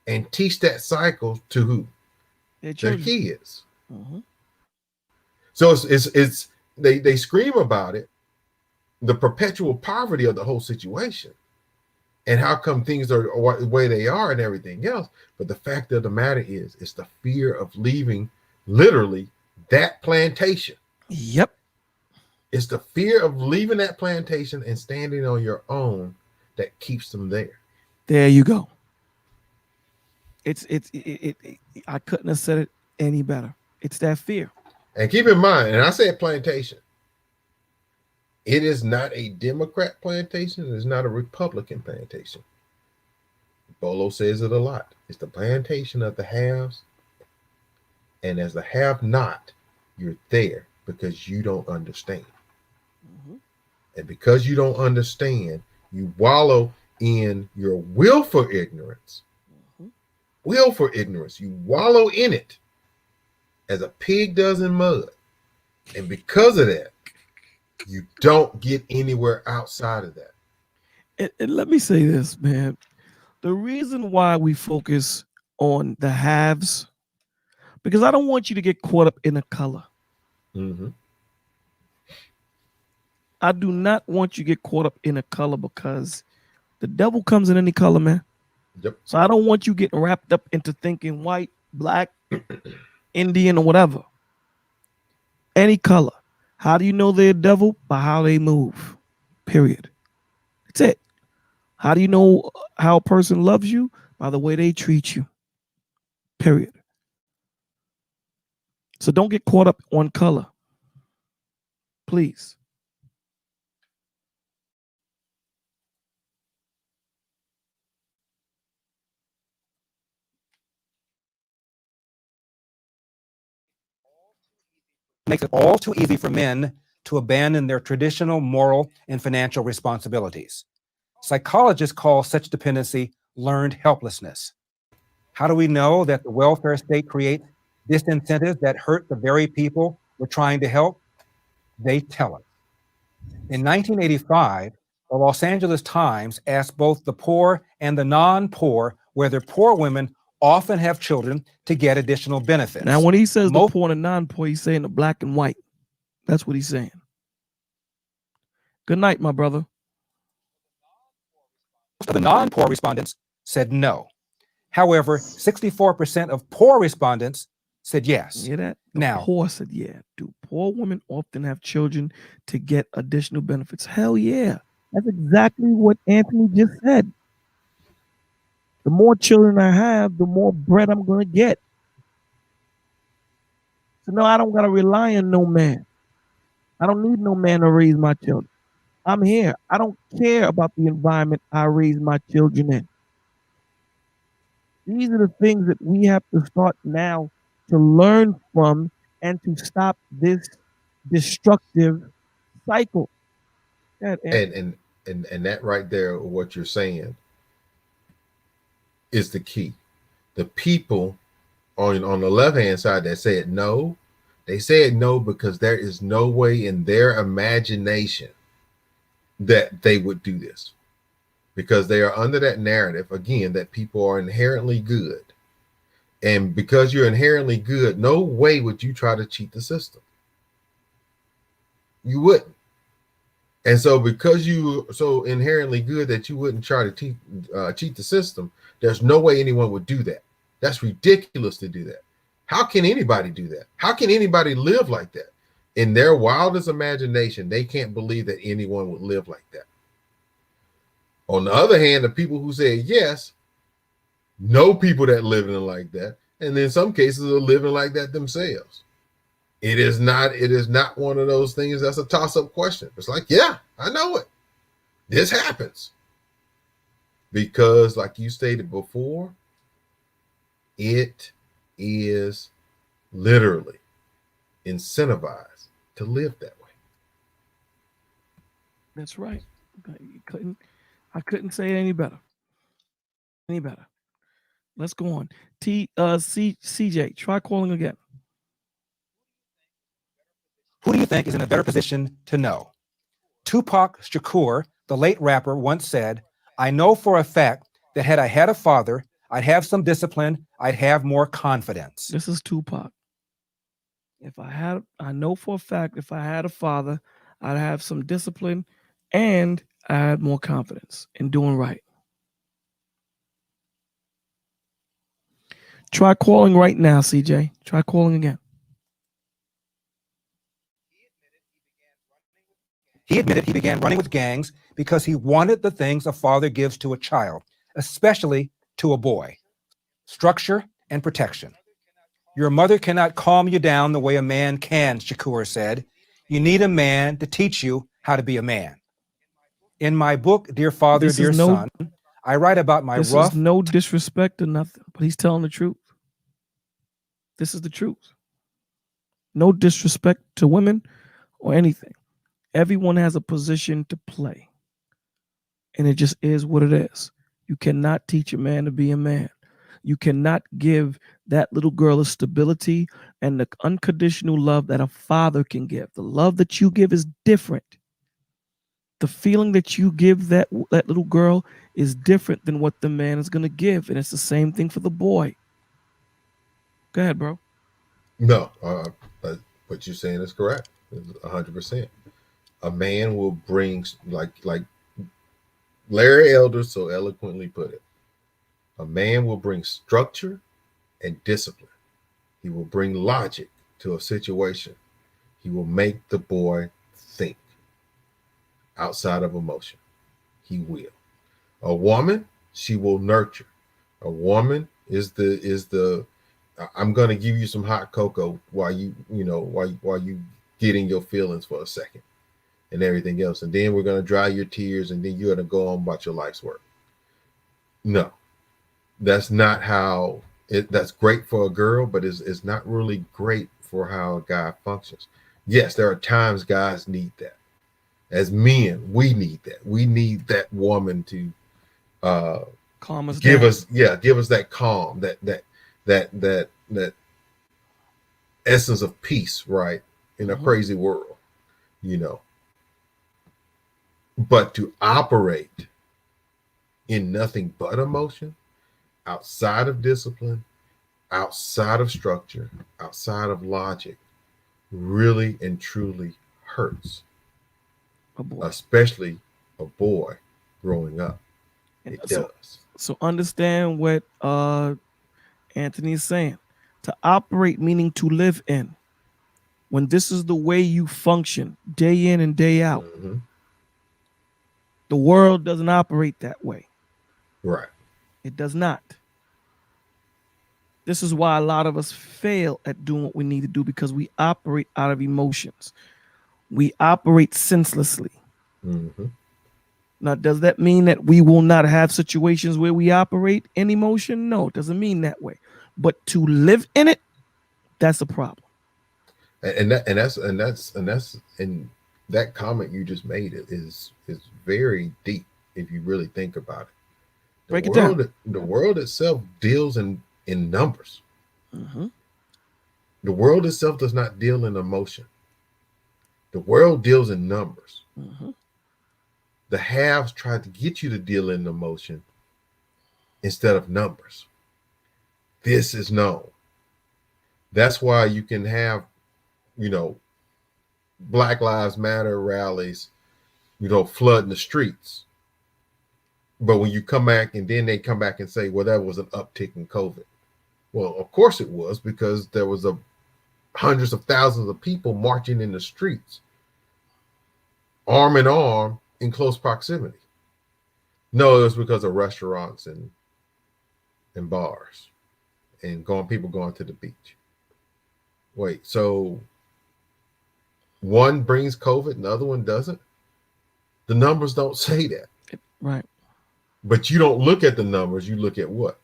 and teach that cycle to who? Their kids. So it's they scream about it, the perpetual poverty of the whole situation. and how come things are the way they are and everything else. But the fact of the matter is, it's the fear of leaving literally that plantation. Yep. It's the fear of leaving that plantation and standing on your own that keeps them there. There you go. I couldn't have said it any better. It's that fear. And keep in mind, and I said plantation, it is not a Democrat plantation. It is not a Republican plantation. Bolo says it a lot. It's the plantation of the haves. And as the have-not, you're there because you don't understand. Mm-hmm. And because you don't understand, you wallow in your willful ignorance. Mm-hmm. Willful ignorance. You wallow in it as a pig does in mud. And because of that, you don't get anywhere outside of that. And let me say this, man. The reason why we focus on the haves, because I don't want you to get caught up in a color. Mm-hmm. I do not want you to get caught up in a color, because the devil comes in any color, man. Yep. So I don't want you getting wrapped up into thinking white, black, Indian, or whatever. Any color. How do you know they're a devil? By how they move. Period. That's it. How do you know how a person loves you? By the way they treat you. Period. So don't get caught up on color. Please. Makes it all too easy for men to abandon their traditional moral and financial responsibilities. Psychologists call such dependency learned helplessness. How do we know that the welfare state creates disincentives that hurt the very people we're trying to help? They tell us. In 1985, the Los Angeles Times asked both the poor and the non-poor whether poor women often have children to get additional benefits. Now, when he says the poor and the non-poor, he's saying the black and white. That's what he's saying. Good night, my brother. Most of the non-poor respondents said no. However, 64% of poor respondents said yes. You hear that? The Now, poor said, yeah. Do poor women often have children to get additional benefits? Hell yeah. That's exactly what Anthony just said. The more children I have, the more bread I'm going to get. So no, I don't got to rely on no man. I don't need no man to raise my children. I'm here. I don't care about the environment I raise my children in. These are the things that we have to start now to learn from and to stop this destructive cycle. And that right there, what you're saying, is the key. The people on the left-hand side that said no, they said no because there is no way in their imagination that they would do this, because they are under that narrative, again, that people are inherently good. And because you're inherently good, no way would you try to cheat the system. You wouldn't. And so because you are so inherently good that you wouldn't try to cheat the system, there's no way anyone would do that. That's ridiculous to do that. How can anybody do that? How can anybody live like that? In their wildest imagination, they can't believe that anyone would live like that. On the other hand, the people who say yes know people that live in like that, and in some cases are living like that themselves. It is not one of those things that's a toss-up question. It's like, yeah, I know it. This happens. Because like you stated before, it is literally incentivized to live that way. That's right. I couldn't say it any better. Any better. Let's go on. CJ, try calling again. who do you think is in a better position to know? Tupac Shakur, the late rapper, once said, "I know for a fact that had I had a father, I'd have some discipline, I'd have more confidence." This is Tupac. I know for a fact if I had a father, I'd have some discipline and I had more confidence in doing right. Try calling right now, CJ. Try calling again. He admitted he began running with gangs because he wanted the things a father gives to a child, especially to a boy: structure and protection. Your mother cannot calm you down the way a man can, Shakur said. You need a man to teach you how to be a man. In my book, Dear Father, This Dear is no- Son, I write about my This rough. is no disrespect or nothing, but he's telling the truth. This is the truth. No disrespect to women or anything. Everyone has a position to play. And it just is what it is. You cannot teach a man to be a man. You cannot give that little girl a stability and the unconditional love that a father can give. The love that you give is different. The feeling that you give that little girl is different than what the man is going to give. And it's the same thing for the boy. Go ahead, bro. No, what you're saying is correct. 100%. A man will bring, like Larry Elder so eloquently put it, a man will bring structure and discipline. He will bring logic to a situation. He will make the boy think outside of emotion. He will. A woman, she will nurture. A woman is the I'm going to give you some hot cocoa while you getting your feelings for a second and everything else. And then we're going to dry your tears and then you're going to go on about your life's work. No, that's not how that's great for a girl, but it's not really great for how a guy functions. Yes, there are times guys need that. As men, we need that. We need that woman to calm us give down. give us that calm, that essence of peace, right? In a crazy world, But to operate in nothing but emotion, outside of discipline, outside of structure, outside of logic, really and truly hurts. Especially a boy growing up. It does. So understand what Anthony is saying. To operate meaning to live in. When this is the way you function day in and day out, the world doesn't operate that way. Right. It does not. This is why a lot of us fail at doing what we need to do, because we operate out of emotions. We operate senselessly. Now, does that mean that we will not have situations where we operate in emotion? No, it doesn't mean that way. But to live in it, that's a problem. And that comment you just made is very deep if you really think about it. Break it down. The world itself deals in numbers. The world itself does not deal in emotion. The world deals in numbers. The haves tried to get you to deal in emotion instead of numbers. This is known. That's why you can have, Black Lives Matter rallies, flooding the streets. But when you come back and then they come back and say, well, that was an uptick in COVID. Well, of course it was, because there was hundreds of thousands of people marching in the streets, arm in arm, in close proximity. No, it was because of restaurants and bars and people going to the beach. Wait, so one brings COVID and the other one doesn't? The numbers don't say that. Right. But you don't look at the numbers, you look at what?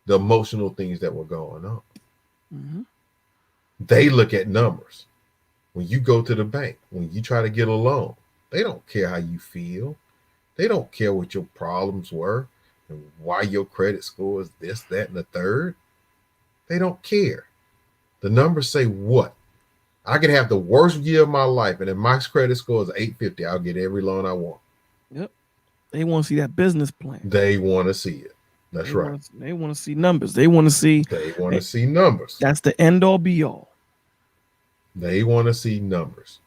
The emotional things that were going on. They look at numbers. When you go to the bank, when you try to get a loan, they don't care how you feel. They don't care what your problems were and why your credit score is this, that, and the third. They don't care. The numbers say what? I can have the worst year of my life, and if my credit score is 850, I'll get every loan I want. Yep. They want to see that business plan. They want to see it. That's right. They want to see numbers. They want to see. They want to see numbers. That's the end all be all. They want to see numbers.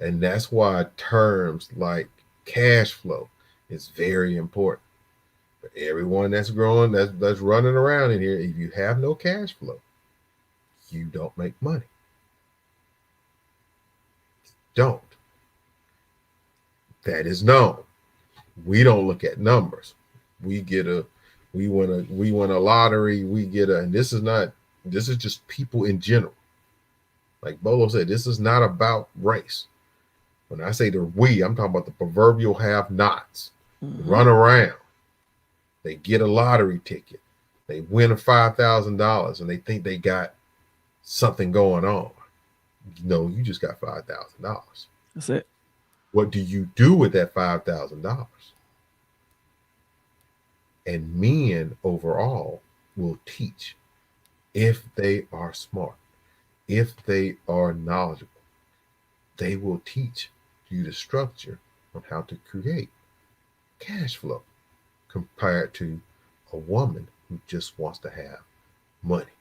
And that's why terms like cash flow is very important. But everyone that's growing, that's running around in here, if you have no cash flow, you don't make money. Don't. That is known. We don't look at numbers. We win a lottery, and this is just people in general. Like Bolo said, this is not about race. When I say the we, I'm talking about the proverbial have-nots. Run around. They get a lottery ticket. They win $5,000 and they think they got something going on. No, you just got $5,000. That's it. What do you do with that $5,000? And men overall will teach if they are smart, if they are knowledgeable. They will teach you the structure on how to create cash flow compared to a woman who just wants to have money.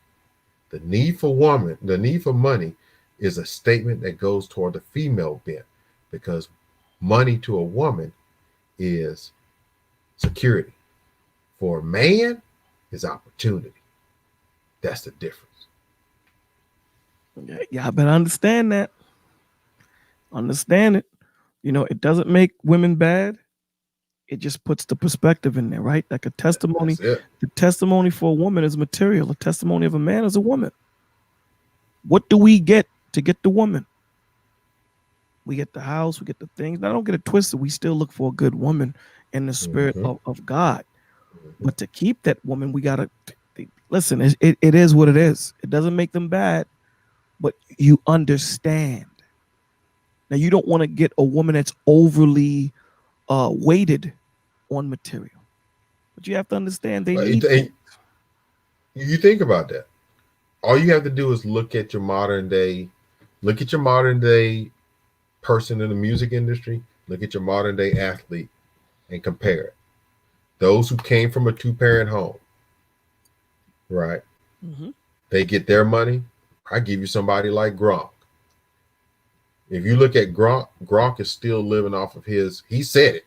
The need for money is a statement that goes toward the female bent, because money to a woman is security. For a man, is opportunity. That's the difference. Yeah, I better understand that. Understand it. You know, it doesn't make women bad. It just puts the perspective in there, right? Like a testimony. The testimony for a woman is material. A testimony of a man is a woman. What do we get to get the woman? We get the house, we get the things. Now, don't get it twisted. We still look for a good woman in the spirit of God. But to keep that woman, we got to listen. It is what it is. It doesn't make them bad, but you understand. Now, you don't want to get a woman that's overly weighted on material, but you have to understand they need. You think about that. All you have to do is look at your modern day person in the music industry, look at your modern day athlete, and compare it. Those who came from a 2-parent home, right? They get their money. I give you somebody like Gronk. If you look at Gronk is still living off of he said it.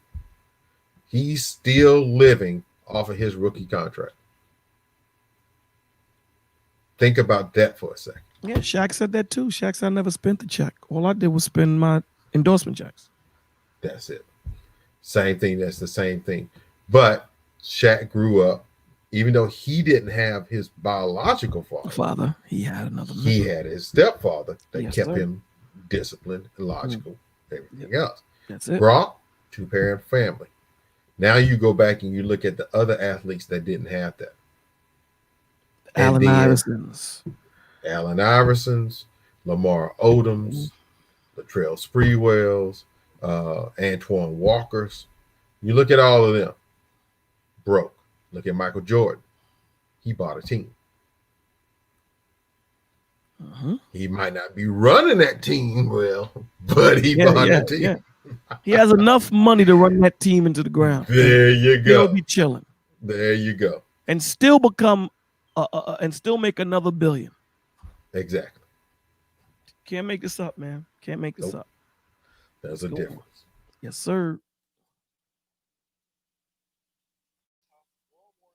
He's still living off of his rookie contract. Think about that for a second. Yeah, Shaq said that too. Shaq said, I never spent the check. All I did was spend my endorsement checks. That's it. Same thing. That's the same thing. But Shaq grew up, even though he didn't have his biological father, he had another member. He had his stepfather that kept him disciplined and logical, everything else. That's it. Gronk, 2-parent family. Now you go back and you look at the other athletes that didn't have that. Allen Iversons, Lamar Odoms, Latrell Sprewells, Antoine Walkers. You look at all of them, broke. Look at Michael Jordan. He bought a team. He might not be running that team well, but he bought a team. Yeah. He has enough money to run that team into the ground. There you go. He'll be chilling. There you go. And still become, and still make another billion. Exactly. Can't make this up, man. Can't make this up. There's a difference. Yes, sir.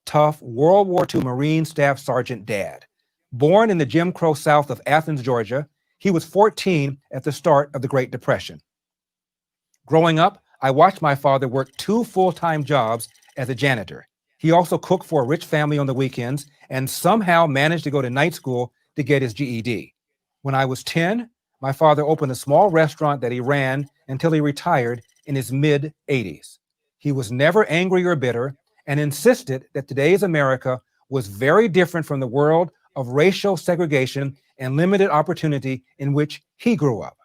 Tough World War II Marine Staff Sergeant dad. Born in the Jim Crow South of Athens, Georgia, he was 14 at the start of the Great Depression. Growing up, I watched my father work 2 full-time jobs as a janitor. He also cooked for a rich family on the weekends and somehow managed to go to night school to get his GED. When I was 10, my father opened a small restaurant that he ran until he retired in his mid-80s. He was never angry or bitter and insisted that today's America was very different from the world of racial segregation and limited opportunity in which he grew up.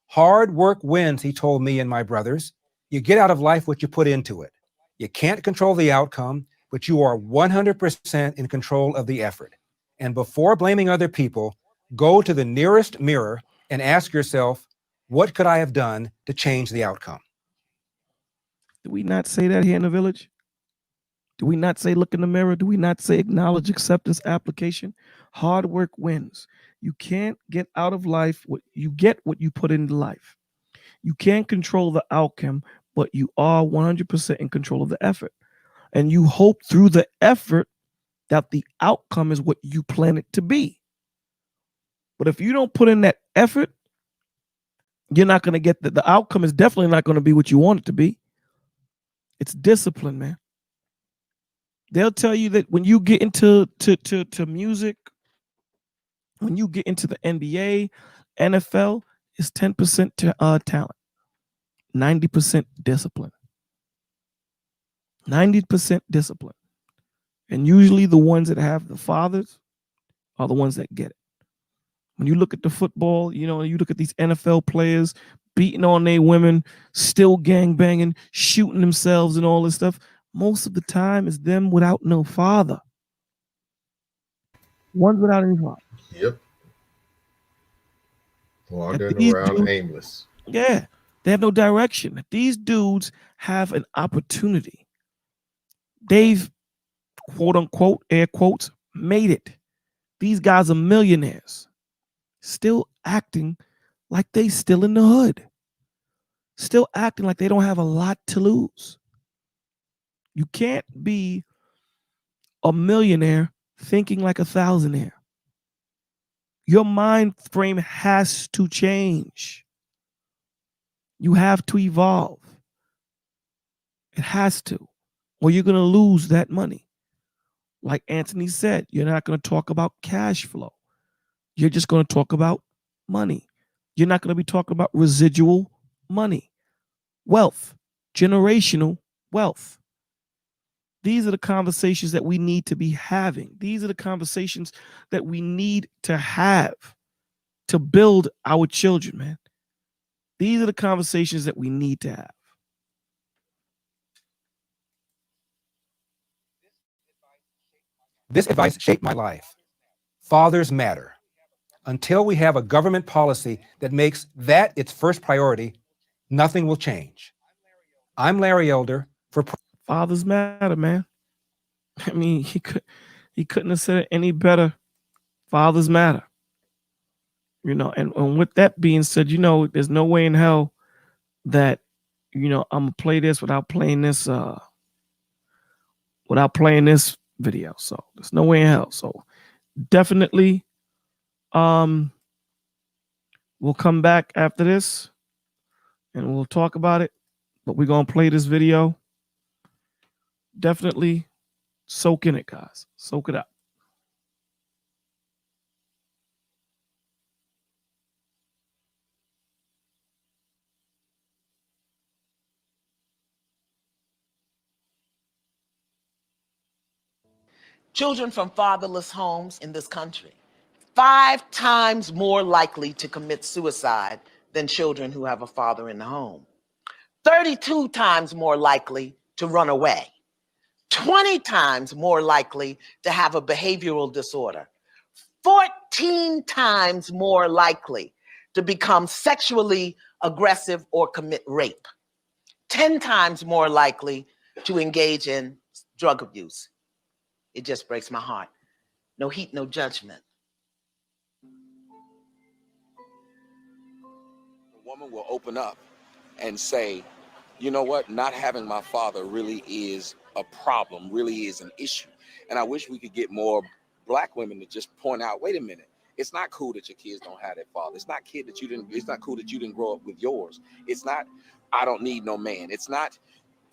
Hard work wins, he told me and my brothers. You get out of life what you put into it. You can't control the outcome, but you are 100% in control of the effort. And before blaming other people, go to the nearest mirror and ask yourself, what could I have done to change the outcome? Do we not say that here in the village? Do we not say look in the mirror? Do we not say acknowledge, acceptance, application? Hard work wins. You can't get out of life what you get what you put into life. You can't control the outcome, but you are 100% in control of the effort. and you hope through the effort that the outcome is what you plan it to be. But if you don't put in that effort, you're not going to get the outcome is definitely not going to be what you want it to be. It's discipline, man. They'll tell you that when you get into to music, when you get into the NBA, NFL, it's 10% talent, 90% discipline. 90% discipline. And usually the ones that have the fathers are the ones that get it. When you look at the football, you look at these NFL players beating on their women, still gang banging, shooting themselves and all this stuff. Most of the time is them without no father. Ones without any father. Yep. Wandering around aimless. Yeah. They have no direction. These dudes have an opportunity. They've, quote unquote, air quotes, made it. These guys are millionaires. Still acting like they still in the hood. Still acting like they don't have a lot to lose. You can't be a millionaire thinking like a thousandaire. Your mind frame has to change. You have to evolve. It has to, or you're going to lose that money. Like Anthony said, you're not going to talk about cash flow. You're just going to talk about money. You're not going to be talking about residual money, wealth, generational wealth. These are the conversations that we need to be having. These are the conversations that we need to have to build our children, man. These are the conversations that we need to have. This advice shaped my life. Fathers matter. Until we have a government policy that makes that its first priority, nothing will change. I'm Larry Elder for Fathers matter, man. I mean, he couldn't have said it any better. Fathers matter. And with that being said, there's no way in hell that, I'm gonna play this without playing this video. So there's no way in hell. So definitely we'll come back after this and we'll talk about it. But we're gonna play this video. Definitely soak in it, guys. Soak it up. Children from fatherless homes in this country, 5 times more likely to commit suicide than children who have a father in the home. 32 times more likely to run away. 20 times more likely to have a behavioral disorder. 14 times more likely to become sexually aggressive or commit rape. 10 times more likely to engage in drug abuse. It just breaks my heart. No heat, no judgment. A woman will open up and say, you know what, not having my father really is a problem, really is an issue. And I wish we could get more Black women to just point out, wait a minute, it's not cool that your kids don't have that father. It's not cool that you didn't grow up with yours. It's not, I don't need no man. It's not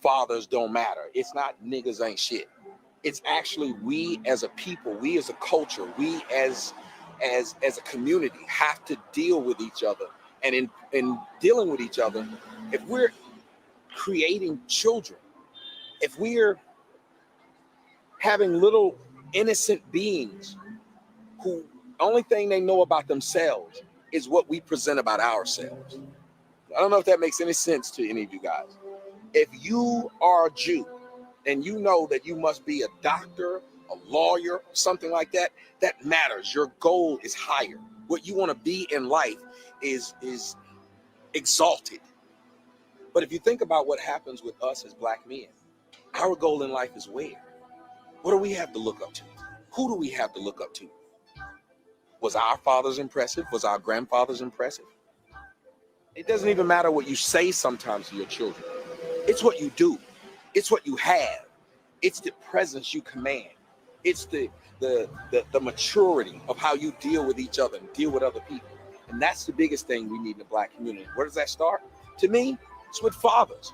fathers don't matter. It's not niggas ain't shit. It's actually we as a people, we as a culture, we as a community have to deal with each other. And in dealing with each other, if we're creating children, if we're having little innocent beings who only thing they know about themselves is what we present about ourselves. I don't know if that makes any sense to any of you guys. If you are a Jew, and you know that you must be a doctor, a lawyer, something like that, that matters. Your goal is higher. What you want to be in life is exalted. But if you think about what happens with us as Black men, our goal in life is where? What do we have to look up to? Who do we have to look up to? Was our fathers impressive? Was our grandfathers impressive? It doesn't even matter what you say sometimes to your children. It's what you do. It's what you have. It's the presence you command. It's the maturity of how you deal with each other and deal with other people. And that's the biggest thing we need in the Black community. Where does that start? To me, it's with fathers.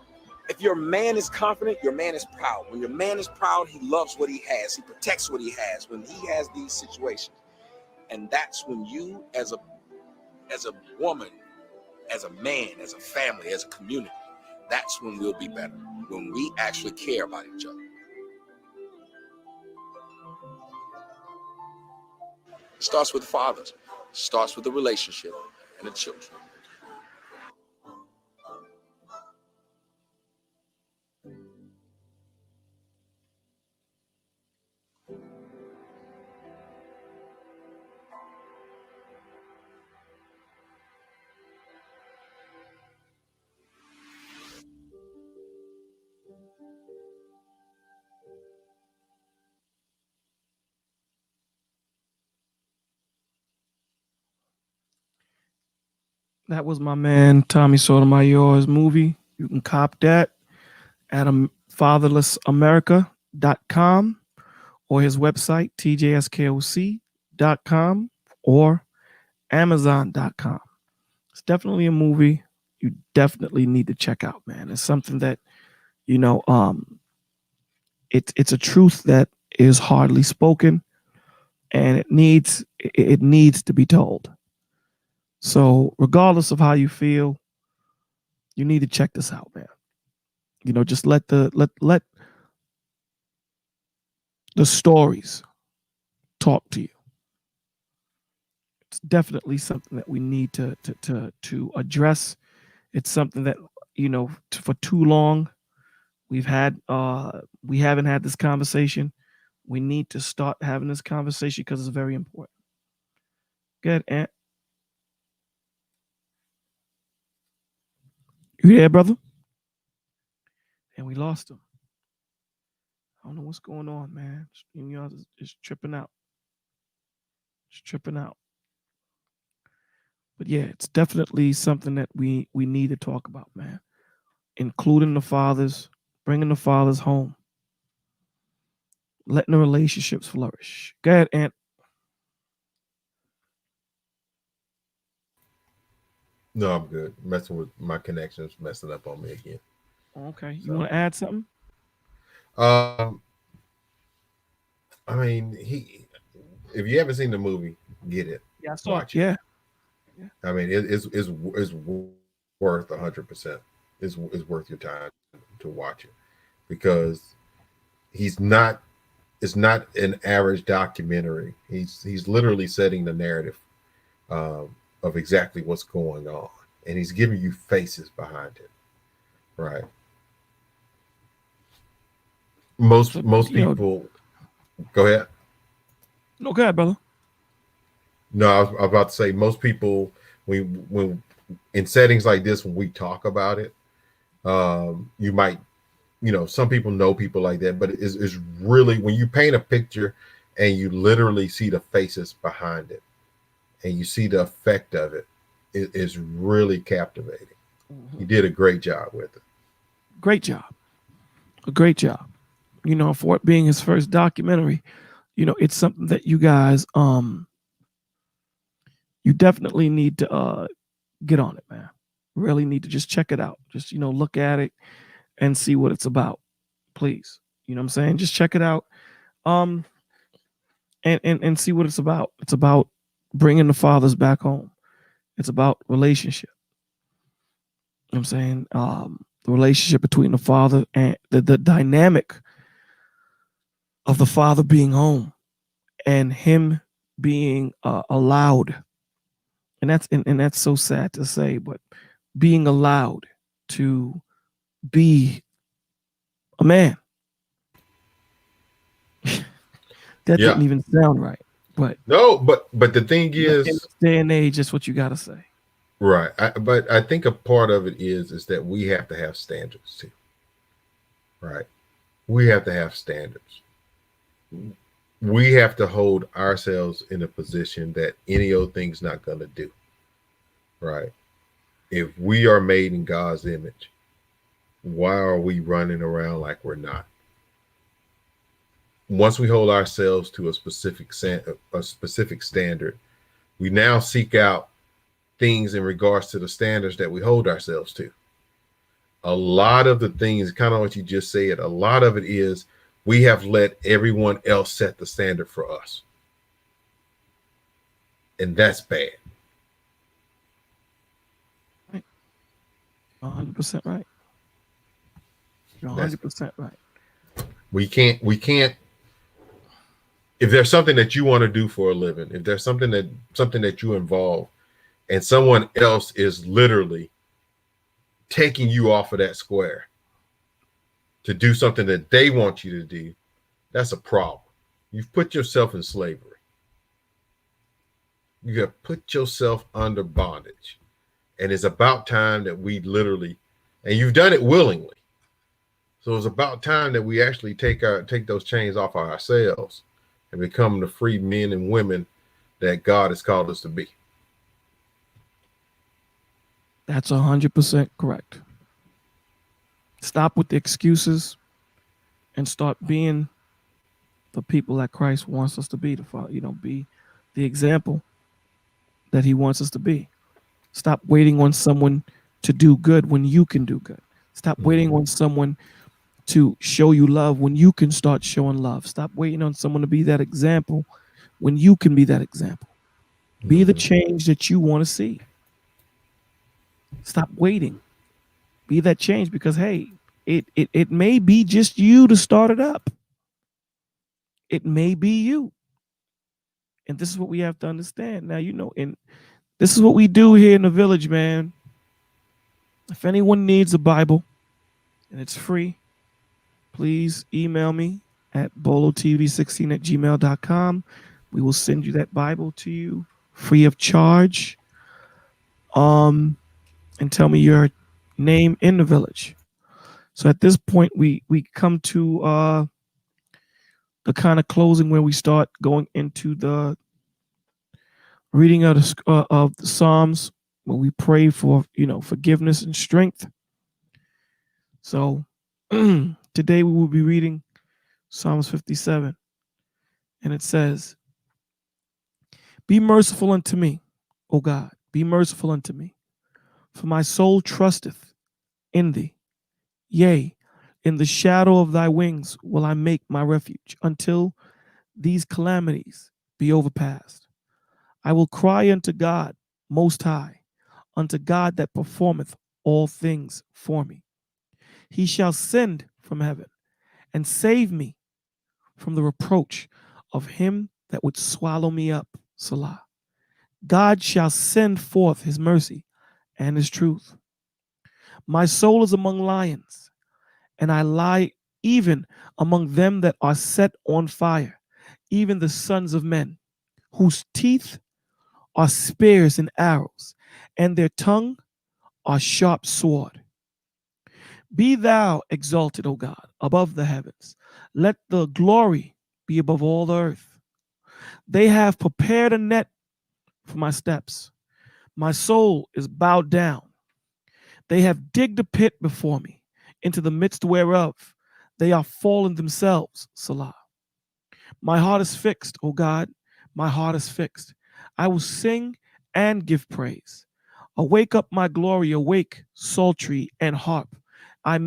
If your man is confident, your man is proud. When your man is proud, he loves what he has. He protects what he has when he has these situations. And that's when you, as a woman, as a man, as a family, as a community, that's when we'll be better. When we actually care about each other. It starts with fathers. It starts with the relationship and the children. That was my man Tommy Sotomayor's movie. You can cop that at fatherlessamerica.com or his website, tjskoc.com or amazon.com. It's definitely a movie you definitely need to check out, man. It's something that, it's a truth that is hardly spoken, and it needs to be told. So regardless of how you feel, you need to check this out, man. Just let the stories talk to you. It's definitely something that we need to address. It's something that, for too long we haven't had this conversation. We need to start having this conversation because it's very important. Good, Ant. You there, brother? And we lost him. I don't know what's going on, man. It's tripping out. It's tripping out. But yeah, it's definitely something that we need to talk about, man. Including the fathers, bringing the fathers home, letting the relationships flourish. Go ahead, Ant. No, I'm good. Messing with my connections, messing up on me again. Okay, you want to add something? I mean, if you haven't seen the movie, get it. Yeah, I saw Watch it. Yeah. I mean, it's worth 100%. It's worth your time to watch it because it's not an average documentary. He's literally setting the narrative of exactly what's going on, and he's giving you faces behind it, right? Most people. Go ahead. No, go ahead, brother. No, I was about to say most people when in settings like this when we talk about it, you might, some people know people like that, but it's really when you paint a picture and you literally see the faces behind it and you see the effect of it, it is really captivating. Mm-hmm. You did a great job with it. Great job. A great job. For it being his first documentary, it's something that you guys you definitely need to get on it, man. Really need to just check it out. Just look at it and see what it's about, please. You know what I'm saying? Just check it out, and see what it's about. It's about bringing the fathers back home. It's about relationship. You know what I'm saying? The relationship between the father and the dynamic of the father being home and him being allowed. And that's so sad to say, but being allowed to be a man. That didn't even sound right. But no, but the thing is, in this day and age, that's what you got to say. Right. But I think a part of it is that we have to have standards too. Right. We have to have standards. We have to hold ourselves in a position that any old thing's not going to do. Right. If we are made in God's image, why are we running around like we're not? once we hold ourselves to a specific standard, we now seek out things in regards to the standards that we hold ourselves to. A lot of the things, kind of what you just said, a lot of it is we have let everyone else set the standard for us. And that's bad. 100% right. You're 100% right. We can't, if there's something that you want to do for a living, if there's something that you involve, and someone else is literally taking you off of that square to do something that they want you to do, that's a problem. You've put yourself in slavery. You have put yourself under bondage. And it's about time that we literally, and you've done it willingly. So it's about time that we actually take those chains off of ourselves and become the free men and women that God has called us to be. That's 100% correct. Stop with the excuses and start being the people that Christ wants us to be. Be the example that he wants us to be. Stop waiting on someone to do good when you can do good. Stop waiting on someone to show you love when you can start showing love. Stop waiting on someone to be that example when you can be that example. Be the change that you want to see. Stop waiting. Be that change, because hey, it may be just you to start it up. It may be you. And this is what we have to understand. Now, and this is what we do here in the village, man. If anyone needs a Bible and it's free, please email me at bolotv16@gmail.com. We will send you that Bible to you free of charge. And tell me your name in the village. So at this point, we come to the kind of closing where we start going into the reading of the Psalms, where we pray for forgiveness and strength. So today we will be reading Psalms 57, and it says, "Be merciful unto me, O God, be merciful unto me, for my soul trusteth in thee. Yea, in the shadow of thy wings will I make my refuge, until these calamities be overpast. I will cry unto God most high, unto God that performeth all things for me. He shall send from heaven and save me from the reproach of him that would swallow me up. Salah. God shall send forth his mercy and his truth. My soul is among lions, and I lie even among them that are set on fire, even the sons of men, whose teeth are spears and arrows, and their tongue are sharp sword. Be thou exalted, O God, above the heavens. Let the glory be above all the earth. They have prepared a net for my steps. My soul is bowed down. They have digged a pit before me, into the midst whereof they are fallen themselves. Salah. My heart is fixed, O God, my heart is fixed. I will sing and give praise. Awake up my glory, awake psaltery and harp. I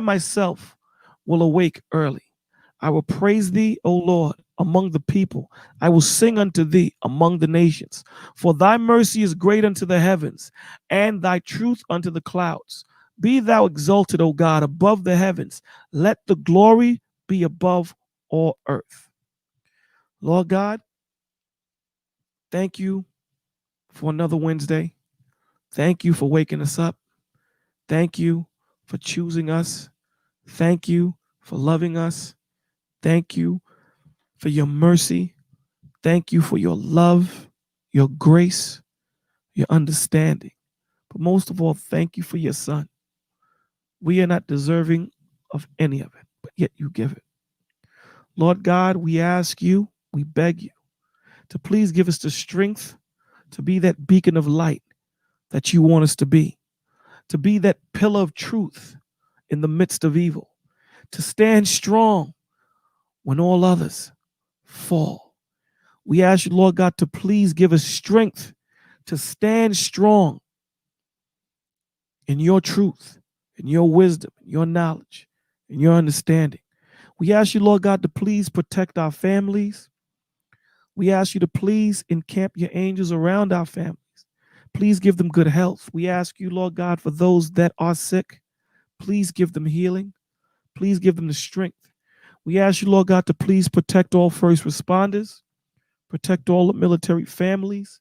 myself will awake early. I will praise thee, O Lord, among the people. I will sing unto thee among the nations. For thy mercy is great unto the heavens, and thy truth unto the clouds. Be thou exalted, O God, above the heavens. Let the glory be above all earth." Lord God, thank you for another Wednesday. Thank you for waking us up. Thank you for choosing us. Thank you for loving us. Thank you for your mercy. Thank you for your love, your grace, your understanding. But most of all, thank you for your son. We are not deserving of any of it, but yet you give it. Lord God, we ask you, we beg you to please give us the strength to be that beacon of light that you want us to be that pillar of truth in the midst of evil, to stand strong when all others fall. We ask you, Lord God, to please give us strength to stand strong in your truth, in your wisdom, in your knowledge, in your understanding. We ask you, Lord God, to please protect our families. We ask you to please encamp your angels around our families. Please give them good health. We ask you, Lord God, for those that are sick, please give them healing. Please give them the strength. We ask you, Lord God, to please protect all first responders, protect all the military families,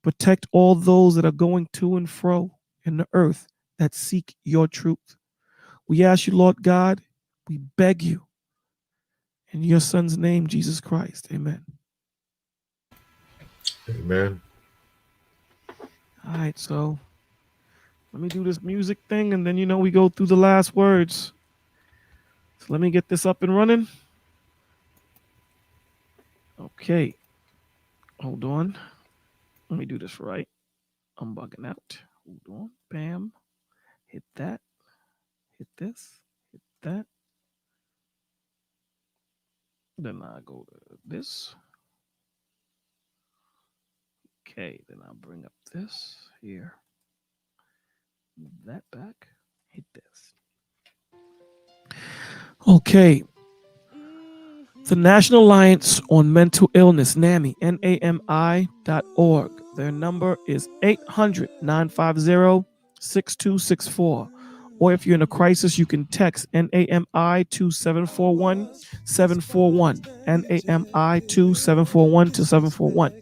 protect all those that are going to and fro in the earth that seek your truth. We ask you, Lord God, we beg you in your son's name, Jesus Christ. Amen. Amen. All right, so let me do this music thing, and then, we go through the last words. So let me get this up and running. Okay. Hold on. Let me do this right. I'm bugging out. Hold on. Bam. Hit that. Hit this. Hit that. Then I go to this. Okay. Then I'll bring up this here. Move that back. Hit this. Okay. The National Alliance on Mental Illness, NAMI, NAMI.org. Their number is 800-950-6264. Or if you're in a crisis, you can text NAMI to 741-741. NAMI to 741-741.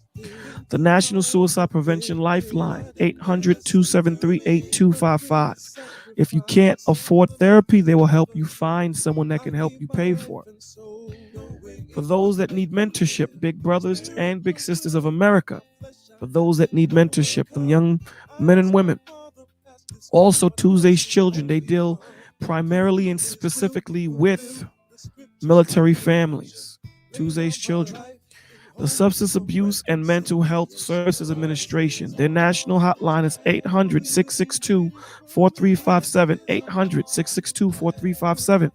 The National Suicide Prevention Lifeline, 800-273-8255. If you can't afford therapy, they will help you find someone that can help you pay for it. For those that need mentorship, Big Brothers and Big Sisters of America. For those that need mentorship, them young men and women. Also, Tuesday's Children, they deal primarily and specifically with military families. Tuesday's Children. The Substance Abuse and Mental Health Services Administration, their national hotline is 800-662-4357, 800-662-4357.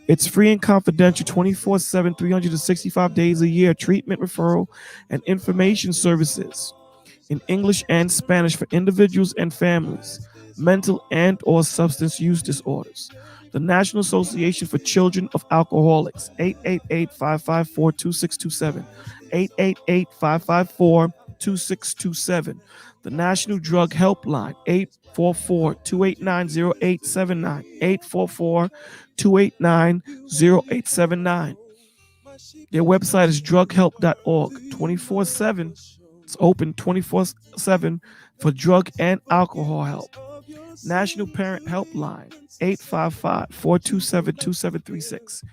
It's free and confidential, 24/7, 365 days a year, treatment, referral, and information services in English and Spanish for individuals and families, mental and or substance use disorders. The National Association for Children of Alcoholics, 888-554-2627, 888-554-2627. The National Drug Helpline, 844-289-0879, 844-289-0879. Their website is drughelp.org, 24/7. It's open 24/7 for drug and alcohol help. National Parent Helpline, 855-427-2736,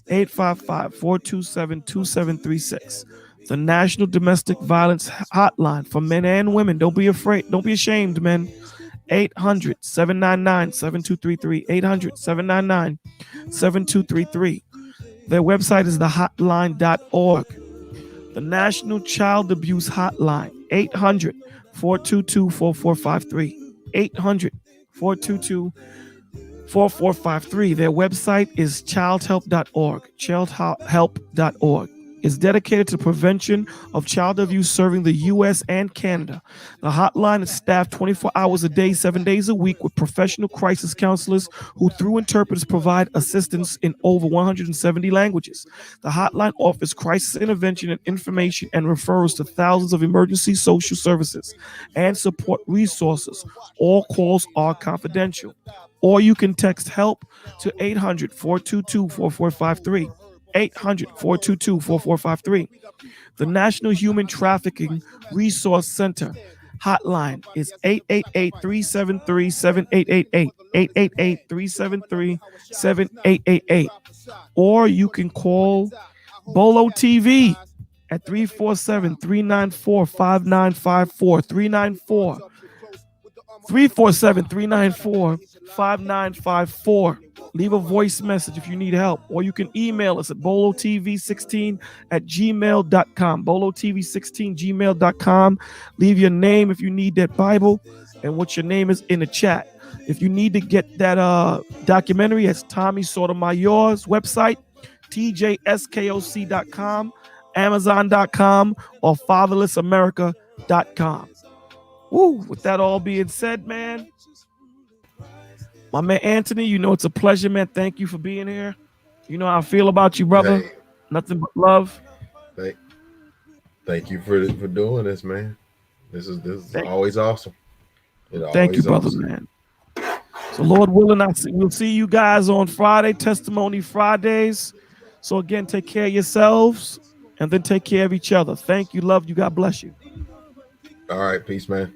855-427-2736. The National Domestic Violence Hotline for men and women. Don't be afraid. Don't be ashamed, men. 800-799-7233, 800-799-7233. Their website is thehotline.org. The National Child Abuse Hotline, 800-422-4453, 800-422-4453. Their website is childhelp.org, childhelp.org. Is dedicated to prevention of child abuse, serving the U.S. and Canada. The hotline is staffed 24 hours a day, 7 days a week, with professional crisis counselors who, through interpreters, provide assistance in over 170 languages. The hotline offers crisis intervention and information and referrals to thousands of emergency social services and support resources. All calls are confidential. Or you can text HELP to 800-422-4453. 800-422-4453. The National Human Trafficking Resource Center hotline is 888-373-7888, 888-373-7888. Or you can call Bolo TV at 347-394-5954, 347-394-5954. Leave a voice message if you need help, or you can email us at bolotv16@gmail.com, bolotv16@gmail.com. Leave your name if you need that Bible and what your name is in the chat. If you need to get that documentary, it's Tommy Sotomayor's website, tjskoc.com, amazon.com, or fatherlessamerica.com. Woo, with that all being said, man, my man Anthony, you know it's a pleasure, man. Thank you for being here. You know how I feel about you, brother. Hey, Nothing but love. thank you for doing this, man. This is always awesome. Thank you, brother, man. So Lord willing, we'll see you guys on Friday, Testimony Fridays. So again, take care of yourselves and then take care of each other. Thank you, love you, God bless you. All right, peace, man.